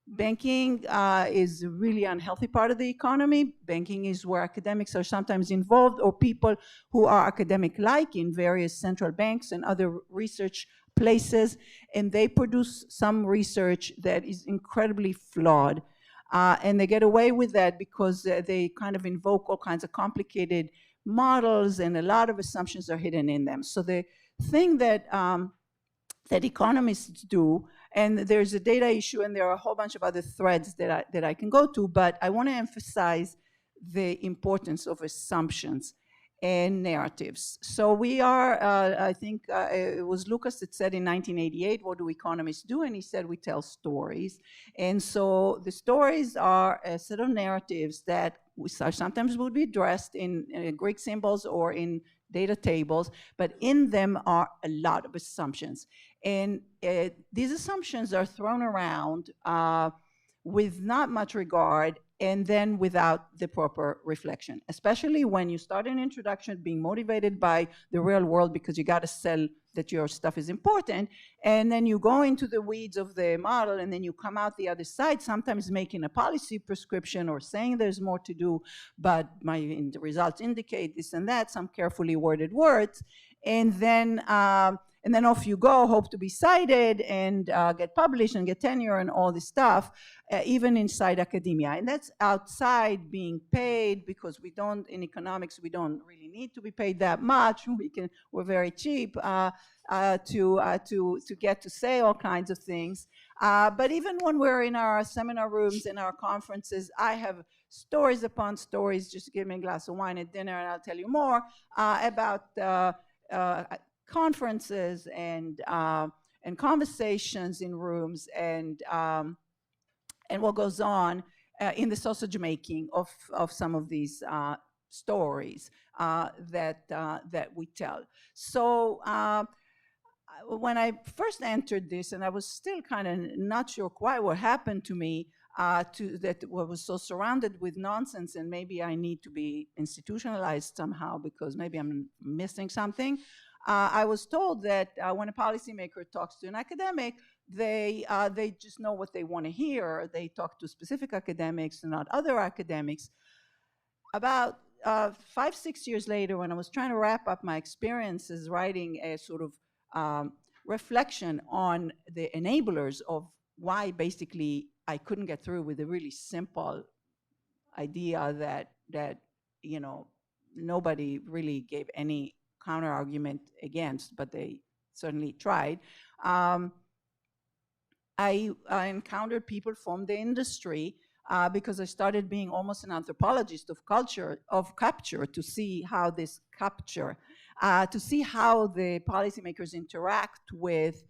Banking is a really unhealthy part of the economy. Banking is where academics are sometimes involved, or people who are academic-like in various central banks and other research places, and they produce some research that is incredibly flawed. And they get away with that because they kind of invoke all kinds of complicated models, and a lot of assumptions are hidden in them. So the thing that that economists do, and there's a data issue, and there are a whole bunch of other threads that I can go to, but I want to emphasize the importance of assumptions and narratives. So we are, I think it was Lucas that said in 1988, what do economists do? And he said, we tell stories. And so the stories are a set of narratives that sometimes would be dressed in Greek symbols or in data tables, but in them are a lot of assumptions. And these assumptions are thrown around with not much regard, and then without the proper reflection, especially when you start an introduction being motivated by the real world because you got to sell that your stuff is important, and then you go into the weeds of the model, and then you come out the other side, sometimes making a policy prescription or saying there's more to do, but the results indicate this and that, some carefully worded words, and then off you go, hope to be cited and get published and get tenure and all this stuff, even inside academia. And that's outside being paid, because we don't, in economics, we don't really need to be paid that much. We're very cheap to get to say all kinds of things. But even when we're in our seminar rooms and our conferences, I have stories upon stories. Just give me a glass of wine at dinner and I'll tell you more about conferences and conversations in rooms and what goes on in the sausage making of some of these stories that we tell. So when I first entered this, and I was still kind of not sure quite what happened to me, that was so surrounded with nonsense, and maybe I need to be institutionalized somehow because maybe I'm missing something. I was told that when a policymaker talks to an academic, they just know what they want to hear. They talk to specific academics and not other academics. About 5-6 years later, when I was trying to wrap up my experiences writing a sort of reflection on the enablers of why basically I couldn't get through with a really simple idea that nobody really gave any counter argument against, but they certainly tried. I encountered people from the industry because I started being almost an anthropologist of culture, of capture, to see how this capture, to see how the policymakers interact with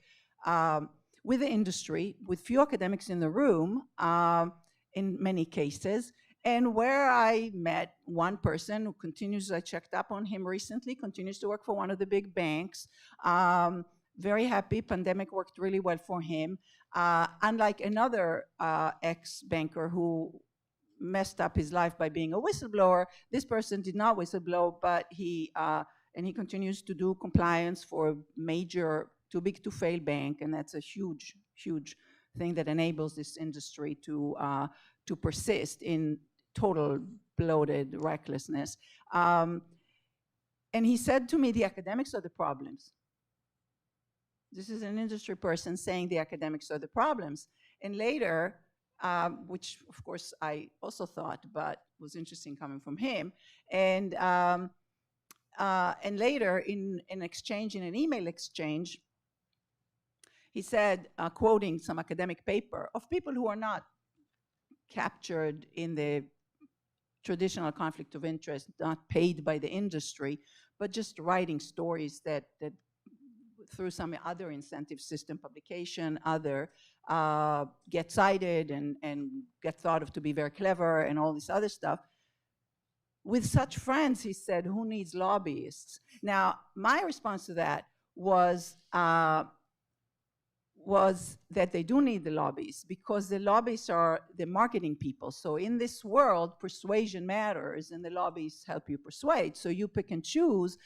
the industry, with few academics in the room, in many cases, and where I met one person who continues, I checked up on him recently, continues to work for one of the big banks, very happy, pandemic worked really well for him, unlike another ex-banker who messed up his life by being a whistleblower. This person did not whistleblow, but he continues to do compliance for a major, too big to fail bank, and that's a huge, huge thing that enables this industry to persist in total bloated recklessness. And he said to me, the academics are the problems. This is an industry person saying the academics are the problems. And later, which of course I also thought, but was interesting coming from him, and later in an exchange, in an email exchange, he said, quoting some academic paper of people who are not captured in the traditional conflict of interest, not paid by the industry, but just writing stories that through some other incentive system, publication, other, get cited and get thought of to be very clever and all this other stuff. With such friends, he said, who needs lobbyists? Now, my response to that was that they do need the lobbyists, because the lobbyists are the marketing people. So in this world, persuasion matters, and the lobbyists help you persuade. So you pick and choose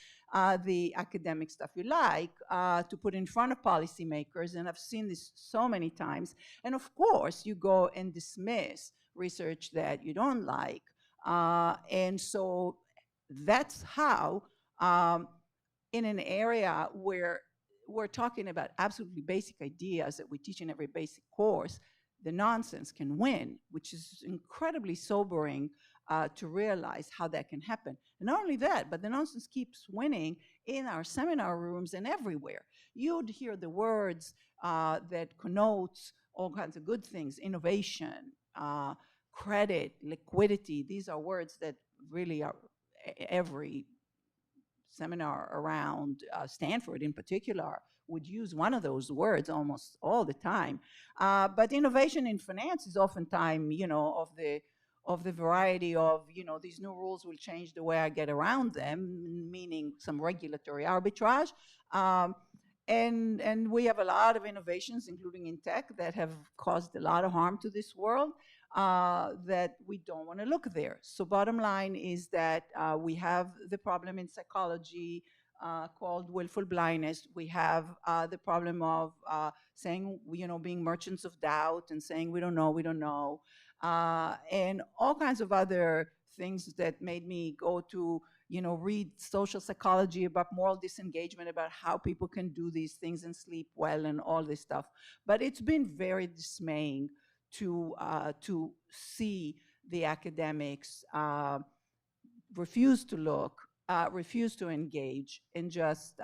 the academic stuff you like to put in front of policymakers, and I've seen this so many times. And of course, you go and dismiss research that you don't like. And so that's how, in an area where we're talking about absolutely basic ideas that we teach in every basic course, the nonsense can win, which is incredibly sobering to realize how that can happen. And not only that, but the nonsense keeps winning in our seminar rooms and everywhere. You'd hear the words that connotes all kinds of good things: innovation, credit, liquidity. These are words that really are every seminar around Stanford in particular would use one of those words almost all the time. But innovation in finance is oftentimes, of the variety of, these new rules will change the way I get around them, meaning some regulatory arbitrage. And we have a lot of innovations, including in tech, that have caused a lot of harm to this world that we don't want to look there. So bottom line is that we have the problem in psychology called willful blindness. We have the problem of saying, being merchants of doubt and saying we don't know, and all kinds of other things that made me go to read social psychology about moral disengagement, about how people can do these things and sleep well and all this stuff. But it's been very dismaying to see the academics refuse to look, refuse to engage, and just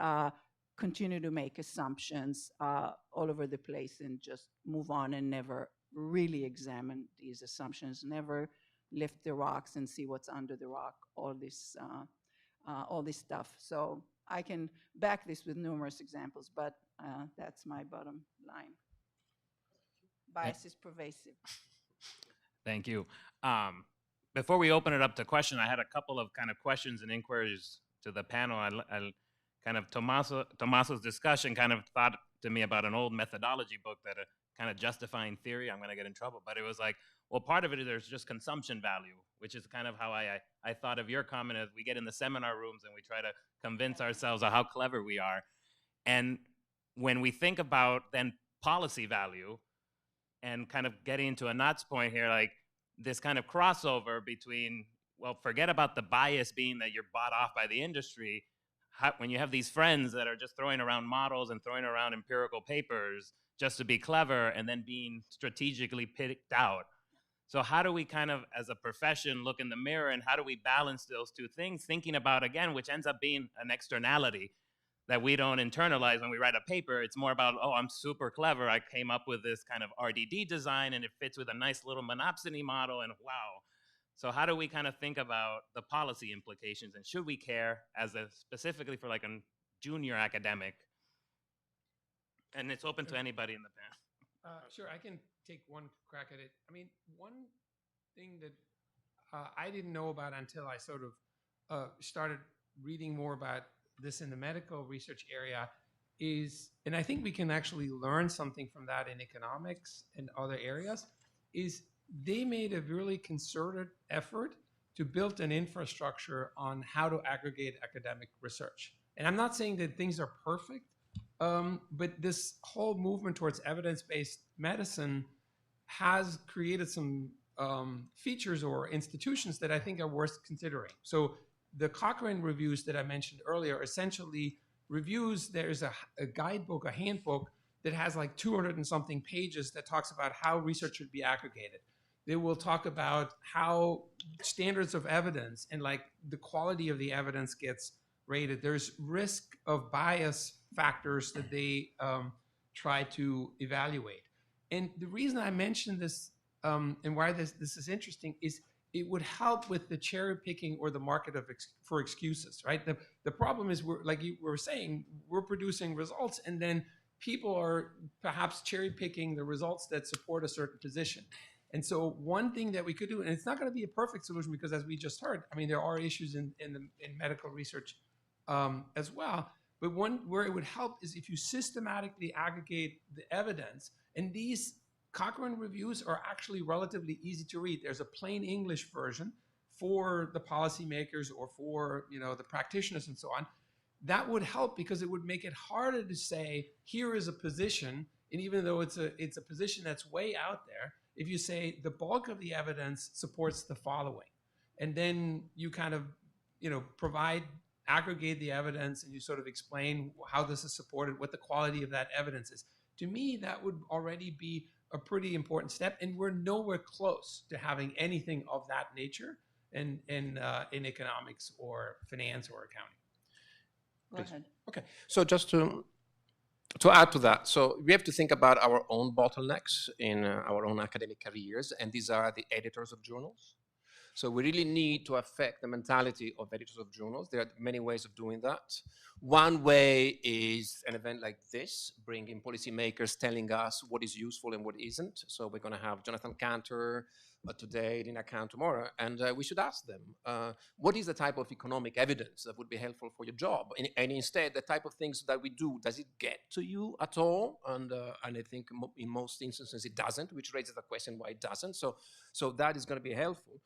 continue to make assumptions all over the place and just move on and never really examine these assumptions, never lift the rocks and see what's under the rock, all this stuff. So I can back this with numerous examples, but that's my bottom line. Bias is pervasive. Thank you. Before we open it up to question, I had a couple of kind of questions and inquiries to the panel. I kind of Tommaso's discussion kind of thought to me about an old methodology book that kind of justifying theory. I'm going to get in trouble, but it was like, well, part of it is there's just consumption value, which is kind of how I thought of your comment as we get in the seminar rooms and we try to convince ourselves of how clever we are. And when we think about then policy value and kind of getting into Anat's point here, like this kind of crossover between, well, forget about the bias being that you're bought off by the industry. When you have these friends that are just throwing around models and throwing around empirical papers just to be clever and then being strategically picked out. So how do we kind of, as a profession, look in the mirror and how do we balance those two things, thinking about, again, which ends up being an externality that we don't internalize when we write a paper. It's more about, oh, I'm super clever. I came up with this kind of RDD design and it fits with a nice little monopsony model and wow. So how do we kind of think about the policy implications and should we care as specifically for like a junior academic? And it's open to anybody in the panel. Sure, I can take one crack at it. I mean, one thing that I didn't know about until I sort of started reading more about this in the medical research area is, and I think we can actually learn something from that in economics and other areas, is they made a really concerted effort to build an infrastructure on how to aggregate academic research. And I'm not saying that things are perfect, but this whole movement towards evidence-based medicine has created some features or institutions that I think are worth considering. So the Cochrane reviews that I mentioned earlier, essentially reviews, there's a guidebook, a handbook that has like 200 and something pages that talks about how research should be aggregated. They will talk about how standards of evidence and like the quality of the evidence gets rated. There's risk of bias factors that they try to evaluate. And the reason I mentioned this and why this is interesting is it would help with the cherry picking or the market of for excuses, right? The problem is, we're, like you were saying, we're producing results, and then people are perhaps cherry picking the results that support a certain position. And so one thing that we could do, and it's not going to be a perfect solution, because as we just heard, I mean, there are issues in medical research as well. But one where it would help is if you systematically aggregate the evidence, and these Cochrane reviews are actually relatively easy to read. There's a plain English version for the policymakers or for the practitioners and so on. That would help, because it would make it harder to say, here is a position, and even though it's a position that's way out there, if you say the bulk of the evidence supports the following, and then you kind of aggregate the evidence, and you sort of explain how this is supported, what the quality of that evidence is. To me, that would already be a pretty important step, and we're nowhere close to having anything of that nature in economics or finance or accounting. Go ahead. Okay, so just to add to that, so we have to think about our own bottlenecks in our own academic careers, and these are the editors of journals. So we really need to affect the mentality of editors of journals. There are many ways of doing that. One way is an event like this, bringing policymakers telling us what is useful and what isn't. So we're going to have Jonathan Cantor today, Lina Khan tomorrow, and we should ask them, what is the type of economic evidence that would be helpful for your job? And instead, the type of things that we do, does it get to you at all? And I think in most instances it doesn't, which raises the question why it doesn't. So that is going to be helpful.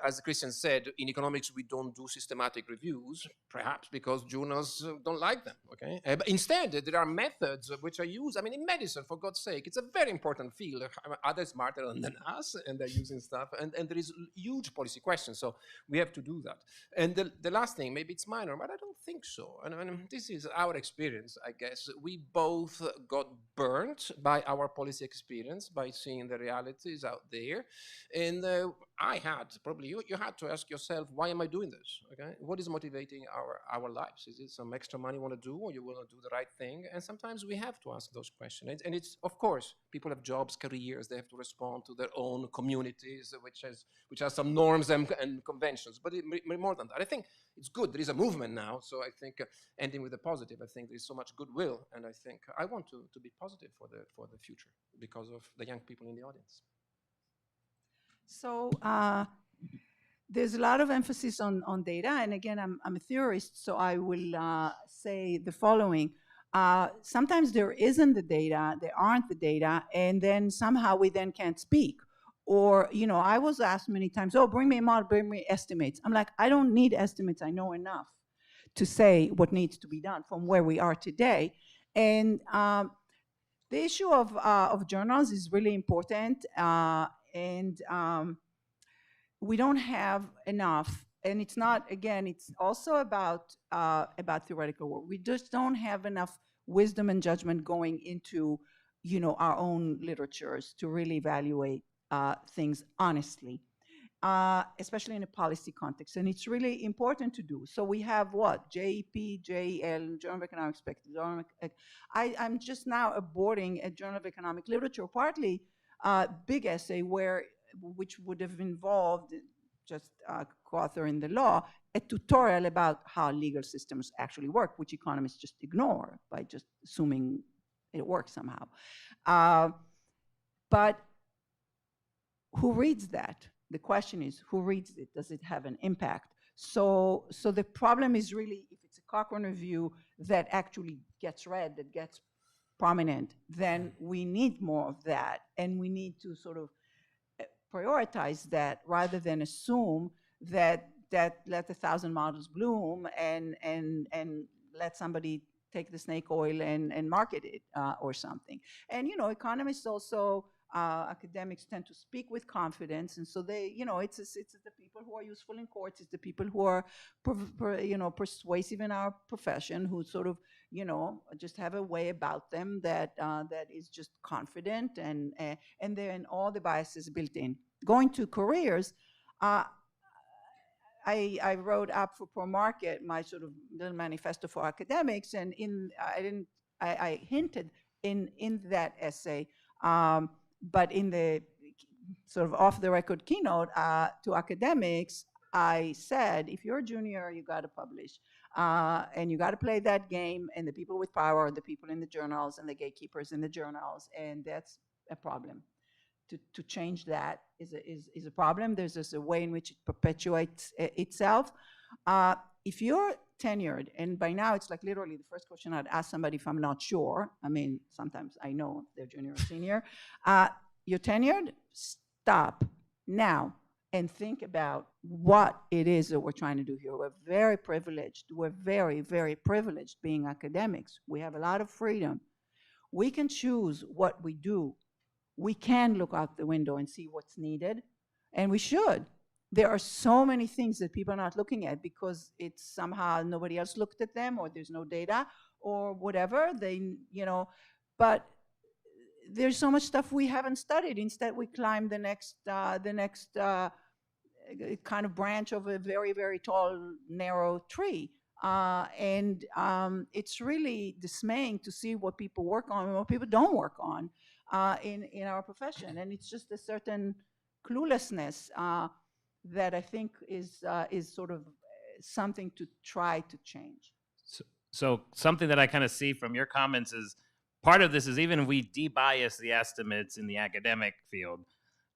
As Christian said, in economics, we don't do systematic reviews, perhaps because journals don't like them, okay? But instead, there are methods which are used. I mean, in medicine, for God's sake, it's a very important field. Others smarter than us, and they're using stuff, and there is huge policy questions, so we have to do that. And the last thing, maybe it's minor, but I don't think so. And this is our experience, I guess. We both got burnt by our policy experience, by seeing the realities out there. And I had, probably you had to ask yourself, why am I doing this? Okay, what is motivating our lives? Is it some extra money you want to do, or you want to do the right thing? And sometimes we have to ask those questions. And it's, of course, people have jobs, careers, they have to respond to their own communities, which has some norms and conventions. But more than that, I think it's good. There is a movement now. So I think, ending with the positive, I think there is so much goodwill, and I think I want to be positive for the future because of the young people in the audience. So there's a lot of emphasis on data, and again, I'm a theorist, so I will say the following. Sometimes there isn't the data, there aren't the data, and then somehow we then can't speak. Or, I was asked many times, oh, bring me a model, bring me estimates. I'm like, I don't need estimates, I know enough to say what needs to be done from where we are today. And the issue of journals is really important, and we don't have enough. And it's not, again, it's also about theoretical work. We just don't have enough wisdom and judgment going into, our own literatures to really evaluate things honestly, especially in a policy context. And it's really important to do. So we have what? JEP, JEL, Journal of Economic Perspectives. I'm just now aborting a Journal of Economic Literature, partly big essay which would have involved just co-authoring the law, a tutorial about how legal systems actually work, which economists just ignore by just assuming it works somehow. But who reads that? The question is, who reads it? Does it have an impact? So the problem is really, if it's a Cochrane review that actually gets read, that gets prominent, then we need more of that, and we need to sort of prioritize that rather than assume that let 1,000 models bloom and let somebody take the snake oil and market it or something. And economists also, academics tend to speak with confidence, and so they, it's the people who are useful in courts, it's the people who are persuasive in our profession, who sort of just have a way about them that is just confident, and then all the biases built in. Going to careers, I wrote Up for Pro Market, my sort of little manifesto for academics, and I hinted in that essay, but in the sort of off-the-record keynote to academics, I said, if you're a junior, you got to publish. And you got to play that game, and the people with power are the people in the journals and the gatekeepers in the journals, and that's a problem. To change that is a problem. There's just a way in which it perpetuates itself. If you're tenured, and by now it's like literally the first question I'd ask somebody if I'm not sure. I mean, sometimes I know they're junior or senior. You're tenured? Stop now and think about what it is that we're trying to do here. We're very privileged. We're very, very privileged being academics. We have a lot of freedom. We can choose what we do. We can look out the window and see what's needed, and we should. There are so many things that people are not looking at because it's somehow nobody else looked at them, or there's no data, or whatever. But there's so much stuff we haven't studied. Instead, we climb the next kind of branch of a very, very tall, narrow tree. And it's really dismaying to see what people work on and what people don't work on in our profession. And it's just a certain cluelessness that I think is sort of something to try to change. So something that I kind of see from your comments is part of this is even if we de-bias the estimates in the academic field,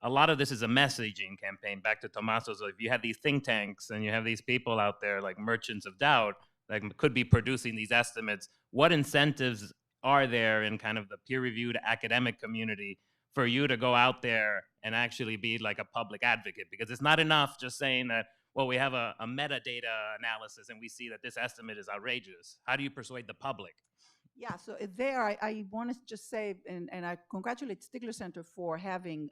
a lot of this is a messaging campaign. Back to Tommaso, so if you have these think tanks and you have these people out there like merchants of doubt that could be producing these estimates, what incentives are there in kind of the peer-reviewed academic community for you to go out there and actually be like a public advocate? Because it's not enough just saying that, well, we have a metadata analysis and we see that this estimate is outrageous. How do you persuade the public? Yeah, so there I want to just say, and I congratulate Stigler Center for having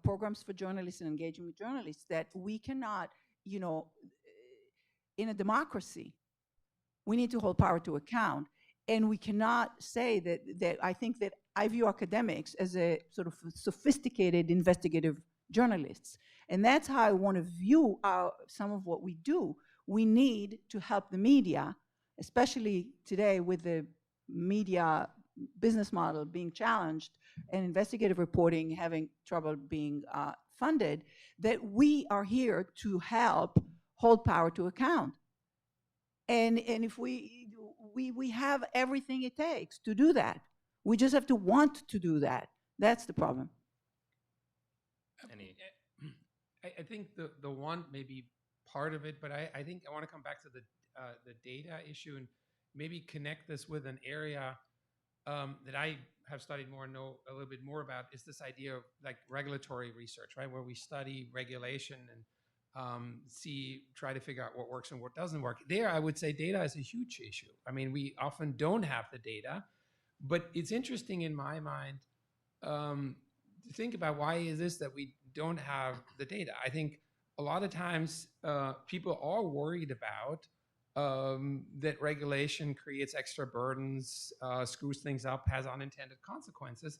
programs for journalists and engaging with journalists, that we cannot, in a democracy, we need to hold power to account. And we cannot say that I think that I view academics as a sort of sophisticated investigative journalists. And that's how I want to view some of what we do. We need to help the media, especially today with the media business model being challenged and investigative reporting having trouble being funded, that we are here to help hold power to account. And if we have everything it takes to do that. We just have to want to do that. That's the problem. I think the want may be part of it, but I think I want to come back to the data issue and maybe connect this with an area that I have studied more and know a little bit more about, is this idea of like regulatory research, right? Where we study regulation and try to figure out what works and what doesn't work. There, I would say data is a huge issue. I mean, we often don't have the data, but it's interesting in my mind to think about why is this that we don't have the data. I think a lot of times people are worried about that regulation creates extra burdens, screws things up, has unintended consequences,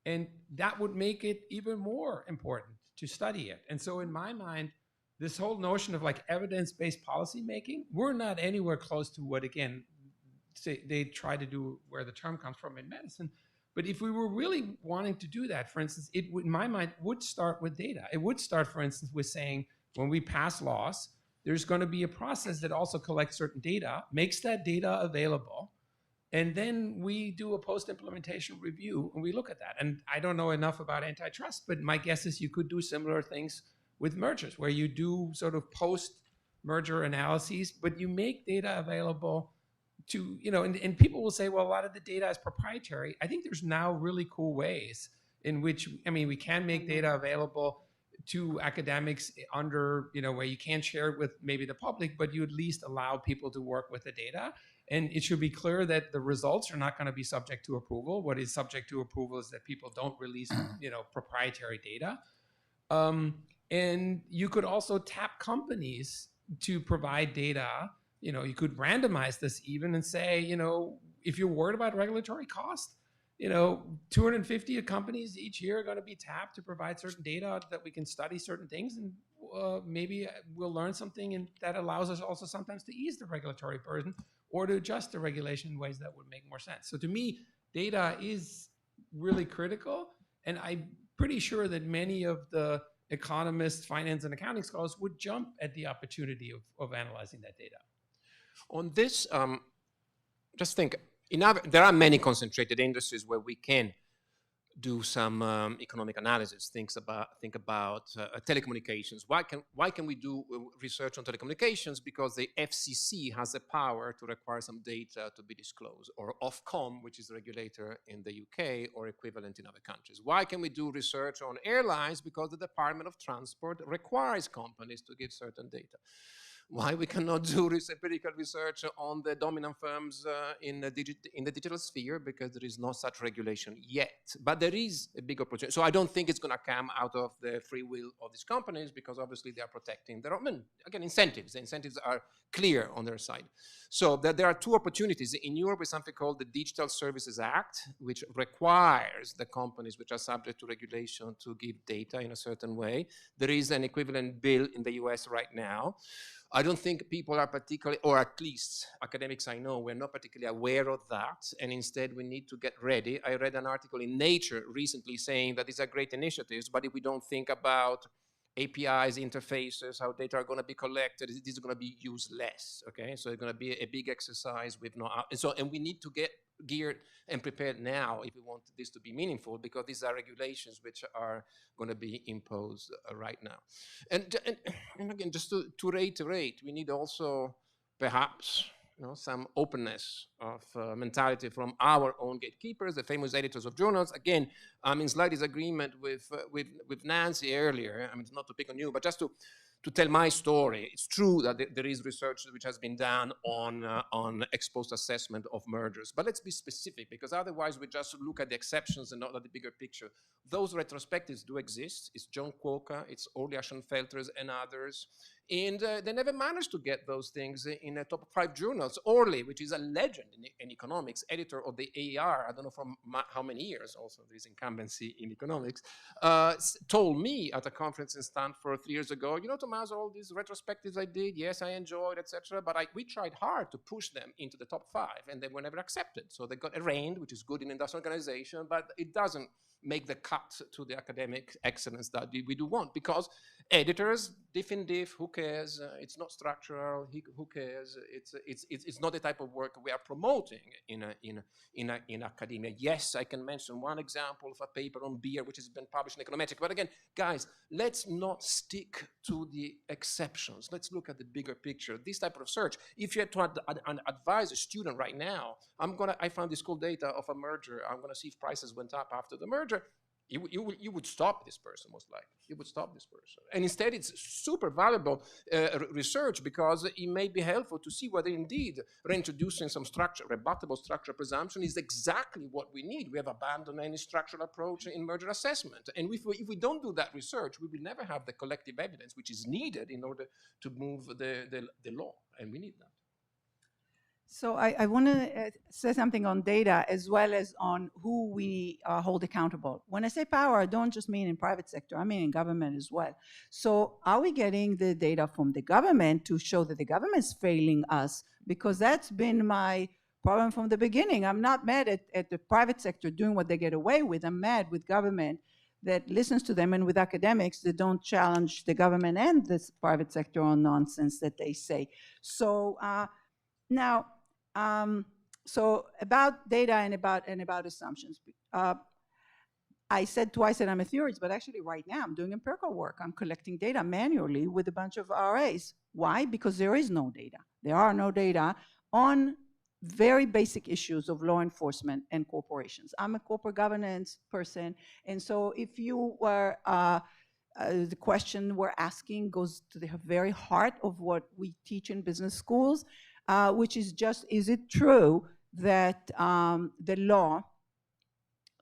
and that would make it even more important to study it. And so in my mind, this whole notion of like evidence-based policy making, we're not anywhere close to what, again, they try to do, where the term comes from in medicine. But if we were really wanting to do that, for instance, it would, in my mind, would start with data. It would start, for instance, with saying, when we pass laws, there's going to be a process that also collects certain data, makes that data available, and then we do a post-implementation review and we look at that. And I don't know enough about antitrust, but my guess is you could do similar things with mergers, where you do sort of post-merger analyses, but you make data available to, and people will say, well, a lot of the data is proprietary. I think there's now really cool ways in which, we can make data available to academics under, where you can't share it with maybe the public, but you at least allow people to work with the data. And it should be clear that the results are not going to be subject to approval. What is subject to approval is that people don't release, proprietary data. And you could also tap companies to provide data. You could randomize this even and say, if you're worried about regulatory cost, 250 companies each year are going to be tapped to provide certain data that we can study certain things, and maybe we'll learn something, and that allows us also sometimes to ease the regulatory burden or to adjust the regulation in ways that would make more sense. So to me, data is really critical, and I pretty sure that many of the economists, finance, and accounting scholars would jump at the opportunity of analyzing that data. On this, just think, there are many concentrated industries where we can do some economic analysis. Think about telecommunications. Why can we do research on telecommunications? Because the FCC has the power to require some data to be disclosed, or Ofcom, which is the regulator in the UK, or equivalent in other countries. Why can we do research on airlines? Because the Department of Transport requires companies to give certain data. Why we cannot do empirical research on the dominant firms in the digital sphere? Because there is no such regulation yet. But there is a big opportunity. So I don't think it's going to come out of the free will of these companies, because obviously they are protecting their own, again, incentives. The incentives are clear on their side. So there are two opportunities. In Europe, is something called the Digital Services Act, which requires the companies which are subject to regulation to give data in a certain way. There is an equivalent bill in the US right now. I don't think people are particularly, or at least academics I know, we're not particularly aware of that, and instead we need to get ready. I read an article in Nature recently saying that these are great initiatives, but if we don't think about APIs, interfaces, how data are going to be collected, this is going to be used less, okay? So it's going to be a big exercise with no, and we need to get geared and prepared now if we want this to be meaningful, because these are regulations which are going to be imposed right now. And again, just to reiterate, we need also perhaps some openness of mentality from our own gatekeepers, the famous editors of journals. Again, I'm in slight disagreement with Nancy earlier. I mean, it's not to pick on you, but just to tell my story. It's true that there is research which has been done on ex-post assessment of mergers. But let's be specific, because otherwise we just look at the exceptions and not at the bigger picture. Those retrospectives do exist. It's John Quokka, it's Orly Aschenfelters and others. And they never managed to get those things in a top 5 journals. Orly, which is a legend in economics, editor of the AER, I don't know from how many years, also there is incumbency in economics, told me at a conference in Stanford 3 years ago, Tommaso, all these retrospectives I did, yes, I enjoyed, etc., but we tried hard to push them into the top 5, and they were never accepted. So they got arraigned, which is good in industrial organization, but it doesn't make the cut to the academic excellence that we do want, because editors, diff in diff, who cares? It's not structural, who cares? It's not the type of work we are promoting in academia. Yes, I can mention one example of a paper on beer which has been published in Econometrics, but again, guys, let's not stick to the exceptions. Let's look at the bigger picture. This type of research, if you had to advise a student right now, I found this cool data of a merger, I'm gonna see if prices went up after the merger, you would stop this person, most likely. You would stop this person. And instead, it's super valuable research, because it may be helpful to see whether indeed reintroducing some rebuttable structure presumption is exactly what we need. We have abandoned any structural approach in merger assessment. And if we don't do that research, we will never have the collective evidence which is needed in order to move the law. And we need that. So I want to say something on data as well as on who we hold accountable. When I say power, I don't just mean in private sector, I mean in government as well. So are we getting the data from the government to show that the government is failing us? Because that's been my problem from the beginning. I'm not mad at the private sector doing what they get away with. I'm mad with government that listens to them, and with academics that don't challenge the government and this private sector on nonsense that they say. So now, so about data and about assumptions. I said twice that I'm a theorist, but actually right now I'm doing empirical work. I'm collecting data manually with a bunch of RAs. Why? Because there is no data. There are no data on very basic issues of law enforcement and corporations. I'm a corporate governance person, and so if you were, the question we're asking goes to the very heart of what we teach in business schools, which is just, is it true that the law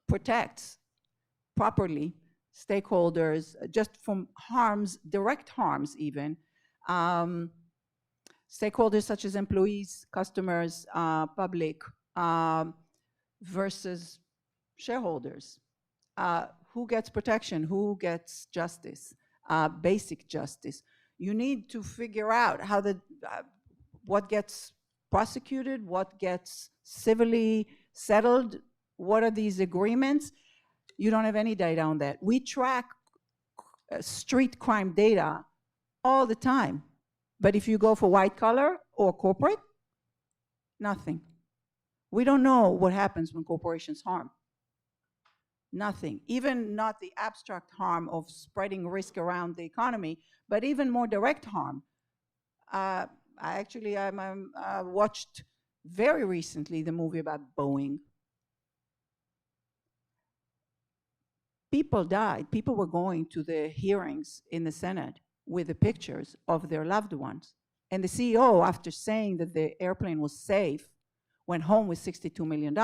protects properly stakeholders just from harms, direct harms even, stakeholders such as employees, customers, public, versus shareholders? Who gets protection? Who gets justice? Basic justice. You need to figure out how what gets prosecuted, what gets civilly settled, what are these agreements? You don't have any data on that. We track street crime data all the time. But if you go for white collar or corporate, nothing. We don't know what happens when corporations harm. Nothing. Even not the abstract harm of spreading risk around the economy, but even more direct harm. I watched very recently the movie about Boeing. People died. People were going to the hearings in the Senate with the pictures of their loved ones. And the CEO, after saying that the airplane was safe, went home with $62 million.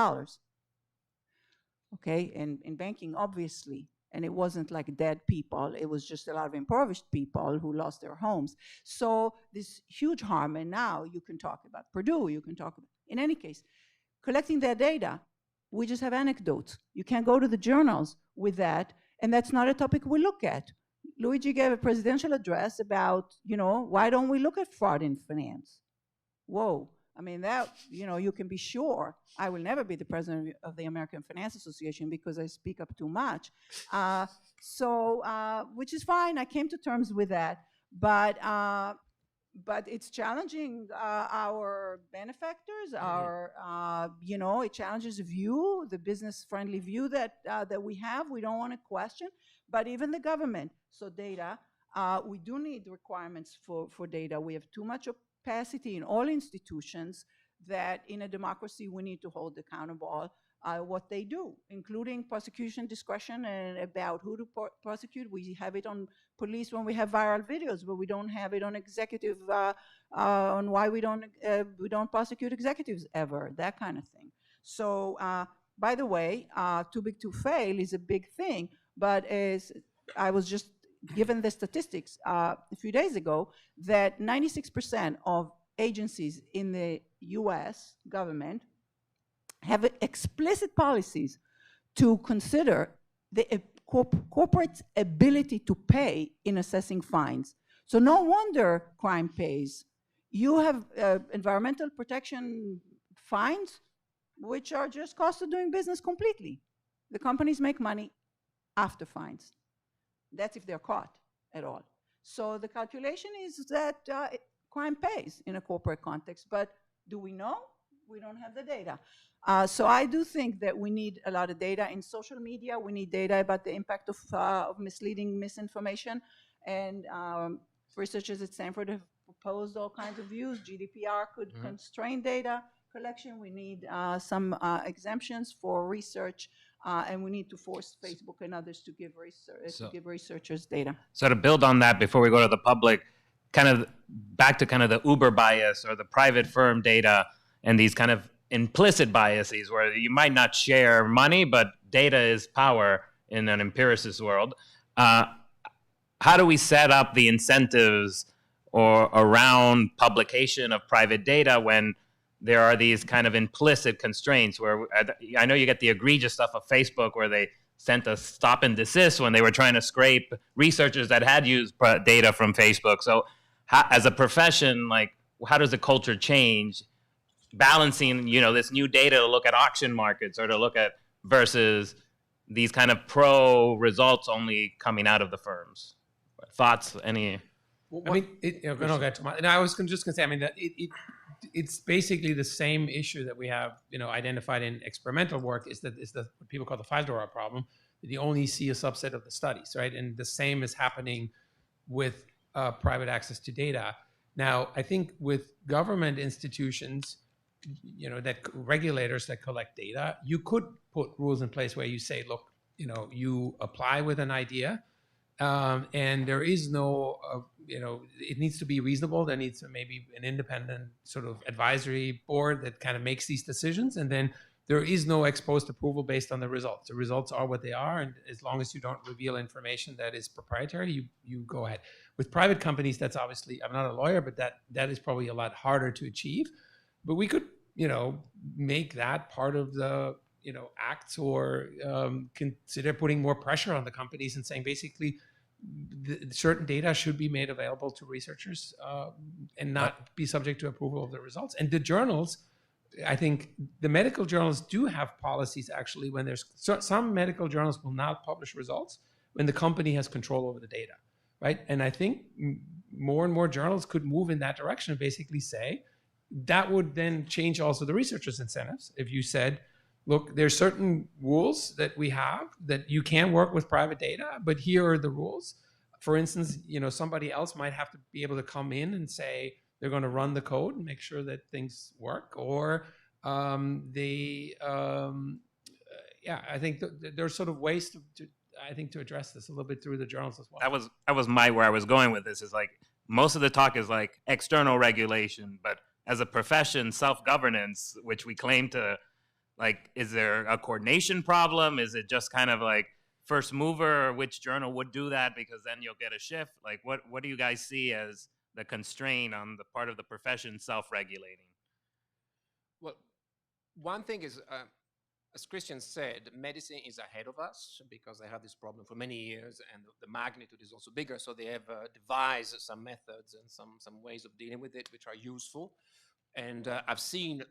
Okay, and in banking, obviously, and it wasn't like dead people, it was just a lot of impoverished people who lost their homes. So this huge harm, and now you can talk about Purdue, you can talk about, in any case, collecting that data, we just have anecdotes. You can't go to the journals with that, and that's not a topic we look at. Luigi gave a presidential address about, why don't we look at fraud in finance? Whoa. I mean, that, you can be sure I will never be the president of the American Finance Association because I speak up too much. Which is fine. I came to terms with that. But it's challenging our benefactors, it challenges the view, the business-friendly view that we have. We don't want to question. But even the government, so data, we do need requirements for data. We have too much opacity in all institutions that in a democracy we need to hold accountable what they do, including prosecution discretion and about who to prosecute. We have it on police when we have viral videos, but we don't have it on executive, on why we don't prosecute executives ever, that kind of thing. So, by the way, too big to fail is a big thing, but as I was just given the statistics a few days ago, that 96% of agencies in the US government have explicit policies to consider the corporate's ability to pay in assessing fines. So no wonder crime pays. You have environmental protection fines, which are just cost of doing business completely. The companies make money after fines. That's if they're caught at all. So the calculation is that crime pays in a corporate context, but do we know? We don't have the data. So I do think that we need a lot of data in social media. We need data about the impact of misleading misinformation. And researchers at Stanford have proposed all kinds of views. GDPR could constrain data collection. We need some exemptions for research. And we need to force Facebook and others to give researchers data. So to build on that, before we go to the public, kind of back to kind of the Uber bias or the private firm data and these kind of implicit biases where you might not share money, but data is power in an empiricist world. How do we set up the incentives or around publication of private data when there are these kind of implicit constraints where I know you get the egregious stuff of Facebook where they sent a stop and desist when they were trying to scrape researchers that had used data from Facebook. So as a profession, like how does the culture change balancing, this new data to look at auction markets or to look at versus these kind of pro results only coming out of the firms? Thoughts, any? I mean, I was just going to say, I mean, it's basically the same issue that we have, identified in experimental work is the what people call the $5 problem. That you only see a subset of the studies, right? And the same is happening with private access to data. Now, I think with government institutions, that regulators that collect data, you could put rules in place where you say, look, you apply with an idea, and there is no, it needs to be reasonable. There needs to maybe an independent sort of advisory board that kind of makes these decisions. And then there is no ex post approval based on the results. The results are what they are. And as long as you don't reveal information that is proprietary, you go ahead. With private companies, that's obviously, I'm not a lawyer, but that is probably a lot harder to achieve. But we could, make that part of the, acts or consider putting more pressure on the companies and saying basically certain data should be made available to researchers and not be subject to approval of the results. And the journals, I think the medical journals do have policies actually when there's some medical journals will not publish results when the company has control over the data, right? And I think more and more journals could move in that direction and basically say that would then change also the researchers' incentives. If you said, look, there's certain rules that we have that you can work with private data, but here are the rules. For instance, somebody else might have to be able to come in and say they're going to run the code and make sure that things work, or I think there's sort of ways to address this a little bit through the journals as well. That was where I was going with this. Is like most of the talk is like external regulation, but as a profession, self-governance, which we claim to, like, is there a coordination problem? Is it just kind of like first mover, which journal would do that because then you'll get a shift? Like, what do you guys see as the constraint on the part of the profession self-regulating? Well, one thing is, as Christian said, medicine is ahead of us because they have this problem for many years, and the magnitude is also bigger. So they have devised some methods and some ways of dealing with it, which are useful. And I've seen,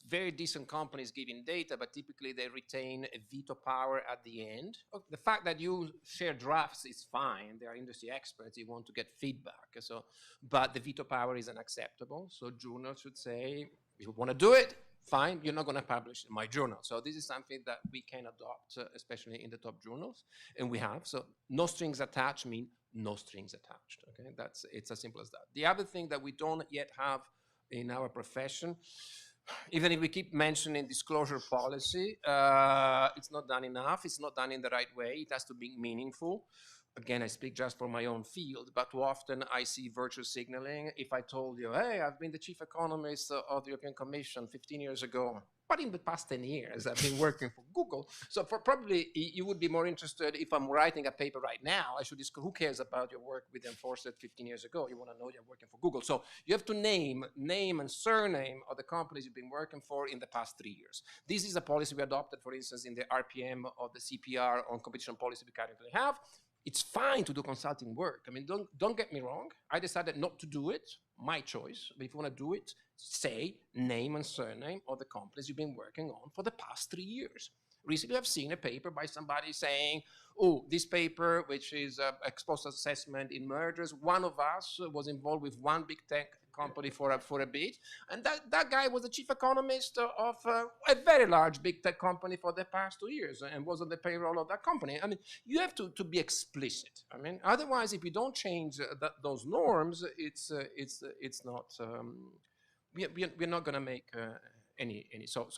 very decent companies giving data, but typically they retain a veto power at the end. The fact that you share drafts is fine. They are industry experts. You want to get feedback. But the veto power is unacceptable. So journals should say, if you want to do it, fine, you're not going to publish in my journal. So this is something that we can adopt, especially in the top journals, and we have. So no strings attached mean no strings attached. Okay, it's as simple as that. The other thing that we don't yet have in our profession, even if we keep mentioning disclosure policy, it's not done enough. It's not done in the right way. It has to be meaningful. Again, I speak just for my own field, but too often I see virtue signaling. If I told you, hey, I've been the chief economist of the European Commission 15 years ago, but in the past 10 years, I've been working for Google. So probably you would be more interested if I'm writing a paper right now. I should discuss, who cares about your work with Enforced 15 years ago? You want to know you're working for Google. So you have to name and surname of the companies you've been working for in the past 3 years. This is a policy we adopted, for instance, in the RPM of the CPR on competition policy we currently have. It's fine to do consulting work. I mean, don't get me wrong. I decided not to do it, my choice. But if you want to do it, say name and surname of the companies you've been working on for the past 3 years. Recently, I've seen a paper by somebody saying, oh, this paper, which is ex post assessment in mergers, one of us was involved with one big tech company for a bit, and that guy was the chief economist of a very large big tech company for the past 2 years and was on the payroll of that company. I mean, you have to be explicit. I mean, otherwise, if you don't change those norms, it's not. We're not going to make any. So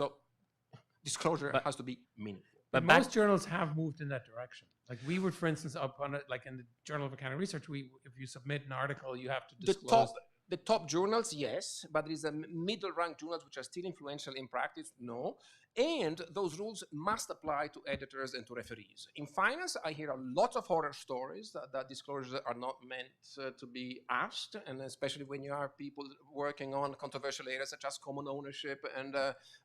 disclosure has to be meaningful. But most journals have moved in that direction. Like we would, for instance, up on it, like in the Journal of Accounting Research, if you submit an article, you have to disclose. The top journals, yes, but there is a middle-ranked journals which are still influential in practice, no. And those rules must apply to editors and to referees. In finance, I hear a lot of horror stories that disclosures are not meant to be asked, and especially when you are people working on controversial areas such as common ownership and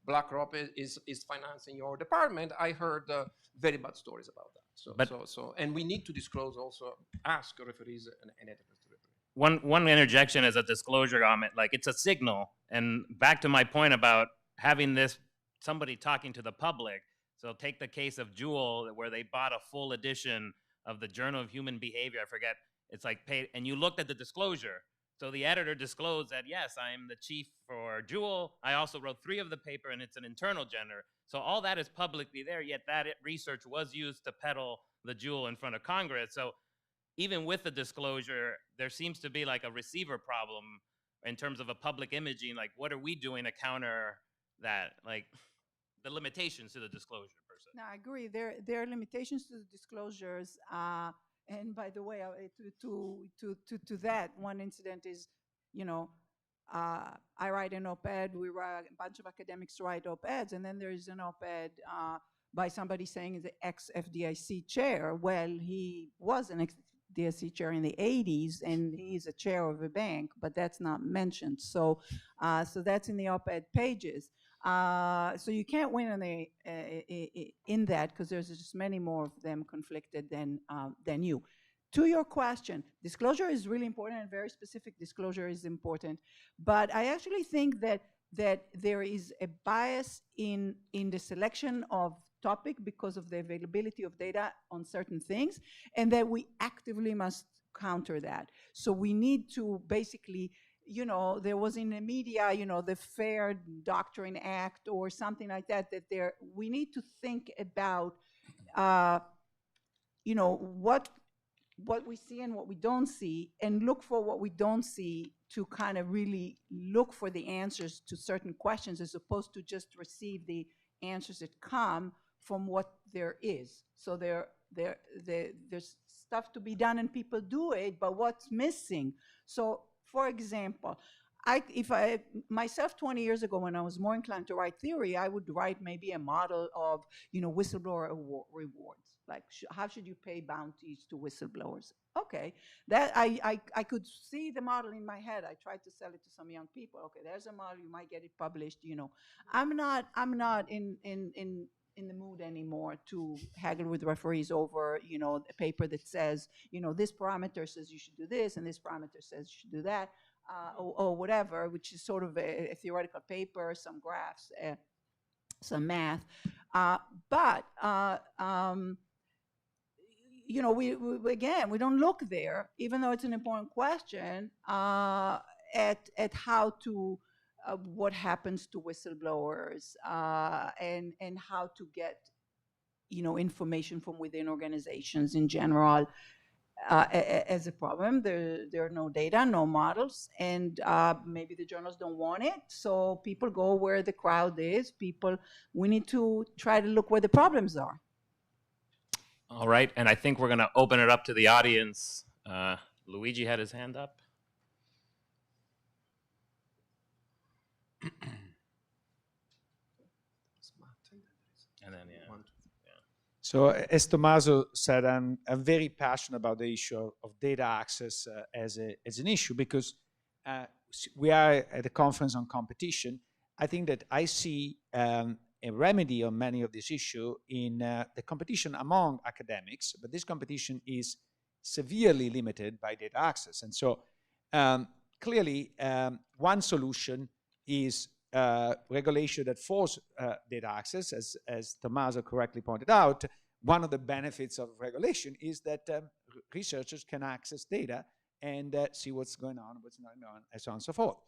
BlackRock is financing your department. I heard very bad stories about that. And we need to disclose also, ask referees and editors. One interjection as a disclosure comment, like it's a signal. And back to my point about having this, somebody talking to the public. So take the case of Jewel, where they bought a full edition of the Journal of Human Behavior. I forget, it's like paid, and you looked at the disclosure. So the editor disclosed that, yes, I'm the chief for Jewel. I also wrote 3 of the paper, and it's an internal gender. So all that is publicly there, yet that research was used to peddle the Jewel in front of Congress. So even with the disclosure, there seems to be like a receiver problem in terms of a public imaging. Like, what are we doing to counter that? Like, the limitations to the disclosure, per se. No, I agree. There are limitations to the disclosures. And by the way, to that, one incident is, I write an op-ed. A bunch of academics write op-eds, and then there is an op-ed by somebody saying the ex-FDIC chair. Well, he was an ex-FDIC chair in the 80s, and he's a chair of a bank, but that's not mentioned. So that's in the op-ed pages. So you can't win in that because there's just many more of them conflicted than you. To your question, disclosure is really important, and very specific disclosure is important. But I actually think that that there is a bias in the selection of topic because of the availability of data on certain things, and that we actively must counter that. So we need to basically, you know, there was in the media, you know, the Fair Doctrine Act or something like that, that there, we need to think about, you know, what we see and what we don't see, and look for what we don't see to kind of really look for the answers to certain questions, as opposed to just receive the answers that come from what there is. So there's stuff to be done and people do it, but what's missing? So, for example, myself 20 years ago, when I was more inclined to write theory, I would write maybe a model of, you know, whistleblower rewards. Like, how should you pay bounties to whistleblowers? Okay, that I could see the model in my head. I tried to sell it to some young people. Okay, there's a model. You might get it published. You know, I'm not in the mood anymore to haggle with referees over, you know, a paper that says, you know, this parameter says you should do this and this parameter says you should do that, or whatever, which is sort of a theoretical paper, some graphs, some math, but you know, we again, we don't look there, even though it's an important question, at how to what happens to whistleblowers, and how to get, you know, information from within organizations in general as a problem. There are no data, no models, and maybe the journals don't want it, so people go where the crowd is. We need to try to look where the problems are. All right, and I think we're going to open it up to the audience. Luigi had his hand up. And then, yeah. So as Tommaso said, I'm very passionate about the issue of data access as an issue, because we are at a conference on competition. I think that I see a remedy on many of these issues in the competition among academics, but this competition is severely limited by data access. And so clearly one solution is regulation that forces data access. As Tommaso correctly pointed out, one of the benefits of regulation is that researchers can access data and see what's going on, what's not going on, and so on and so forth.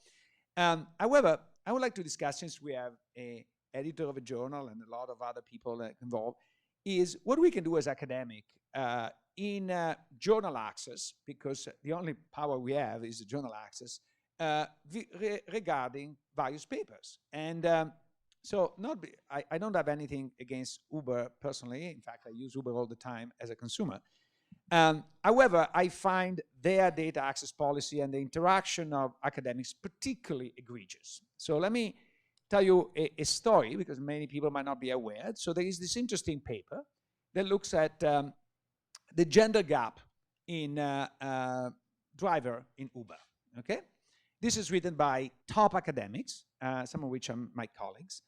However, I would like to discuss, since we have an editor of a journal and a lot of other people involved, is what we can do as academic in journal access, because the only power we have is journal access, regarding various papers. And I don't have anything against Uber personally. In fact, I use Uber all the time as a consumer. However, I find their data access policy and the interaction of academics particularly egregious. So let me tell you a story, because many people might not be aware. So there is this interesting paper that looks at the gender gap in driver in Uber, okay? This is written by top academics, some of which are my colleagues.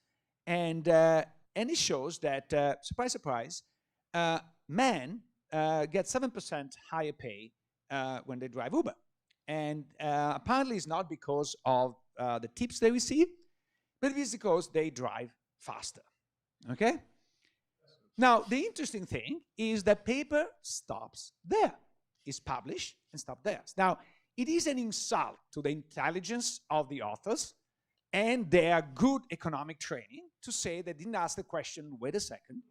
And it shows that, surprise, surprise, men get 7% higher pay when they drive Uber. And apparently it's not because of the tips they receive, but it is because they drive faster, okay? Now, the interesting thing is that paper stops there. It's published and stops there. Now, it is an insult to the intelligence of the authors and their good economic training to say they didn't ask the question, wait a second,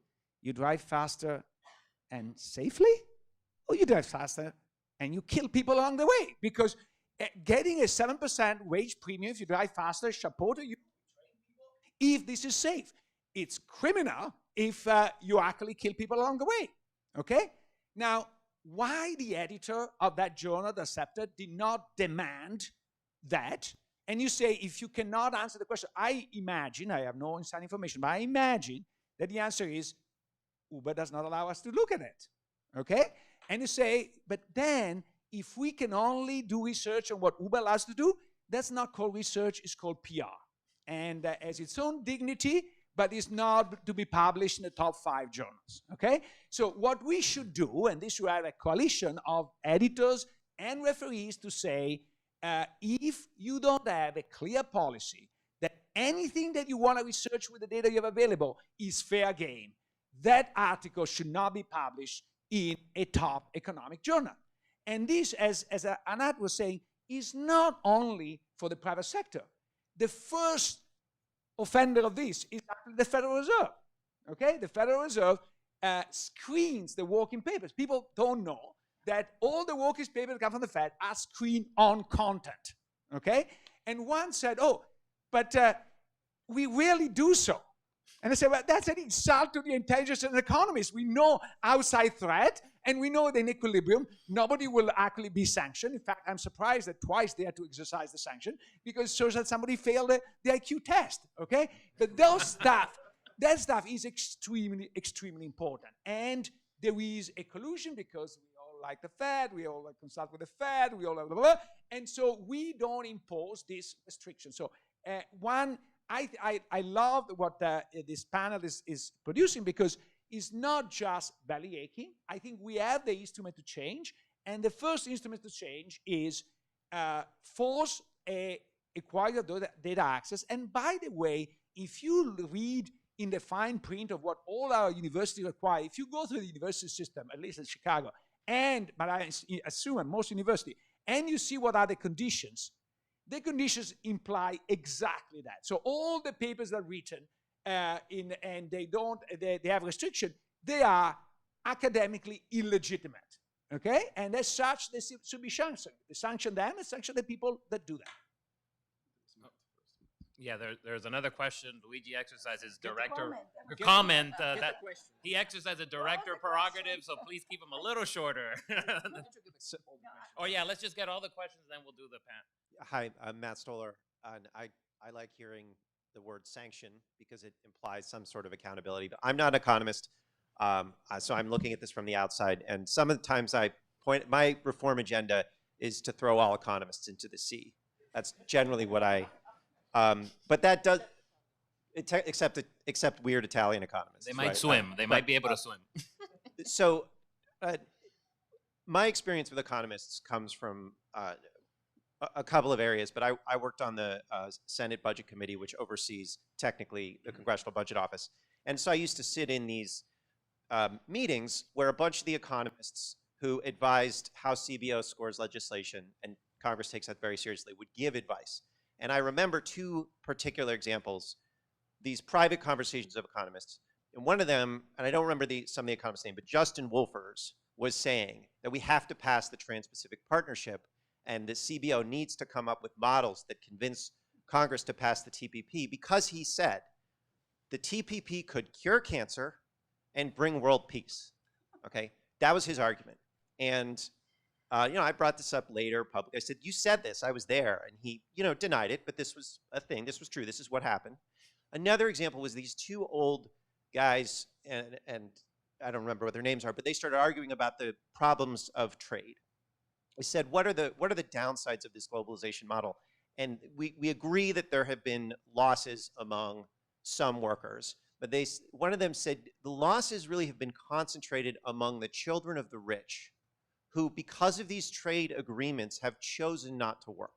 you drive faster and safely? Or you drive faster and you kill people along the way? Because getting a 7% wage premium if you drive faster, chapeau to you, if this is safe. It's criminal if you actually kill people along the way, okay? Now, why the editor of that journal, The Scepter, did not demand that? And you say, if you cannot answer the question, I imagine, I have no inside information, but I imagine that the answer is Uber does not allow us to look at it, okay? And you say, but then if we can only do research on what Uber allows to do, that's not called research, it's called PR. And has its own dignity, but it's not to be published in the top 5 journals, okay? So what we should do, and this should have a coalition of editors and referees to say, if you don't have a clear policy that anything that you want to research with the data you have available is fair game. That article should not be published in a top economic journal. And this, as Anat was saying, is not only for the private sector. The first offender of this is actually the Federal Reserve. Okay, the Federal Reserve screens the working papers. People don't know that all the working papers that come from the Fed are screened on content. Okay, and one said, "Oh, but we rarely do so." And I said, "Well, that's an insult to the intelligence and economists. We know outside threat, and we know the inequilibrium. Nobody will actually be sanctioned. In fact, I'm surprised that twice they had to exercise the sanction because it shows that somebody failed the IQ test. Okay, but those stuff." That stuff is extremely, extremely important. And there is a collusion because we all like the Fed, we all consult with the Fed, we all blah, blah, blah. And so we don't impose this restriction. So I love what this panel is producing because it's not just belly aching. I think we have the instrument to change. And the first instrument to change is force a acquired data access. And by the way, if you read in the fine print of what all our universities require, if you go through the university system, at least in Chicago, but I assume at most universities, and you see what are the conditions imply exactly that. So all the papers that are written and they have restriction, they are academically illegitimate, okay? And as such, they should be sanctioned. They sanction them and sanction the people that do that. Yeah, there's another question. Luigi exercises director comment. He exercises director prerogative, so please keep him a little shorter. Oh yeah, let's just get all the questions, then we'll do the panel. Hi, I'm Matt Stoller, and I like hearing the word sanction because it implies some sort of accountability. But I'm not an economist, so I'm looking at this from the outside. And some of the times my reform agenda is to throw all economists into the sea. That's generally what but that does, except weird Italian economists. They might right? swim. They might be able to swim. So my experience with economists comes from a couple of areas, but I worked on the Senate Budget Committee, which oversees technically the Congressional Budget Office. And so I used to sit in these meetings where a bunch of the economists who advised how CBO scores legislation, and Congress takes that very seriously, would give advice. And I remember two particular examples, these private conversations of economists. And one of them, and I don't remember some of the economists' name, but Justin Wolfers was saying that we have to pass the Trans-Pacific Partnership and the CBO needs to come up with models that convince Congress to pass the TPP because he said the TPP could cure cancer and bring world peace. Okay, that was his argument. And I brought this up later publicly. I said, you said this, I was there. And he, denied it, but this was a thing. This was true. This is what happened. Another example was these two old guys, and I don't remember what their names are, but they started arguing about the problems of trade. They said, what are the downsides of this globalization model? And we agree that there have been losses among some workers, but one of them said, the losses really have been concentrated among the children of the rich, who, because of these trade agreements, have chosen not to work.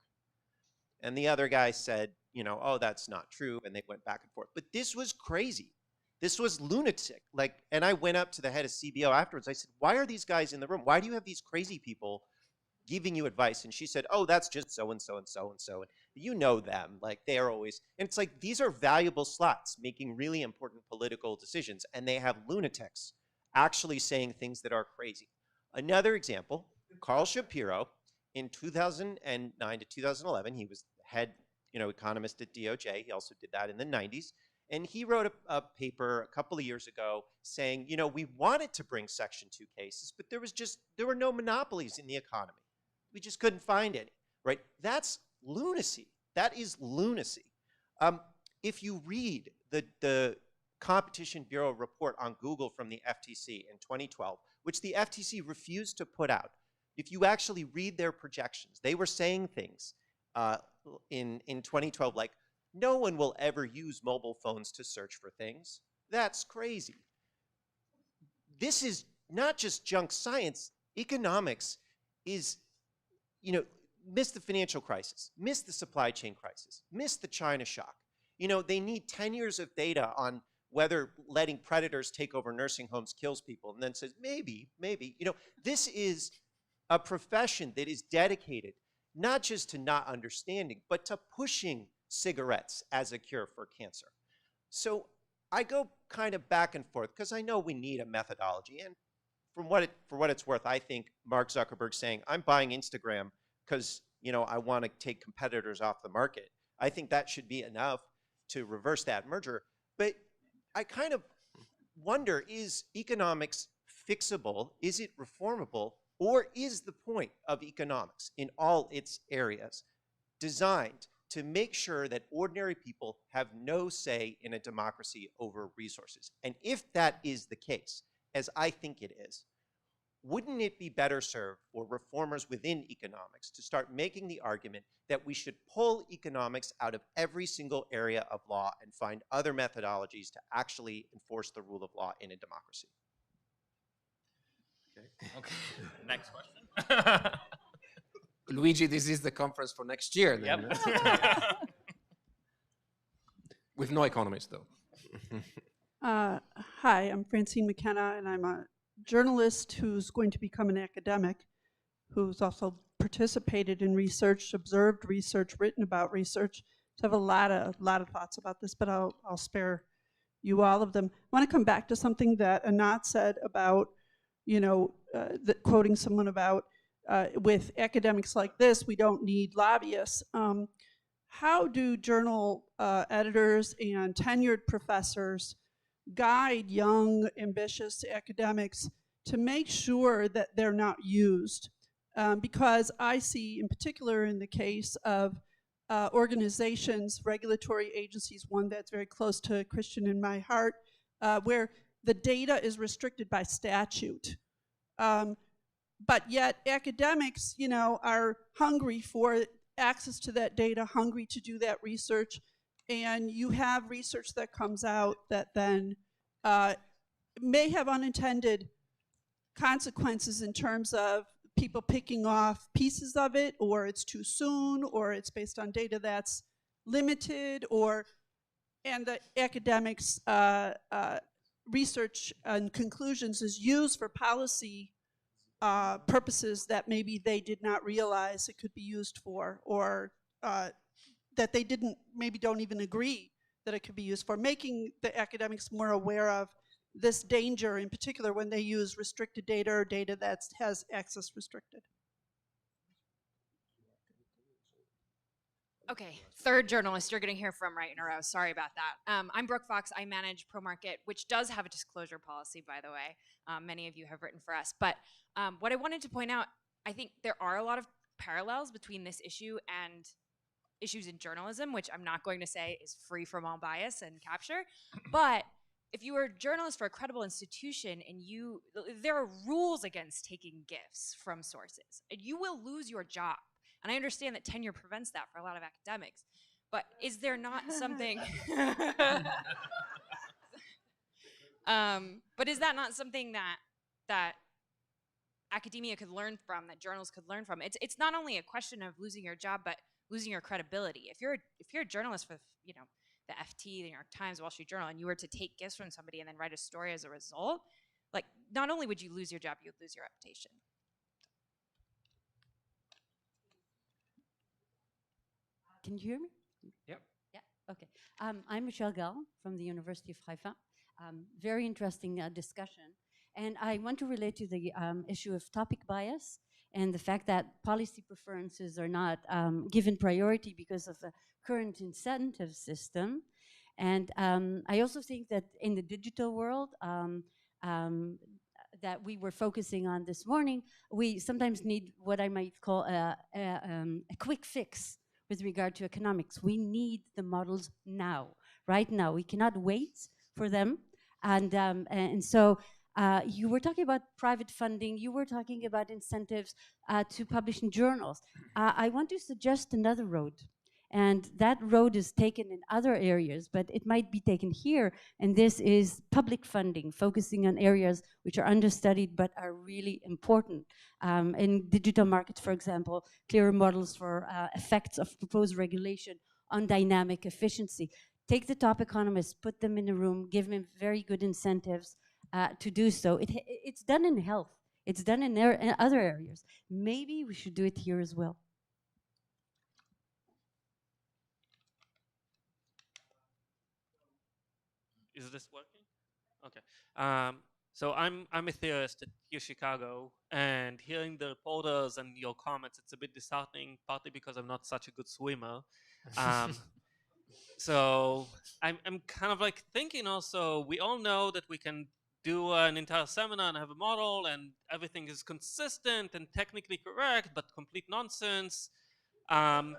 And the other guy said, oh, that's not true, and they went back and forth. But this was crazy. This was lunatic. And I went up to the head of CBO afterwards. I said, why are these guys in the room? Why do you have these crazy people giving you advice? And she said, oh, that's just so-and-so and so-and-so. And you know them. They are always, and it's like, these are valuable slots making really important political decisions, and they have lunatics actually saying things that are crazy. Another example, Carl Shapiro, in 2009 to 2011, he was head economist at DOJ. He also did that in the 90s. And he wrote a paper a couple of years ago saying, we wanted to bring Section 2 cases, but there were no monopolies in the economy. We just couldn't find any, right? That's lunacy. That is lunacy. If you read the Competition Bureau report on Google from the FTC in 2012, which the FTC refused to put out, if you actually read their projections, they were saying things in 2012 like, no one will ever use mobile phones to search for things. That's crazy. This is not just junk science. Economics is, missed the financial crisis, missed the supply chain crisis, missed the China shock. You know, they need 10 years of data on whether letting predators take over nursing homes kills people, and then says, maybe. You know, this is a profession that is dedicated not just to not understanding, but to pushing cigarettes as a cure for cancer. So I go kind of back and forth because I know we need a methodology. And for what it's worth, I think Mark Zuckerberg saying, I'm buying Instagram because, you know, I want to take competitors off the market. I think that should be enough to reverse that merger. But I kind of wonder, is economics fixable? Is it reformable? Or is the point of economics in all its areas designed to make sure that ordinary people have no say in a democracy over resources? And if that is the case, as I think it is, wouldn't it be better served for reformers within economics to start making the argument that we should pull economics out of every single area of law and find other methodologies to actually enforce the rule of law in a democracy? Okay. Next question. Luigi, this is the conference for next year. Then. Yep. With no economists, though. Hi, I'm Francine McKenna, and I'm a journalist who's going to become an academic, who's also participated in research, observed research, written about research. So I have a lot of thoughts about this, but I'll spare you all of them. I want to come back to something that Anat said about, you know, quoting someone about with academics like this, we don't need lobbyists. How do journal editors and tenured professors guide young, ambitious academics to make sure that they're not used? Because I see, in particular in the case of organizations, regulatory agencies, one that's very close to Christian in my heart, where the data is restricted by statute. But yet academics, you know, are hungry for access to that data, hungry to do that research, and you have research that comes out that then may have unintended consequences in terms of people picking off pieces of it, or it's too soon, or it's based on data that's limited, and the academics' research and conclusions is used for policy purposes that maybe they did not realize it could be used for, or that they don't even agree that it could be used for, making the academics more aware of this danger, in particular when they use restricted data or data that has access restricted. Okay, third journalist you're going to hear from right in a row. Sorry about that. I'm Brooke Fox. I manage ProMarket, which does have a disclosure policy, by the way. Many of you have written for us. But what I wanted to point out, I think there are a lot of parallels between this issue and issues in journalism, which I'm not going to say is free from all bias and capture. But if you are a journalist for a credible institution and there are rules against taking gifts from sources, and you will lose your job. And I understand that tenure prevents that for a lot of academics, but is there not something, but is that not something that academia could learn from, that journalists could learn from? It's not only a question of losing your job, but losing your credibility. If you're a journalist for, you know, the FT, the New York Times, Wall Street Journal, and you were to take gifts from somebody and then write a story as a result, like, not only would you lose your job, you'd lose your reputation. Can you hear me? Yep. Yeah, okay. I'm Michelle Gall from the University of Haifa. Very interesting discussion. And I want to relate to the issue of topic bias and the fact that policy preferences are not given priority because of the current incentive system. And I also think that in the digital world that we were focusing on this morning, we sometimes need what I might call a quick fix with regard to economics. We need the models now, right now. We cannot wait for them. And so you were talking about private funding. You were talking about incentives to publish in journals. I want to suggest another road. And that road is taken in other areas, but it might be taken here. And this is public funding, focusing on areas which are understudied but are really important. In digital markets, for example, clearer models for effects of proposed regulation on dynamic efficiency. take the top economists, put them in a room, give them very good incentives to do so. It's done in health. It's done in other areas. Maybe we should do it here as well. Is this working? Okay. So I'm a theorist at U Chicago, and hearing the reporters and your comments, it's a bit disheartening, partly because I'm not such a good swimmer. So I'm kind of like thinking also, we all know that we can do an entire seminar and have a model and everything is consistent and technically correct, but complete nonsense. And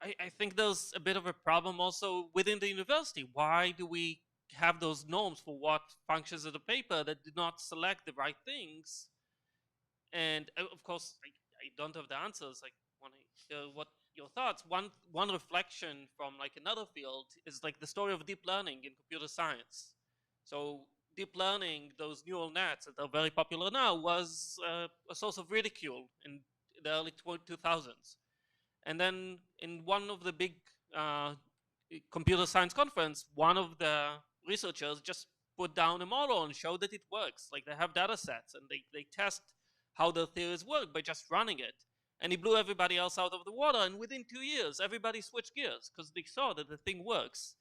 I think there's a bit of a problem also within the university. Why do we have those norms for what functions as a paper that do not select the right things? And of course, I don't have the answers. I want to hear what your thoughts. One reflection from like another field is like the story of deep learning in computer science. So deep learning, those neural nets that are very popular now, was a source of ridicule in the early 2000s. And then in one of the big computer science conference, one of the researchers just put down a model and showed that it works. Like they have data sets and they test how the theories work by just running it. And he blew everybody else out of the water. And within 2 years, everybody switched gears because they saw that the thing works.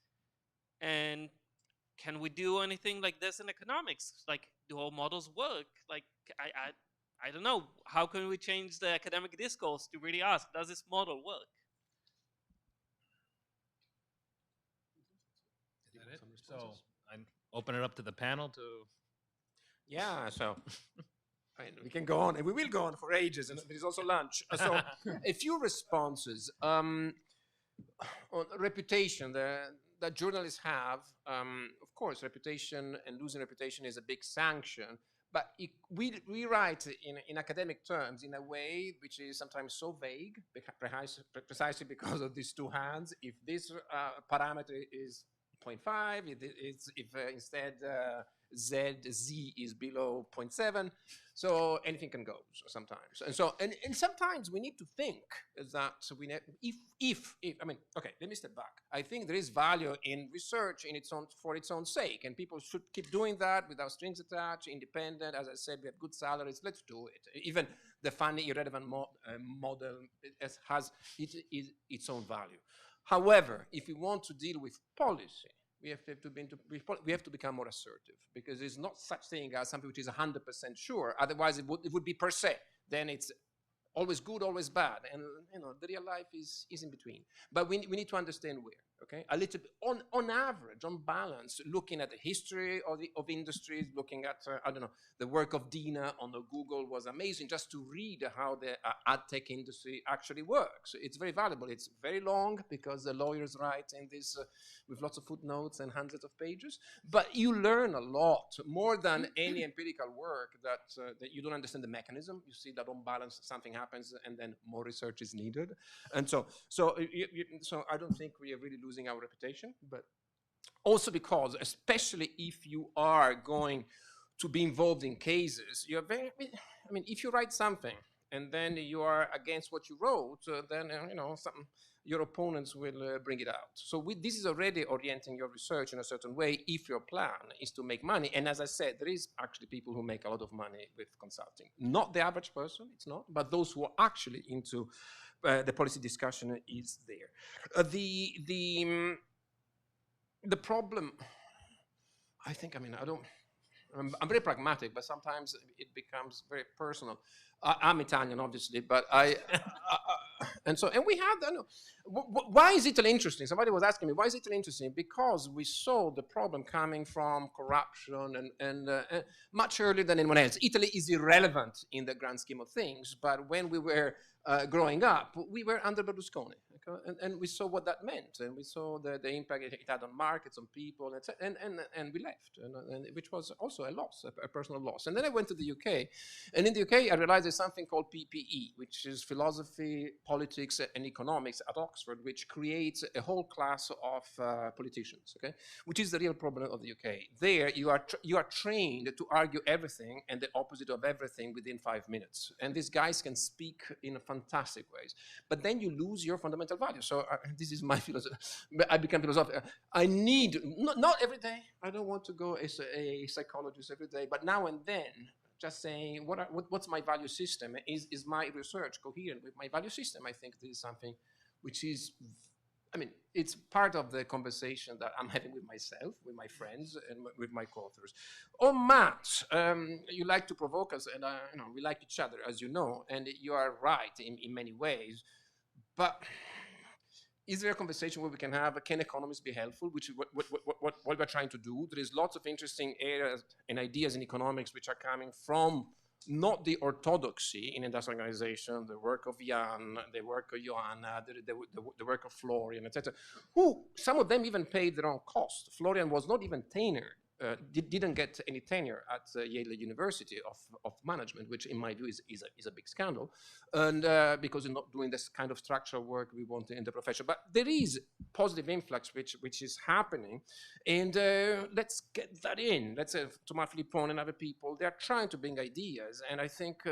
And can we do anything like this in economics? Like, do our models work? Like, I don't know. How can we change the academic discourse to really ask, does this model work? Is that it? So I open it up to the panel to. Yeah, so we can go on, and we will go on for ages, and there is also lunch. So a few responses. On reputation, that journalists have, of course, reputation and losing reputation is a big sanction. But we write in academic terms in a way which is sometimes so vague, precisely because of these two hands. If this parameter is 0.5, if instead Z is below 0.7, so anything can go sometimes. And so and sometimes we need to think that if I mean, okay, let me step back. I think there is value in research for its own sake, and people should keep doing that without strings attached, independent. As I said, we have good salaries. Let's do it. Even the funny irrelevant model has its own value. However, if we want to deal with policy, we have to become more assertive, because there's not such thing as something which is 100% sure. Otherwise, it would be per se. Then it's always good, always bad, and the real life is in between. But we need to understand where. Okay, a little bit on average, on balance, looking at the history of industries, looking at I don't know, the work of Dina on the Google was amazing. Just to read how the ad tech industry actually works, it's very valuable. It's very long because the lawyers write in this with lots of footnotes and hundreds of pages. But you learn a lot more than any empirical work that you don't understand the mechanism. You see that on balance something happens, and then more research is needed. And so I don't think we are really losing our reputation, but also because, especially if you are going to be involved in cases, you're very, I mean, if you write something and then you are against what you wrote, then your opponents will bring it out. So this is already orienting your research in a certain way if your plan is to make money. And as I said, there is actually people who make a lot of money with consulting. Not the average person, it's not, but those who are actually into the policy discussion is there. The problem, I think, I'm very pragmatic, but sometimes it becomes very personal. I'm Italian, obviously, but and we had, why is Italy interesting? Somebody was asking me, why is Italy interesting? Because we saw the problem coming from corruption and much earlier than anyone else. Italy is irrelevant in the grand scheme of things, but when we were growing up, we were under Berlusconi, okay? and we saw what that meant, and we saw the impact it had on markets, on people, and we left, and which was also a loss, a personal loss. And then I went to the UK, and in the UK I realized there's something called PPE, which is philosophy, politics, and economics at Oxford, which creates a whole class of politicians, okay? Which is the real problem of the UK. There you are trained to argue everything and the opposite of everything within 5 minutes, and these guys can speak in fantastic ways. But then you lose your fundamental fundamental value. So this is my philosophy. I became philosophical. I need, not every day. I don't want to go as a psychologist every day, but now and then, just saying, what's my value system? Is my research coherent with my value system? I think this is something which is, I mean, it's part of the conversation that I'm having with myself, with my friends, and with my co-authors. On Matt, you like to provoke us, and we like each other, as you know, and you are right in many ways. But is there a conversation where we can have, can economists be helpful, which is what we're trying to do? There is lots of interesting areas and ideas in economics which are coming from not the orthodoxy in industrial organization, the work of Jan, the work of Johanna, the work of Florian, etc., who, some of them even paid their own cost. Florian was not even tenured, didn't get any tenure at Yale University of management, which in my view is a big scandal, and because you're not doing this kind of structural work we want in the profession. But there is positive influx which is happening, and let's get that in. Let's say Thomas Philippon and other people, they're trying to bring ideas, and I think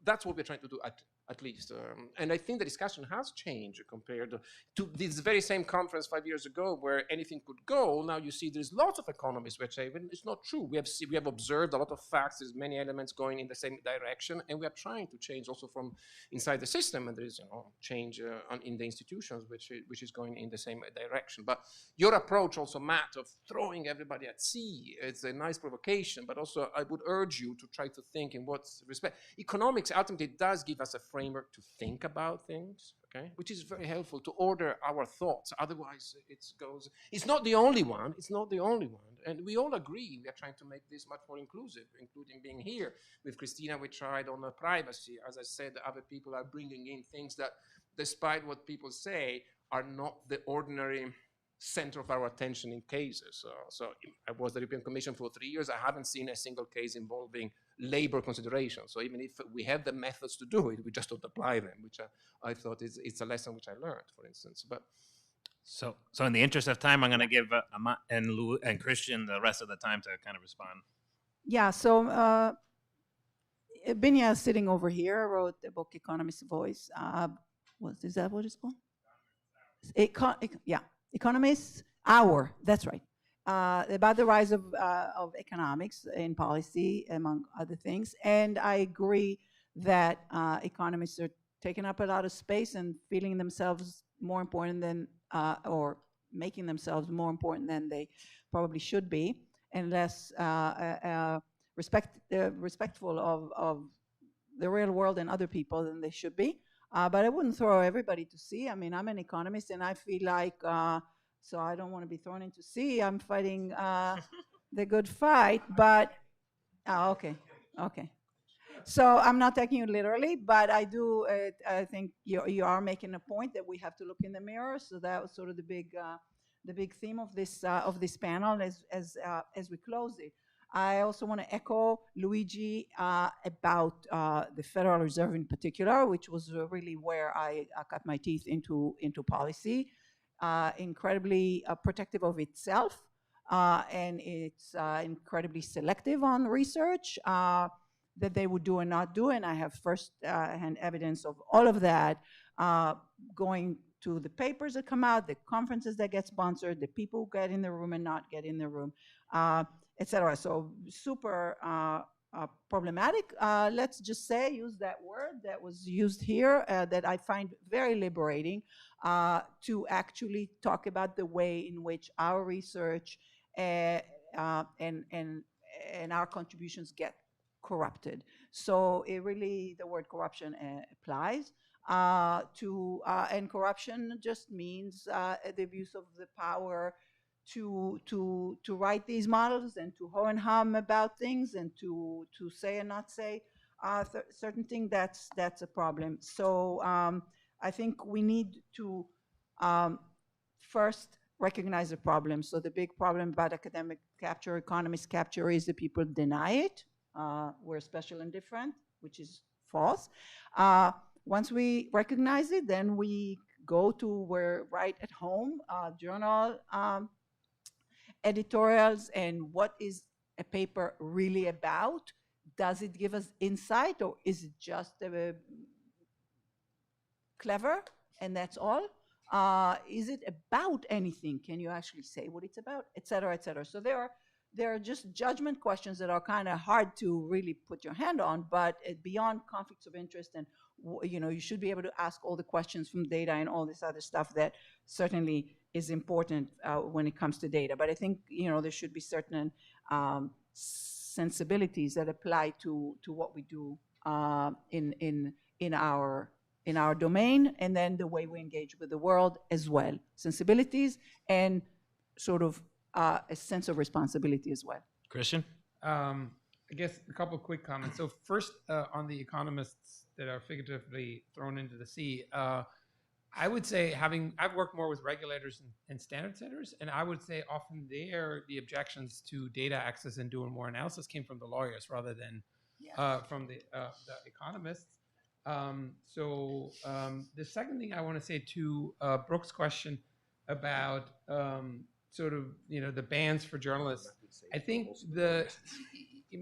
that's what we're trying to do at least. And I think the discussion has changed compared to this very same conference 5 years ago where anything could go. Now you see there's lots of economists which say it's not true. We have observed a lot of facts, there's many elements going in the same direction, and we are trying to change also from inside the system, and there is change in the institutions which is going in the same direction. But your approach also, Matt, of throwing everybody at sea, it's a nice provocation, but also I would urge you to try to think in what respect. Economics ultimately does give us a framework to think about things, okay, which is very helpful to order our thoughts. Otherwise, it's not the only one. It's not the only one. And we all agree we are trying to make this much more inclusive, including being here. With Christina, we tried on privacy. As I said, other people are bringing in things that, despite what people say, are not the ordinary center of our attention in cases. So I was the European Commission for 3 years. I haven't seen a single case involving labor considerations. So even if we have the methods to do it, we just don't apply them, which I thought it's a lesson which I learned, for instance. But so in the interest of time, I'm going to give Amat and Lou and Christian the rest of the time to kind of respond. Yeah, so Binya is sitting over here, wrote the book Economist's Voice. Is that what it's called? Economist's Hour, that's right. About the rise of economics in policy, among other things. And I agree that economists are taking up a lot of space and feeling themselves more important than, or making themselves more important than they probably should be, and less respectful of the real world and other people than they should be. But I wouldn't throw everybody to sea. I mean, I'm an economist, and I feel like, so I don't want to be thrown into sea. I'm fighting the good fight, but, okay. So I'm not taking you literally, but I do, I think you are making a point that we have to look in the mirror. So that was sort of the big theme of this panel as we close it. I also want to echo Luigi about the Federal Reserve in particular, which was really where I cut my teeth into policy. Incredibly protective of itself, and it's incredibly selective on research that they would do and not do. And I have first-hand evidence of all of that going to the papers that come out, the conferences that get sponsored, the people who get in the room and not get in the room, etc. So super problematic. Let's just say, use that word that was used here that I find very liberating to actually talk about the way in which our research and our contributions get corrupted. So it really, the word corruption applies and corruption just means the abuse of the power to write these models and to ho and hum about things and to say and not say certain things. That's a problem. So I think we need to first recognize the problem. So the big problem about academic capture, economist capture, is that people deny it. We're special and different, which is false. Once we recognize it, then we go to where right at home, journal editorials, and what is a paper really about? Does it give us insight, or is it just clever and that's all? Is it about anything? Can you actually say what it's about, et cetera, et cetera? So there are just judgment questions that are kind of hard to really put your hand on, but beyond conflicts of interest and, you should be able to ask all the questions from data and all this other stuff that certainly is important when it comes to data. But I think, there should be certain sensibilities that apply to what we do in our domain, and then the way we engage with the world as well. Sensibilities and sort of a sense of responsibility as well. Christian? I guess a couple of quick comments. So first, on the economists that are figuratively thrown into the sea, I would say I've worked more with regulators and standard setters, and I would say often the objections to data access and doing more analysis came from the lawyers rather than from the economists. The second thing I want to say to Brooke's question about sort of, the bans for journalists, I think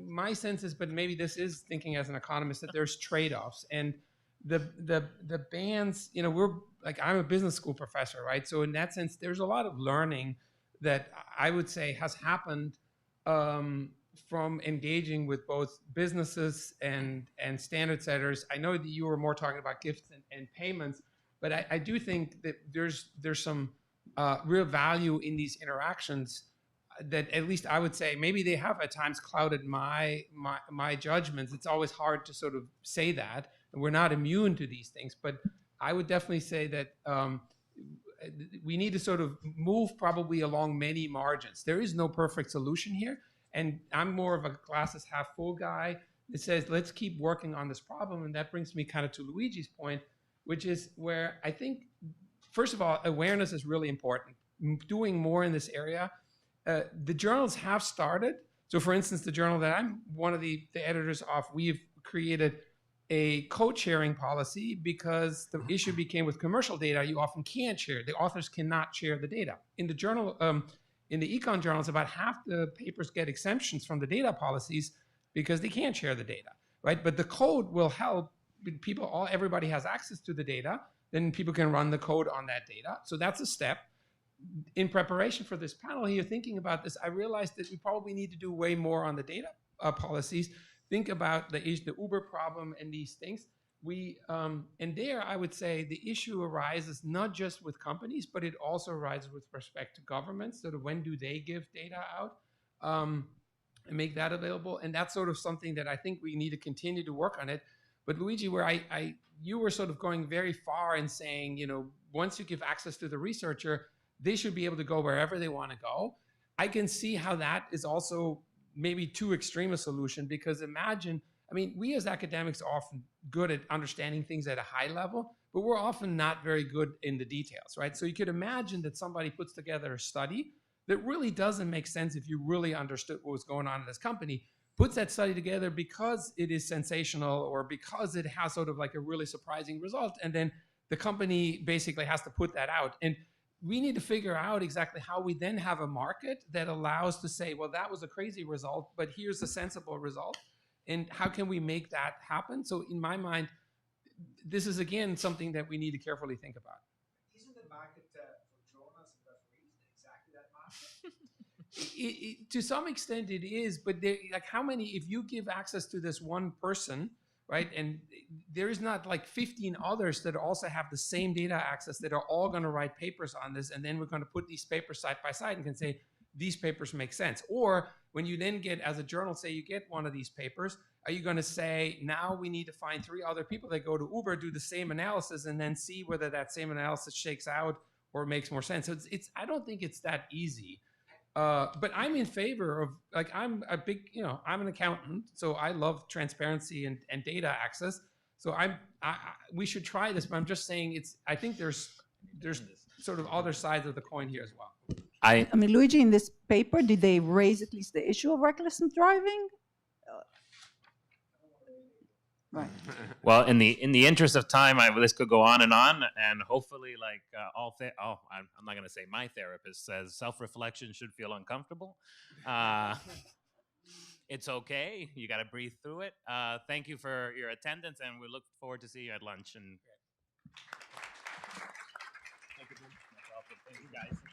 my sense is, but maybe this is thinking as an economist, that there's trade-offs, and the bans, we're like, I'm a business school professor, right? So in that sense, there's a lot of learning that I would say has happened from engaging with both businesses and standard setters. I know that you were more talking about gifts and payments, but I do think that there's some real value in these interactions that at least I would say maybe they have at times clouded my judgments. It's always hard to sort of say that, and we're not immune to these things, but I would definitely say that we need to sort of move probably along many margins. There is no perfect solution here, and I'm more of a glasses half full guy that says let's keep working on this problem, and that brings me kind of to Luigi's point, which is where I think, first of all, awareness is really important. Doing more in this area. The journals have started. So for instance, the journal that I'm one of the editors of, we've created a code-sharing policy because the issue became with commercial data, you often can't share. The authors cannot share the data. In the journal, in the econ journals, about half the papers get exemptions from the data policies because they can't share the data, right? But the code will help everybody has access to the data, then people can run the code on that data. So that's a step. In preparation for this panel here, thinking about this, I realized that we probably need to do way more on the data policies. Think about the Uber problem and these things. And there, I would say the issue arises not just with companies, but it also arises with respect to governments. Sort of when do they give data out and make that available? And that's sort of something that I think we need to continue to work on it. But Luigi, where you were sort of going very far in saying, once you give access to the researcher, they should be able to go wherever they want to go. I can see how that is also maybe too extreme a solution, because imagine, we as academics are often good at understanding things at a high level, but we're often not very good in the details, right? So you could imagine that somebody puts together a study that really doesn't make sense if you really understood what was going on in this company, puts that study together because it is sensational or because it has sort of like a really surprising result, and then the company basically has to put that out. And we need to figure out exactly how we then have a market that allows to say, well, that was a crazy result, but here's a sensible result. And how can we make that happen? So in my mind, this is, again, something that we need to carefully think about. Isn't the market for journals and referees exactly that market? To some extent it is, but how many, if you give access to this one person, right, and there is not like 15 others that also have the same data access that are all going to write papers on this, and then we're going to put these papers side by side and can say these papers make sense. Or when you then get, as a journal, say you get one of these papers, are you going to say, now we need to find 3 other people that go to Uber, do the same analysis, and then see whether that same analysis shakes out or makes more sense? So I don't think it's that easy. But I'm in favor of, I'm a big, I'm an accountant, so I love transparency and data access. So we should try this, but I'm just saying I think there's sort of other sides of the coin here as well. Luigi, in this paper, did they raise at least the issue of reckless driving? Right. Well, in the interest of time, this could go on, and hopefully, I'm not going to say my therapist says self-reflection should feel uncomfortable. It's okay. You got to breathe through it. Thank you for your attendance, and we look forward to see you at lunch. And thank you. Thanks, guys.